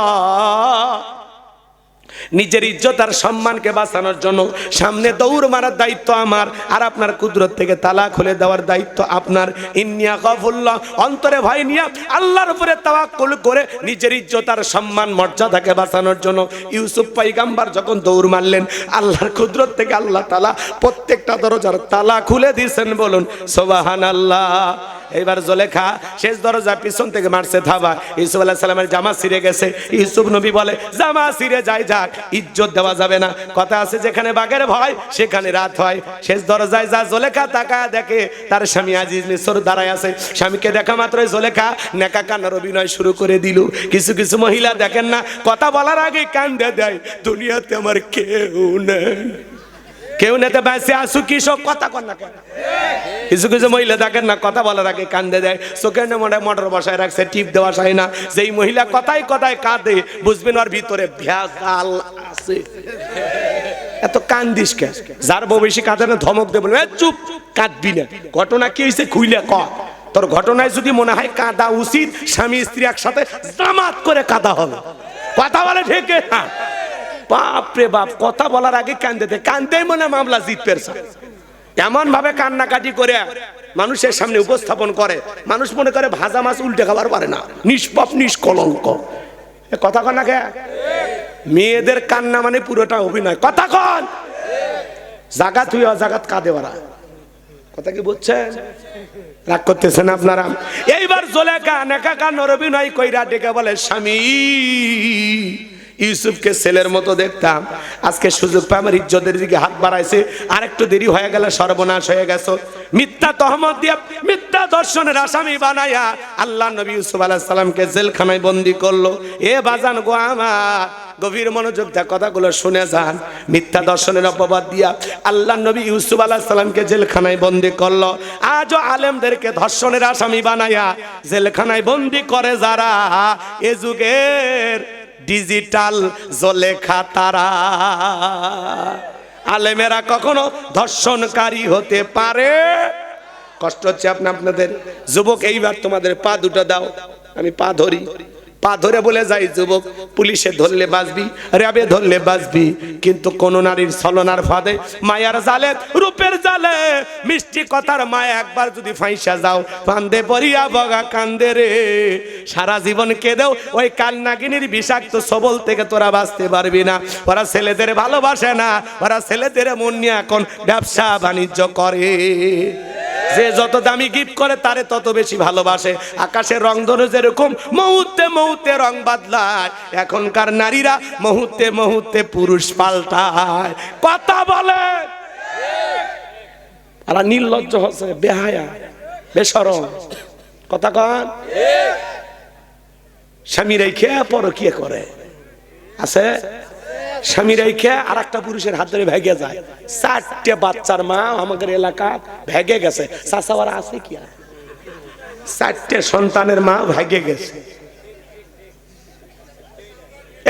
নিজের ইজ্জত আর সম্মানকে বাঁচানোর জন্য সামনে দৌড় মারার দায়িত্ব আমার, আর আপনার কুদরত থেকে তালা খুলে দেওয়ার দায়িত্ব আপনার। ইন্নিয়া গাফুল্লাহ, অন্তরে ভয় নিয়ে আল্লাহর উপরে তাওয়াক্কুল করে নিজের ইজ্জত আর সম্মান মর্যাদাকে বাঁচানোর জন্য ইউসুফ পয়গম্বর যখন দৌড় মারলেন, আল্লাহর কুদরত থেকে আল্লাহ তাআলা প্রত্যেকটা দরজার তালা খুলে দিয়েছেন। বলুন সুবহানাল্লাহ। এইবার জুলেখা শেষ দরজা পিছন থেকে মারছে থাবা। ইউসুফ আলাইহিস সালামের জামা ছিঁড়ে গেছে। ইউসুফ নবী বলে, জামা ছিঁড়ে যায় যাক, ইজ্জত দেওয়া যাবে না। কথা আছে যেখানে বাঘের ভয় সেখানে রাত হয়। শেষ দরজায় যা জুলেখা তাকায় দেখে তার স্বামী আজিজ মিসর দাঁড়ায় আছে। স্বামীকে দেখা মাত্রই জুলেখা নেকা কান্নার অভিনয় শুরু করে দিল। কিছু কিছু মহিলা দেখেন না, কথা বলার আগে কান্দে দেয়, দুনিয়াতে আমার কেউ নেই, কেউ নেতে বেঁচে আসু কি সব কথা কর না কেন। কিছু কিছু মহিলা দেখেন না, কথা বলার আগে কান্দে দেয়, চোখের মনে মোটর বসায় রাখছে, টিপ দেওয়া যায় না। যেই মহিলা কথায় কথায় কাঁদে বুঝবেন ওর ভিতরে ভেজাল আছে। এত কান্দিস কে? যার বউ বেশি কাঁদে না ধমক দেবেন, চুপ কাঁদবি না, ঘটনা কি হয়েছে খুইলে ক। তোর ঘটনায় যদি মনে হয় কাঁদা উচিত, স্বামী স্ত্রী একসাথে জামাত করে কাঁদা হবে। কথা বলে ঠিক না? বাপরে বাপ, কথা বলার আগে কান্দে মনে মামলা জিত পেরেছে। এমন ভাবে কান্নাকাটি করে মানুষের সামনে উপস্থাপন করে, মানুষ মনে করে ভাজা মাছ উল্টে খাবার পারে না, নিষ্পাপ নিষ্কলঙ্ক। কথা কন না কে? মেয়েদের কান্না মানে পুরোটা অভিনয়। কথা কন, জাগাত হইয়া জাগাত কাঁদে ওরা। কথা কি বুঝছেন? রাগ করতেছেন আপনারা? এইবার জুলেখা নেকা কান্নার অভিনয় কইরা ডেকে বলে, স্বামী ইউসুফকে ছেলের মতো দেখতাম, আজকে সুযোগ পায় আমার ইজ্জতের দিকে হাত বাড়াইছে, আর একটু দেরি হয়ে গেলে সর্বনাশ হয়ে গেছে। মিথ্যা তহমত দিয়া মিথ্যা দর্শনের আসামি বানায়া আল্লাহ নবী ইউসুফ আলাইহিস সালামকে জেলখানায় বন্দী করলো। এ বাজান গো আমার, গভীর মনোযোগ দিয়ে কথাগুলো শুনে যান। মিথ্যা দর্শনের অপবাদ দিয়া আল্লাহ নবী ইউসুফ আলাইহিস সালামকে জেলখানায় বন্দী করলো। আজও আলেমদেরকে ধর্ষণের আসামি বানায়া জেলখানায় বন্দী করে যারা, এ যুগের ডিজিটাল জুলেখা তারা। আলেমেরা কখনো ধর্ষণকারী হতে পারে? কষ্ট হচ্ছে আপনাদের যুবক, এইবার তোমাদের পা দুটো দাও, আমি পা ধরি, পা ধরে বলে যাই, যুবক পুলিশে ধরলে বাঁচবি, র্যাবে ধরলে বাঁচবি, কিন্তু কোন নারীর ছলনার ফাঁদে, মায়ার জালে, রূপের জালে, মিষ্টি কথার মায়া একবার যদি ফাঁসা যাও, ফান্দে পড়িয়া বগা কান্দে রে, সারা জীবন কেঁদেও ওই কান্নাগিনীর বিষাক্ত সবল থেকে তোরা বাঁচতে পারবি না। ওরা ছেলেদের ভালোবাসে না, ওরা ছেলেদের মন নিয়ে এখন ব্যবসা বাণিজ্য করে। যে যত দামি গিফট করে তারে তত বেশি ভালোবাসে। আকাশের রংধনু যেরকম মুহূর্তে মুহূর্তে রং বদলায়, এখনকার নারীরা মুহূর্তে মুহূর্তে পুরুষ পাল্টায়। কথা বলে আর নির্লজ্জ হচ্ছে, বেহায়া বেশরম। কথা কন, স্বামী রেখে পরকিয়া করে আছে? স্বামী রেখে আর একটা পুরুষের হাত ধরে ভেগে যায়। 4টে বাচ্চার মা আমাদের এলাকা ভেগে গেছে। চাচাওয়ারা আছে কি? 4টে সন্তানের মা ভেগে গেছে।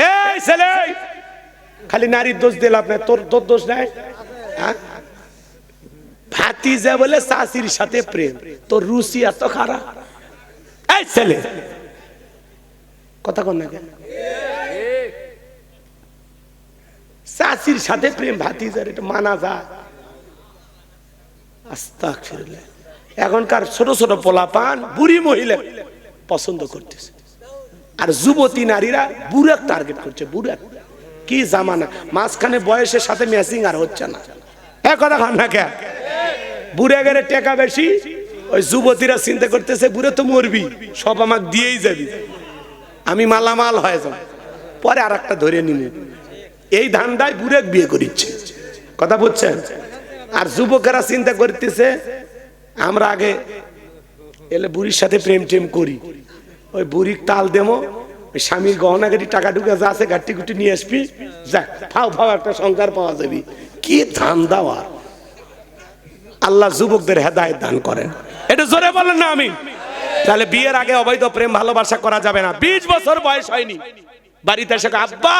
এই ছেলে খালি নারীর দোষ দিল, আপনার তোর দোষ নাই? ভাতিজা বলে চাচির সাথে প্রেম, তোর রুচি এত খারাপ। এই ছেলে কথা কন না কেন? চাচির সাথে প্রেম ভাতিজার, এটা মানা যায়? আস্তাগফিরুল্লাহ। এখনকার ছোট ছোট পোলাপান বুড়ি মহিলা পছন্দ করতেছে, আর যুবতী নারীরা বুড়া টার্গেট করছে। বুড়া কি জামানা, মাঝখানে বয়সের সাথে ম্যাচিং আর হচ্ছে না। এক কথা খান না কে? বুড়ে গেলে টাকা বেশি, ওই যুবতীরা চিন্তা করতেছে বুড়ে তো মরবি, সব আমাকে দিয়েই যাবি, আমি মালামাল হয়ে যাব, পরে আর একটা ধরে নিব। এই ধান্দায় বুড়ে বিয়ে করিচ্ছে। কথা বুঝছেন? আর যুবকেরা চিন্তা করতেছে আমরা আগে এলে বুড়ির সাথে প্রেম টেম করি, ওই বুড়ির তাল দেবো, ওই স্বামীর গহনা গাড়ি টাকা টুকা যা আছে গাড়ি গুটি নিয়ে আসবি, যাক ফাও ফাও একটা সংসার পাওয়া যাবি। কি ধান্দা! আল্লাহ যুবকদের হেদায়েত দান করেন। এটা জোরে বলেন না আমি? তাহলে বিয়ের আগে অবৈধ প্রেম ভালোবাসা করা যাবে না। 20 বছর বয়স হয়নি, বাড়িতে এসে আব্বা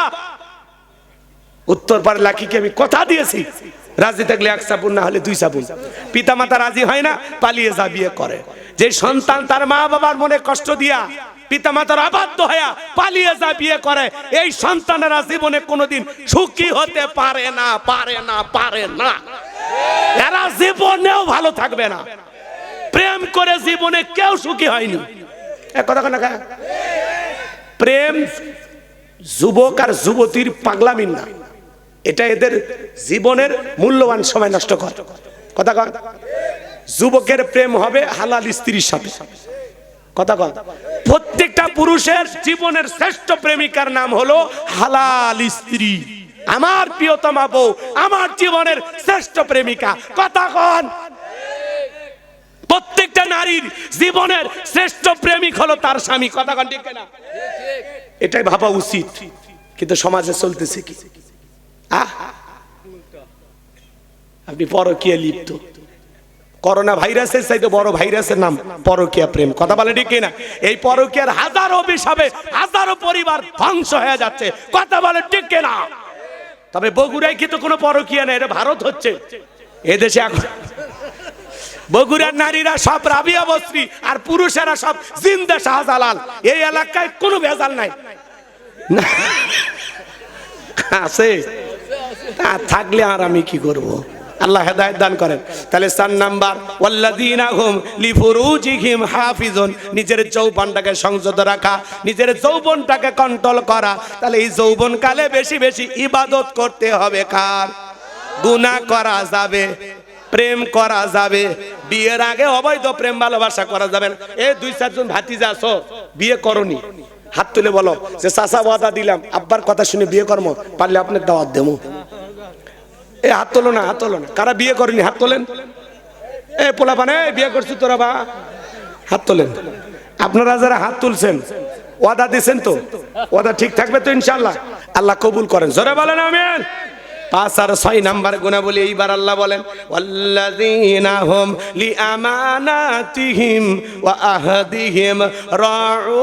উত্তর পাড়ার লাকিকে আমি কথা দিয়েছি, রাজি থাকলে 1 সাবুন, না হলে 2 সাবুন। পিতা মাতা রাজি হয় না, পালিয়ে যা বিয়ে করে। যে সন্তান তার মা বাবার মনে কষ্ট দিয়া পিতা মাতার অবাধ্য হয়ে পালিয়ে যা বিয়ে করে, এই সন্তানেরা জীবনে কোনোদিন সুখী হতে পারে না, পারে না, পারে না। এরা জীবনেও ভালো থাকবে না। প্রেম করে জীবনে কেউ সুখী হয়নি। এক কথা না, প্রেম যুবক আর যুবতীর পাগলামি না, এটা এদের জীবনের মূল্যবান সময় নষ্ট করে। কথা কন। যুবকের প্রেম হবে হালাল স্ত্রীর সাথে। কথা কন। প্রত্যেকটা পুরুষের জীবনের শ্রেষ্ঠ প্রেমিকার নাম হলো হালাল স্ত্রী। আমার প্রিয়তমা বউ আমার জীবনের শ্রেষ্ঠ প্রেমিকা। কথা কন। প্রত্যেকটা নারীর জীবনের শ্রেষ্ঠ প্রেমিক হলো তার স্বামী। কথা কন ঠিক না? এটাই ভাবা উচিত, কিন্তু সমাজে চলতেছে কি? আপনি পরকীয়া লিপ্ত। করোনা ভাইরাসের চাইতে বড় ভাইরাসের নাম পরকীয়া প্রেম। কথা বলে ঠিক না? এই পরকীয়ার হাজারো অভিশাপে হাজারো পরিবার ধ্বংস হয়ে যাচ্ছে। কথা বলে ঠিক না? তবে বগুড়ায় কি তো কোনো পরকীয়া নেই, এটা ভারত হচ্ছে। এদেশে এখন বগুড়ার নারীরা সব রাবিয়া বস্ত্রী আর পুরুষেরা সব জিন্দা শাহজালাল। এই এলাকায় কোনো ভেজাল নাই আছে? থাকলে আর আমি কি করব? আল্লাহ হেদায়েত দান করেন। তাহলে 4 নাম্বার, ওয়াল্লাযীনা হুম লিফুরুজিহিম হাফিজুন, নিজের যৌবনটাকে সংযত রাখা, নিজের যৌবনটাকে কন্ট্রোল করা। তাহলে এই যৌবনকালে বেশি বেশি ইবাদত করতে হবে। কার? গুনাহ করা যাবে, প্রেম করা যাবে। বিয়ের আগে অবৈধ প্রেম ভালোবাসা করা যাবে না। এই 2-4 জন ভাতিজা আছো বিয়ে করনি, হাত তুলে বলো যে চাচা ওয়াদা দিলাম আব্বার কথা শুনে বিয়ে করবো, পারলে আপনার দাওয়াত দেবো। এই হাত তোলো না, হাত তোলো না। কারা বিয়ে করেনি হাত তোলেন। এ পোলাপানে বিয়ে করছি তোরা বা হাত তোলেন। আপনারা যারা হাত তুলছেন ওয়াদা দিয়েছেন তো, ওয়াদা ঠিক থাকবে তো ইনশাআল্লাহ? আল্লাহ কবুল করেন। জোরে বলেন আমিন। 5 আর 6 নাম্বার গুনাহ বলি। এইবার আল্লাহ বলেন ওয়াল্লাযীনা হুম লিআমানাতিহিম ওয়া আহদিহিম রাউন।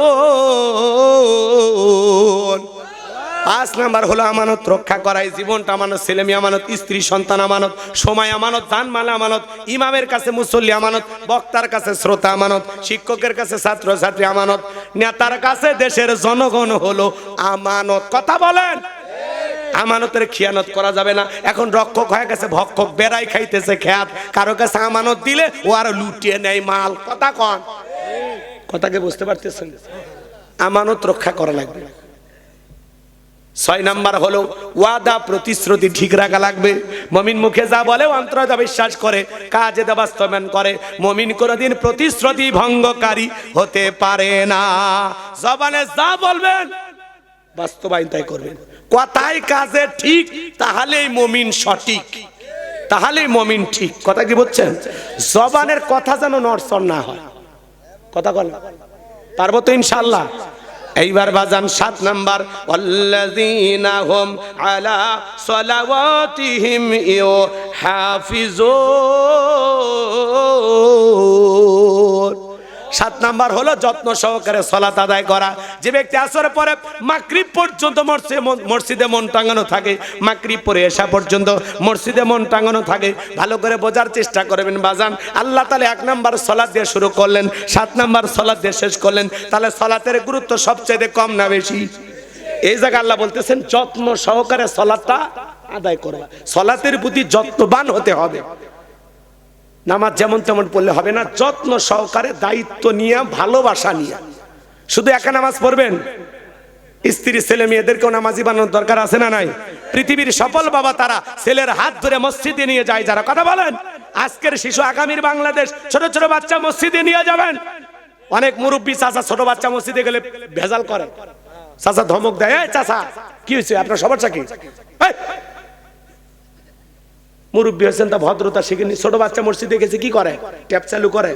5 নাম্বার হলো আমানত রক্ষা করাই। জীবনটা আমানত, ছেলেমেয়ে আমানত, স্ত্রী সন্তান আমানত, সময় আমানত, জানমাল আমানত, ইমামের কাছে মুসল্লি আমানত, বক্তার কাছে শ্রোতা আমানত, শিক্ষকের কাছে ছাত্র ছাত্রী আমানত, নেতার কাছে দেশের জনগণ হলো আমানত। কথা বলেন। আমানতের খিয়ানত করা যাবে না। এখন রক্ষক হয়ে গেছে ভক্ষক, বেড়াই খাইতেছে খেয়াত। কারো কাছে আমানত দিলে ও আরো লুটিয়ে নেয় মাল। কথা কন। কথাকে বুঝতে পারতেছেন? আমানত রক্ষা করা লাগবে। 6 নাম্বার হলো ওয়াদা প্রতিশ্রুতি ঠিক রাখা লাগবে। মুমিন মুখে যা বলে অন্তরে তা বিশ্বাস করে, কাজে তা বাস্তবায়ন করে। মুমিন কোনদিন প্রতিশ্রুতি ভঙ্গকারী হতে পারে না। জবানে যা বলবেন বাস্তবায়ন তাই করবেন। কথায় কাজে ঠিক, তাহলেই মুমিন সঠিক, তাহলেই মুমিন ঠিক। কথা কি বুঝছেন? জবানের কথা যেন নড়চড় না হয়। কথা বল। পারবো তো ইনশাআল্লাহ? এইবার বাজান 7 নাম্বার, ওয়াল্লাযীনা হুম আলা সালাওয়াতিহিম ইউহাফিজুন। 7 নাম্বার হলো যত্ন সহকারে সালাত আদায় করা। যে ব্যক্তি আসরের পরে মাগরিব পর্যন্ত মসজিদে মন টাঙানো থাকে, মাগরিব পরে এশা পর্যন্ত মসজিদে মন টাঙানো থাকে, ভালো করে বোঝার চেষ্টা করবেন বাজান। আল্লাহ তাআলা 1 নাম্বার সালাত দিয়ে শুরু করলেন, 7 নাম্বার সালাত দিয়ে শেষ করলেন। তাহলে সালাতের গুরুত্ব সবচেয়ে কম না বেশি? এই জায়গা আল্লাহ বলতেছেন যত্ন সহকারে সালাতটা আদায় করো। সালাতের প্রতি যত্নবান হতে হবে। নামাজ যেমন তেমন পড়লে হবে না, যত্ন সহকারে দায়িত্ব নিয়ে, ভালোবাসা নিয়ে। শুধু একা নামাজ পড়বেন, স্ত্রী ছেলে মেয়েদেরকেও নামাজি বানানোর দরকার আছে না নাই? পৃথিবীর সফল বাবা তারা ছেলের হাত ধরে মসজিদে নিয়ে যায় যারা, কথা বলেন। আজকের শিশু আগামীর বাংলাদেশ, ছোট ছোট বাচ্চা মসজিদে নিয়ে যাবেন। অনেক মুরব্বী চাচা ছোট বাচ্চা মসজিদে গেলে ভেজাল করে, চাচা ধমক দেয়, এই চাচা কি হয়েছে আপনার সমস্যা কি? মুরব্বী হয়েছেন তা ভদ্রতা শিখেনি। ছোট বাচ্চা মসজিদে গেছে কি করে? ট্যাপ চালু করে,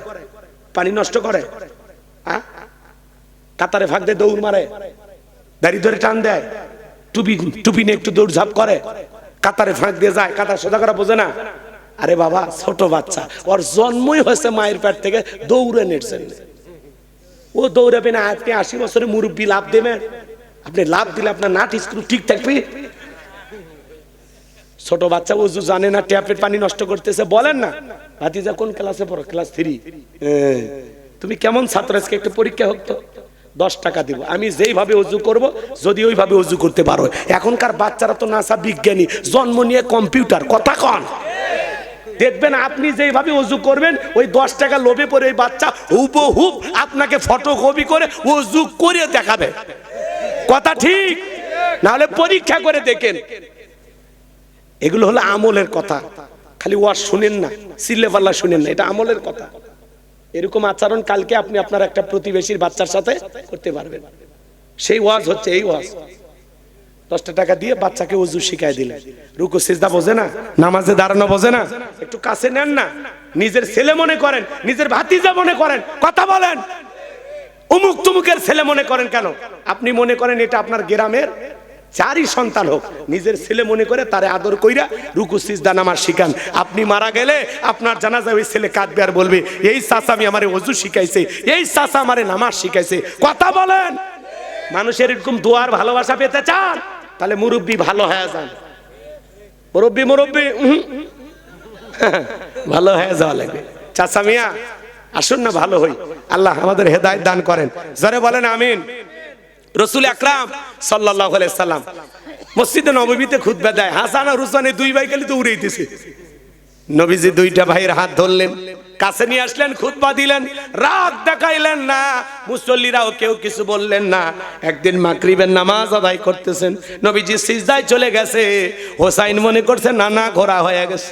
পানি নষ্ট করে, কাতারে ফাঁক দিয়ে দৌড় মারে, দাড়ি ধরে টান দেয়, টুপি নিয়ে একটু দৌড় ঝাঁপ করে, কাতারে ফাঁক দিয়ে যায়, কাতার সোজা করা বোঝে না। আরে বাবা, ছোট বাচ্চা, ওর জন্মই হয়েছে মায়ের পেট থেকে, দৌড়ে নেটছেন। ও দৌড়াবে না। আপনি 80 বছরের মুরব্বী লাভ দেবেন? আপনি লাভ দিলে আপনার নাট স্ক্রু ঠিক থাকবে? ছোট বাচ্চা ওযু জানে না, ট্যাপের পানি নষ্ট করতেছে, বলেন না ভাতিজা কোন ক্লাসে পড়ো? ক্লাস 3। তুমি কেমন ছাত্র? আজকে একটা পরীক্ষা হোক তো, 10 টাকা দিব, আমি যেইভাবে ওযু করব যদি ওইভাবে ওযু করতে পারো। এখনকার বাচ্চারা তো নাসা বিজ্ঞানী, জন্ম নিয়ে কম্পিউটার, কথা কন। দেখবেন আপনি যেইভাবে ওযু করবেন, ওই 10 টাকা লোভে পড়ে ওই বাচ্চা হুবহু আপনাকে ফটোকপি করে ওযু করে দেখাবে, কথা ঠিক না? হলে পরীক্ষা করে দেখেন। এগুলো হলো আমলের কথা, খালি ওয়াজ শুনেন না, সিলেবাল্লা শুনেন না, এটা আমলের কথা। এরকম আচরণ কালকে আপনি আপনার একটা প্রতিবেশীর বাচ্চার সাথে করতে পারবেন। সেই ওয়াজ হচ্ছে এই ওয়াজ। 10 টাকা দিয়ে বাচ্চাকে ওযু শিখাই দিলেন, রুকু সিজদা বোঝে না, নামাজে দাঁড়ানো বোঝে না, একটু কাছে নেন না। নিজের ছেলে মনে করেন, নিজের ভাতিজা মনে করেন, কথা বলেন। অমুক তুমুকের ছেলে মনে করেন কেন? আপনি মনে করেন এটা আপনার গ্রামের চারই সন্তান হোক, নিজের ছেলে মনে করে তারে আদর কইরা রুকু সিজদা নামাজ শিখান। আপনি মারা গেলে আপনার জানাজা ওই ছেলে কাঁদবে আর বলবে, এই চাচা আমি আমারে ওযু শিখাইছে, এই চাচা আমারে নামাজ শিখাইছে, কথা বলেন। মানুষের এরকম দোয়ার ভালোবাসা পেতে চান? তাহলে মুরব্বী ভালো হয়ে যান। মুরব্বী ভালো হয়ে যাওয়া লাগবে। চাচা মিয়া আসুন না, ভালো হই। আল্লাহ আমাদের হেদায়েত দান করেন, জোরে বলেন আমিন। রাসূল আকরাম সাল্লাল্লাহু আলাইহি সাল্লাম মসজিদে নববীতে খুতবা দেয়। হাসান আর হুসাইন 2 ভাই খালি তো উড়াইতেছে। নবীজি 2টা ভাইয়ের হাত ধরলেন, কাছে নিয়ে আসলেন, খুতবা দিলেন, রাগ দেখাইলেন না। মুসল্লিরাও কেউ কিছু বললেন না। একদিন মাগরিবের নামাজ আদায় করতেছেন, নবীজি সিজদায় চলে গেছে। হোসাইন মনে করছে নানা ঘোরা হয়ে গেছে,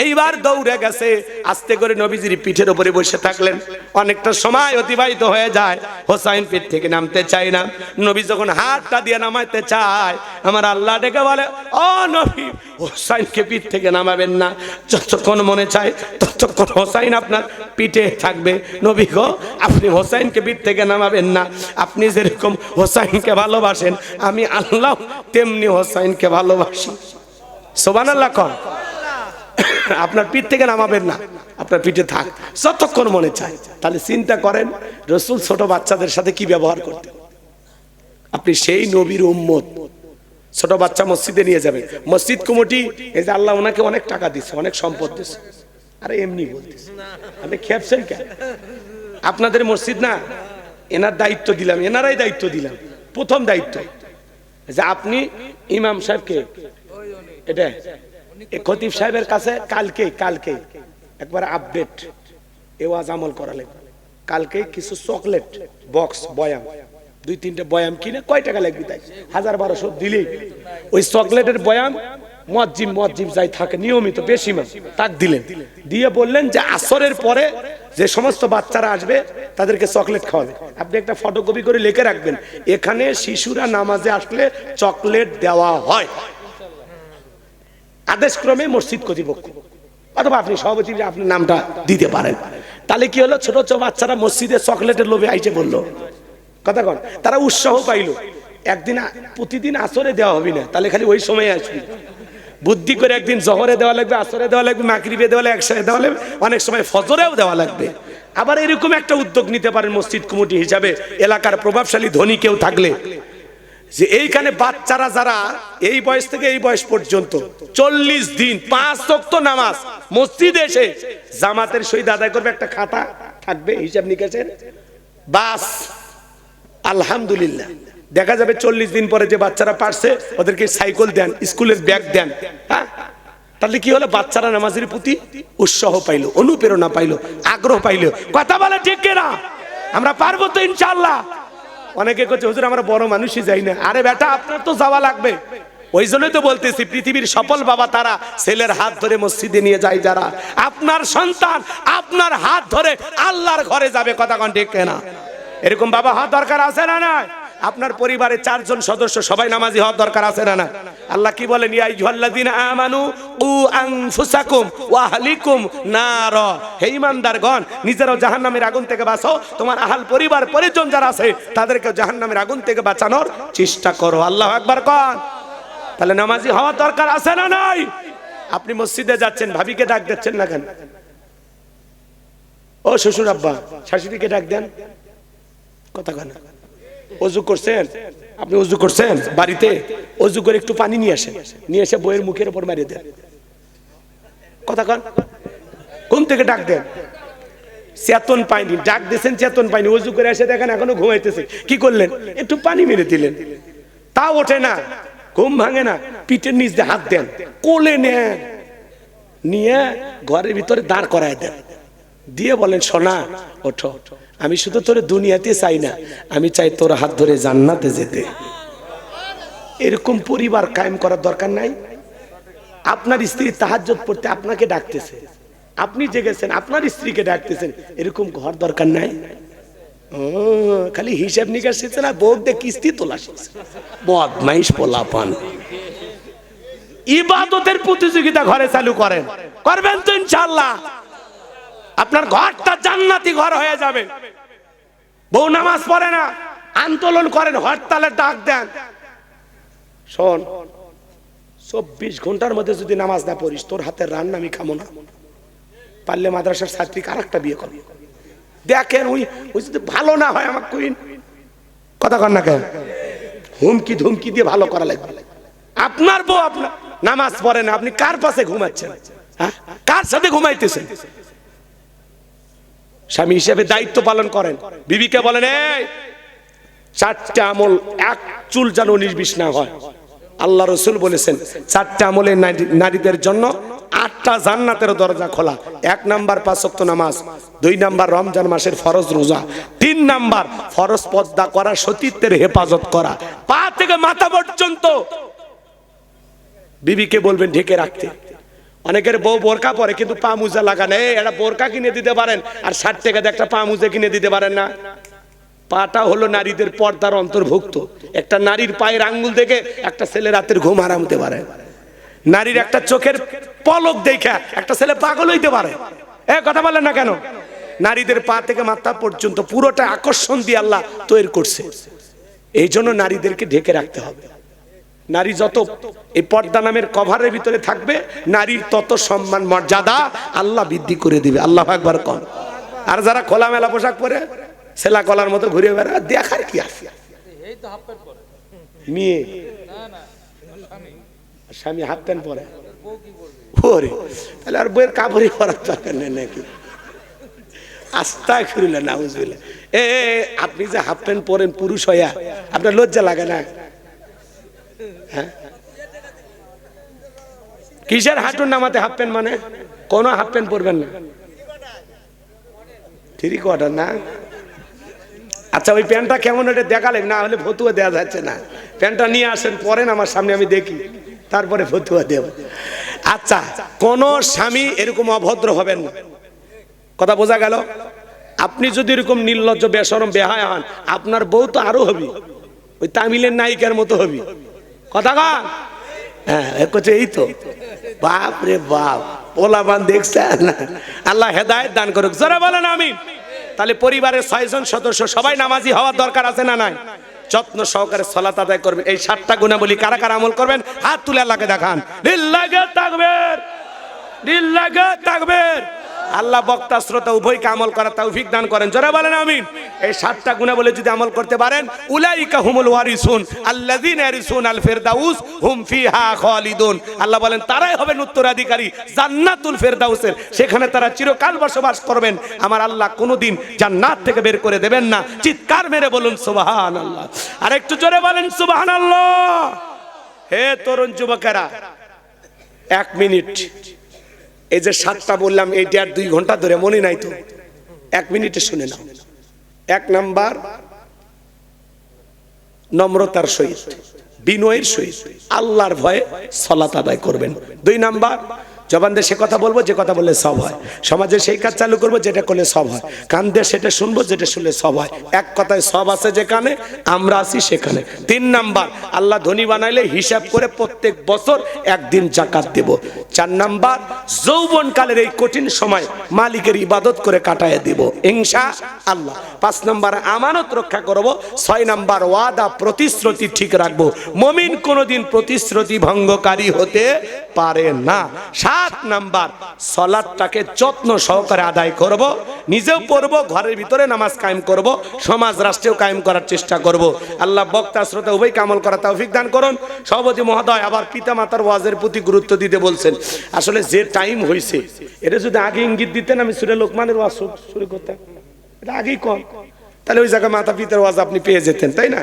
এইবার দৌড়ে গেছে। আস্তে করে নবীজির পিঠের উপরে বসে থাকলেন। অনেকটা সময় অতিবাহিত হয়ে যায়, হোসাইন পিঠ থেকে নামতে চায় না। নবী যখন হাতটা দিয়ে নামাইতে চায়, আমার আল্লাহ ডেকে বলে, ও নবী, হোসাইনকে পিঠ থেকে নামাবেন না, যতক্ষণ মনে চায় ততক্ষণ হোসাইন আপনার পিঠে থাকবে। নবী গো, আপনি হোসাইনকে পিঠ থেকে নামাবেন না। আপনি যেরকম হোসাইনকে ভালোবাসেন, আমি আল্লাহ তেমনি হোসাইনকে ভালোবাসি। সুবহানাল্লাহ কন। আপনার পিঠ থেকে নামাবেন না, আপনার পিঠে থাক যতক্ষণ মনে চায়। তাহলে চিন্তা করেন রাসূল ছোট বাচ্চাদের সাথে কি ব্যবহার করতেন। আপনি সেই নবীর উম্মত, ছোট বাচ্চা মসজিদে নিয়ে যাবেন। মসজিদ কমিটি, এই যে আল্লাহ ওনাকে অনেক টাকা দিচ্ছে, অনেক সম্পদ দিচ্ছে, আরে এমনি বলতেছে, আপনি খেপছেন কেন? আপনাদের মসজিদ না, এনার দায়িত্ব দিলাম, এনারাই দায়িত্ব দিলাম। প্রথম দায়িত্ব যে আপনি ইমাম সাহেবকে, এটা খতিব সাহেবের কাছে কালকে একবার আপডেট এ ওয়াজ আমল করালেন। কালকে কিছু চকলেট বক্স, বয়াম, 2-3টা বয়াম কিনে কয় টাকা লাগবে তাই 1000-1200 দিলেই ওই চকলেটের বয়াম মুয়াজ্জিম যাই থাকে নিয়মিত বেশি মান তাক দিলেন। দিয়ে বললেন যে আসরের পরে যে সমস্ত বাচ্চারা আসবে তাদেরকে চকলেট খাওয়াবে। আপনি একটা ফটোকপি করে লিখে রাখবেন, এখানে শিশুরা নামাজে আসলে চকলেট দেওয়া হয়। আদেশ ক্রমে মসজিদ কর্তৃপক্ষ অথবা আপনি সভাপতি আপনার নামটা দিতে পারেন। তাহলে কি হলো, ছোট ছোট বাচ্চারা মসজিদে চকলেটের লোভে আইসে বললো, কথা কন, তারা উৎসাহ পাইলো। একদিন প্রতিদিন আসরে দেওয়া হবে না, তাহলে খালি ওই সময় আসবি। বুদ্ধি করে একদিন জহরে দেওয়া লাগবে, আসরে দেওয়া লাগবে, মাগরিবে দেওয়া লাগবে, একসাথে দেওয়া লাগবে, অনেক সময় ফজরেও দেওয়া লাগবে। আবার এরকম একটা উদ্যোগ নিতে পারেন মসজিদ কমিটি হিসাবে, এলাকার প্রভাবশালী ধনী কেউ থাকলে, যে এইখানে বাচ্চারা যারা এই বয়স থেকে এই বয়স পর্যন্ত 40 দিন 5 ওয়াক্ত নামাজ মসজিদে এসে জামাতের সহিত আদায় করবে, একটা খাতা থাকবে হিসাব নিকাশের, বাস আলহামদুলিল্লাহ। দেখা যাবে 40 দিন পরে যে বাচ্চারা পারছে ওদেরকে সাইকেল দেন, স্কুলের ব্যাগ দেন। হ্যাঁ, তাহলে কি হলো? বাচ্চারা নামাজের প্রতি উৎসাহ পাইলো, অনুপ্রেরণা পাইলো, আগ্রহ পাইলো। কথা বলে ঠিক কিনা? আমরা পারবো তো ইনশাআল্লাহ। অনেকে কইছে হুজুর আমরা বড় মানুষই যাই না। আরে বেটা, আপনার তো যাওয়া লাগবে। ওই জন্যই তো বলতেছি, পৃথিবীর সফল বাবা তারা ছেলের হাত ধরে মসজিদে নিয়ে যায় যারা। আপনার সন্তান আপনার হাত ধরে আল্লাহর ঘরে যাবে। কথা কোন ঠিক কিনা? এরকম বাবা হওয়ার দরকার আছে না না? আপনার পরিবারে 4 জন সদস্য সবাই নামাজি হওয়ার দরকার আছে না না? আল্লাহ কি বলেন? ইয়া আইয়ুহাল্লাযীনা আমানু কু আনফুসাকুম ওয়া আহলিকুম নার। হে ঈমানদারগণ, নিজেরাও জাহান্নামের আগুন থেকে বাঁচো, তোমার আহল পরিবার পরিজন যারা আছে তাদেরকে জাহান্নামের আগুন থেকে বাঁচানোর চেষ্টা করো। আল্লাহু আকবার কোন। তাহলে নামাজি হওয়ার দরকার আছে না নাই? আপনি মসজিদে যাচ্ছেন, ভাবিকে ডাক দিচ্ছেন না কেন? ও শ্বশুর আব্বা, শাশুড়িকে ডাক দেন। কথা কেন? ওযু করছেন? আপনি ওযু করছেন বাড়িতে, ওযু করে একটু পানি নিয়ে আসেন, নিয়ে এসে বইয়ের মুখের উপর মারিয়ে দেন। কথা কন, ঘুম থেকে ডাক দেন। চেতন পাইনি, ডাক দিয়েছেন চেতন পাইনি, ওযু করে এসে দেখেন এখনো ঘুমাইতেছে। কি করলেন? একটু পানি মেরে দিলেন, তা ওঠে না, ঘুম ভাঙে না, পিঠের নিচ দিয়ে হাত দেন, কোলে নেন, নিয়ে ঘরের ভিতরে দাঁড় করায় দেন, দিয়ে বলেন সোনা ওঠো, আমি শুধু তোর দুনিয়াতে চাই না, আমি চাই তোর হাত ধরে জান্নাতে যেতে। এরকম পরিবার কায়েম করার দরকার নাই? আপনার স্ত্রী তাহাজ্জুদ পড়তে আপনাকে ডাকতেছে, আপনি জেগেছেন, আপনার স্ত্রীকে ডাকতেছেন, এরকম ঘর দরকার নাই? খালি হিসাব নিকাশ শিখছে না, বউকে কিস্তি তোলা শিখছে, বদমাইশ পোলাপান। ইবাদতের প্রতিযোগিতা ঘরে চালু করেন, করবেন তো ইনশাআল্লাহ আপনার ঘরটা জান্নাতি ঘর হয়ে যাবে। বউ নামাজ পড়ে না, আন্দোলন করেন, হরতালে ডাক দেন। শোন, 24 ঘন্টার মধ্যে যদি নামাজ না পড়িস, তোর হাতের রান্না আমি খাবো না। পারলে মাদ্রাসার ছাত্রীকে আরেকটা বিয়ে করবি। দেখেন ওই যদি ভালো না হয় আমাকে কইন। কথা কন না কেন? হুমকি ধুমকি দিয়ে ভালো করা লাগবে। আপনার বউ আপনার নামাজ পড়ে না, আপনি কার পাশে ঘুমাচ্ছেন? হ্যাঁ, কার সাথে ঘুমাইতেছেন? স্বামী হিসেবে দায়িত্ব পালন করেন। বিবিকে বলেন, এই 4টা আমল এক চুল যেন 19-20 না হয়। আল্লাহ রাসূল বলেছেন 4টা আমলে নারীদের জন্য 8টা জান্নাতের দরজা খোলা। 1 নাম্বার 5 ওয়াক্ত নামাজ, 2 নাম্বার রমজান মাসের ফরজ রোজা, 3 নাম্বার ফরজ পর্দা করা, সতীত্বের হেফাজত করা, পা থেকে মাথা পর্যন্ত বিবিকে বলবেন ঢেকে রাখতে। অনেকের বউ বোরকা পরে কিন্তু পা মুজা লাগানো, এটা বোরকা কিনে দিতে পারেন আর 60 টাকা দিয়ে একটা পা মুজা কিনে দিতে পারেন না? পাটা হলো নারীদের পর্দার অন্তর্ভুক্ত। একটা নারীর পায়ের আঙ্গুল দেখে একটা ছেলে রাতের ঘুম হারাম হতে পারে। নারীর একটা চোখের পলক দেখে একটা ছেলে পাগল হইতে পারে। কথা বলেন না কেন? নারীদের পা থেকে মাথা পর্যন্ত পুরোটা আকর্ষণ দিয়ে আল্লাহ তৈরি করছে। এই জন্য নারীদেরকে ঢেকে রাখতে হবে। নারী যত এই পর্দা নামের কভারের ভিতরে থাকবে, নারীর তত সম্মান মর্যাদা আল্লাহ বৃদ্ধি করে দিবে। আল্লাহু আকবার কোন। আর যারা খোলামেলা পোশাক পরে ছেলা কলার মতো ঘুরে বেড়ায়, দেখার কি আছে? মেয়ে স্বামী হাফ প্যান্ট পরে, ওরে তাহলে আর বইয়ের কাপড়ই পরার দরকার নেই নাকি? আস্তাগফিরুল্লাহ, নাউজুবিল্লাহ। আপনি যে হাফ প্যান্ট পরেন পুরুষ হইয়া, আপনার লজ্জা লাগে না? হ্যাঁ, কিসের হাঁটুর নামাতে হাফ প্যান্ট? মানে কোন হাফ প্যান্ট পরবেন না, 3 কোয়ার্টার না? আচ্ছা, ওই প্যান্টটা কেমন এটা দেখালেন, না হলে ফতুয়া দেওয়া যাচ্ছে না। প্যান্টটা নিয়ে আসেন, পরেন আমার সামনে, আমি দেখি, তারপরে ফতুয়া দেব। আচ্ছা, কোন স্বামী এরকম অভদ্র হবেন না। কথা বোঝা গেল? আপনি যদি এরকম নির্লজ্জ বেশরম বেহায়া হন, আপনার বউ তো আরো হবি, ওই তামিলের নায়িকার মতো হবি। কথা কন? হ্যাঁ, এই তো বাপ রে বাপ, পোলাপান দেখছেন? আল্লাহ হেদায়েত দান করুক। জোরে বলেন আমিন। তাহলে পরিবারের 6 জন সদস্য সবাই নামাজি হওয়ার দরকার আছে না নাই? যত্ন সহকারে সালাত আদায় করবেন। এই 7টা গুণাবলী কারা কারা আমল করবেন হাত তুলে আল্লাহকে দেখান। লিল্লাহি তাকবীর, লিল্লাহি তাকবীর। আল্লাহ বক্তা শ্রোতা উভয়কে আমল করার তৌফিক দান করেন, জোরে বলেন আমিন। এই 7টা গুণাবলী যদি আমল করতে পারেন, উলাইকা হুমুল ওয়ারিসুন আল্লাযীনা ইয়ারিসুনাল ফিরদাউস হুম ফিহা খালিদুন। আল্লাহ বলেন তারাই হবেন উত্তরাধিকারী জান্নাতুল ফিরদাউসের, সেখানে তারা চিরকাল বসবাস করবেন। আমার আল্লাহ কোনোদিন জান্নাত থেকে বের করে দেবেন না। চিৎকার মেরে বলুন সুবহানাল্লাহ। আর একটু জোরে বলেন সুবহানাল্লাহ। হে তরুণ যুবকেরা, 1 মিনিট, এই যে 7টা বললাম এইটা আর 2 ঘন্টা ধরে মনে নাই তো, 1 মিনিটে শুনে নাও। 1 নাম্বার নম্রতার সহিত, বিনয়ের সহিত আল্লাহর ভয়ে সালাত আদায় করবেন। 2 নাম্বার জবান দিয়ে সে কথা বলবো যে কথা বললে সব হয়। সমাজে সেই কাজ চালু করবো যেটা করলে সব হয়। কান দিয়ে সেটা শুনবো যেটা শুনলে সব হয়। এক কথায় সব আছে যেখানে, আমরা আছি সেখানে। 3 নাম্বার আল্লাহ ধনী বানাইলে হিসাব করে প্রত্যেক বছর একদিন যাকাত দেব। 4 নাম্বার যৌবনকালের এই কঠিন সময় মালিকের ইবাদত করে কাটায় দেব ইনশাআল্লাহ। 5 নাম্বার আমানত রক্ষা করব। 6 নাম্বার ওয়াদা প্রতিশ্রুতি ঠিক রাখবো। মুমিন কোনোদিন প্রতিশ্রুতি ভঙ্গকারী হতে পারে না। 7 নাম্বার সালাতটাকে যত্ন সহকারে আদায় করব, নিজেও পড়ব, ঘরের ভিতরে নামাজ কায়েম করব, সমাজ রাষ্ট্রেও কায়েম করার চেষ্টা করব। আল্লাহ বক্তা শ্রোতা উভয়কে আমল করার তৌফিক দান করুন। সভাপতি মহোদয় আবার পিতামাতার ওয়াজের প্রতি গুরুত্ব দিতে বলছেন। আসলে যে টাইম হয়েছে এটা যদি আগে ইঙ্গিত দিতেন আমি সূরা লোকমানের ওয়াজ শুরু করতাম, এটা আগেই কম, তাহলে ওই জায়গায় মাতা পিতার ওয়াজ আপনি পেয়ে যেতেন, তাই না?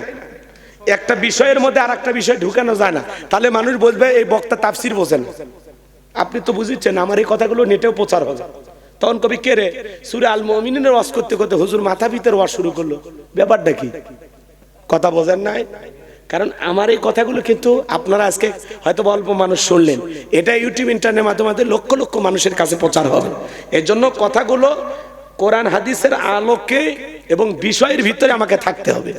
একটা বিষয়ের মধ্যে আর একটা বিষয় ঢুকানো যায় না, তাহলে মানুষ বলবে এই বক্তা তাফসির বোঝেন। আপনি তো বুঝছেন আমার এই কথাগুলো নেটেও প্রচার হবে। তখন কবি কে রে সূরা আল মুমিনুনের ওয়াজ করতে করতে হুজুর মাথা পিতার ওয়াজ শুরু করলো, ব্যাপারটা কি? কথা বোঝেন নাই? কারণ আমার এই কথাগুলো কিন্তু আপনারা আজকে হয়তো অল্প মানুষ শুনলেন, এটা ইউটিউব ইন্টারনেটের মাধ্যমে লক্ষ লক্ষ মানুষের কাছে প্রচার হবে। এর জন্য কথাগুলো কোরআন হাদিসের আলোকে এবং বিষয়ের ভিতরে আমাকে থাকতে হবে,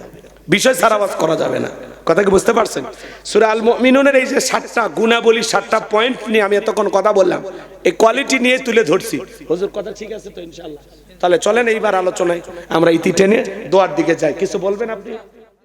বিষয় ছাড়া ওয়াজ করা যাবে না। কথা কি বুঝতে পারছেন? সূরা আল মুমিনুনের এই যে 7টা গুণাবলী, 7টা পয়েন্ট নিয়ে আমি এতক্ষণ কথা বললাম, এই কোয়ালিটি নিয়ে তুলে ধরছি। হুজুর কথা ঠিক আছে তো ইনশাআল্লাহ? তাহলে চলেন এইবার আলোচনায় আমরা ইতি টেনে দোয়ার দিকে যাই। কিছু বলবেন আপনি?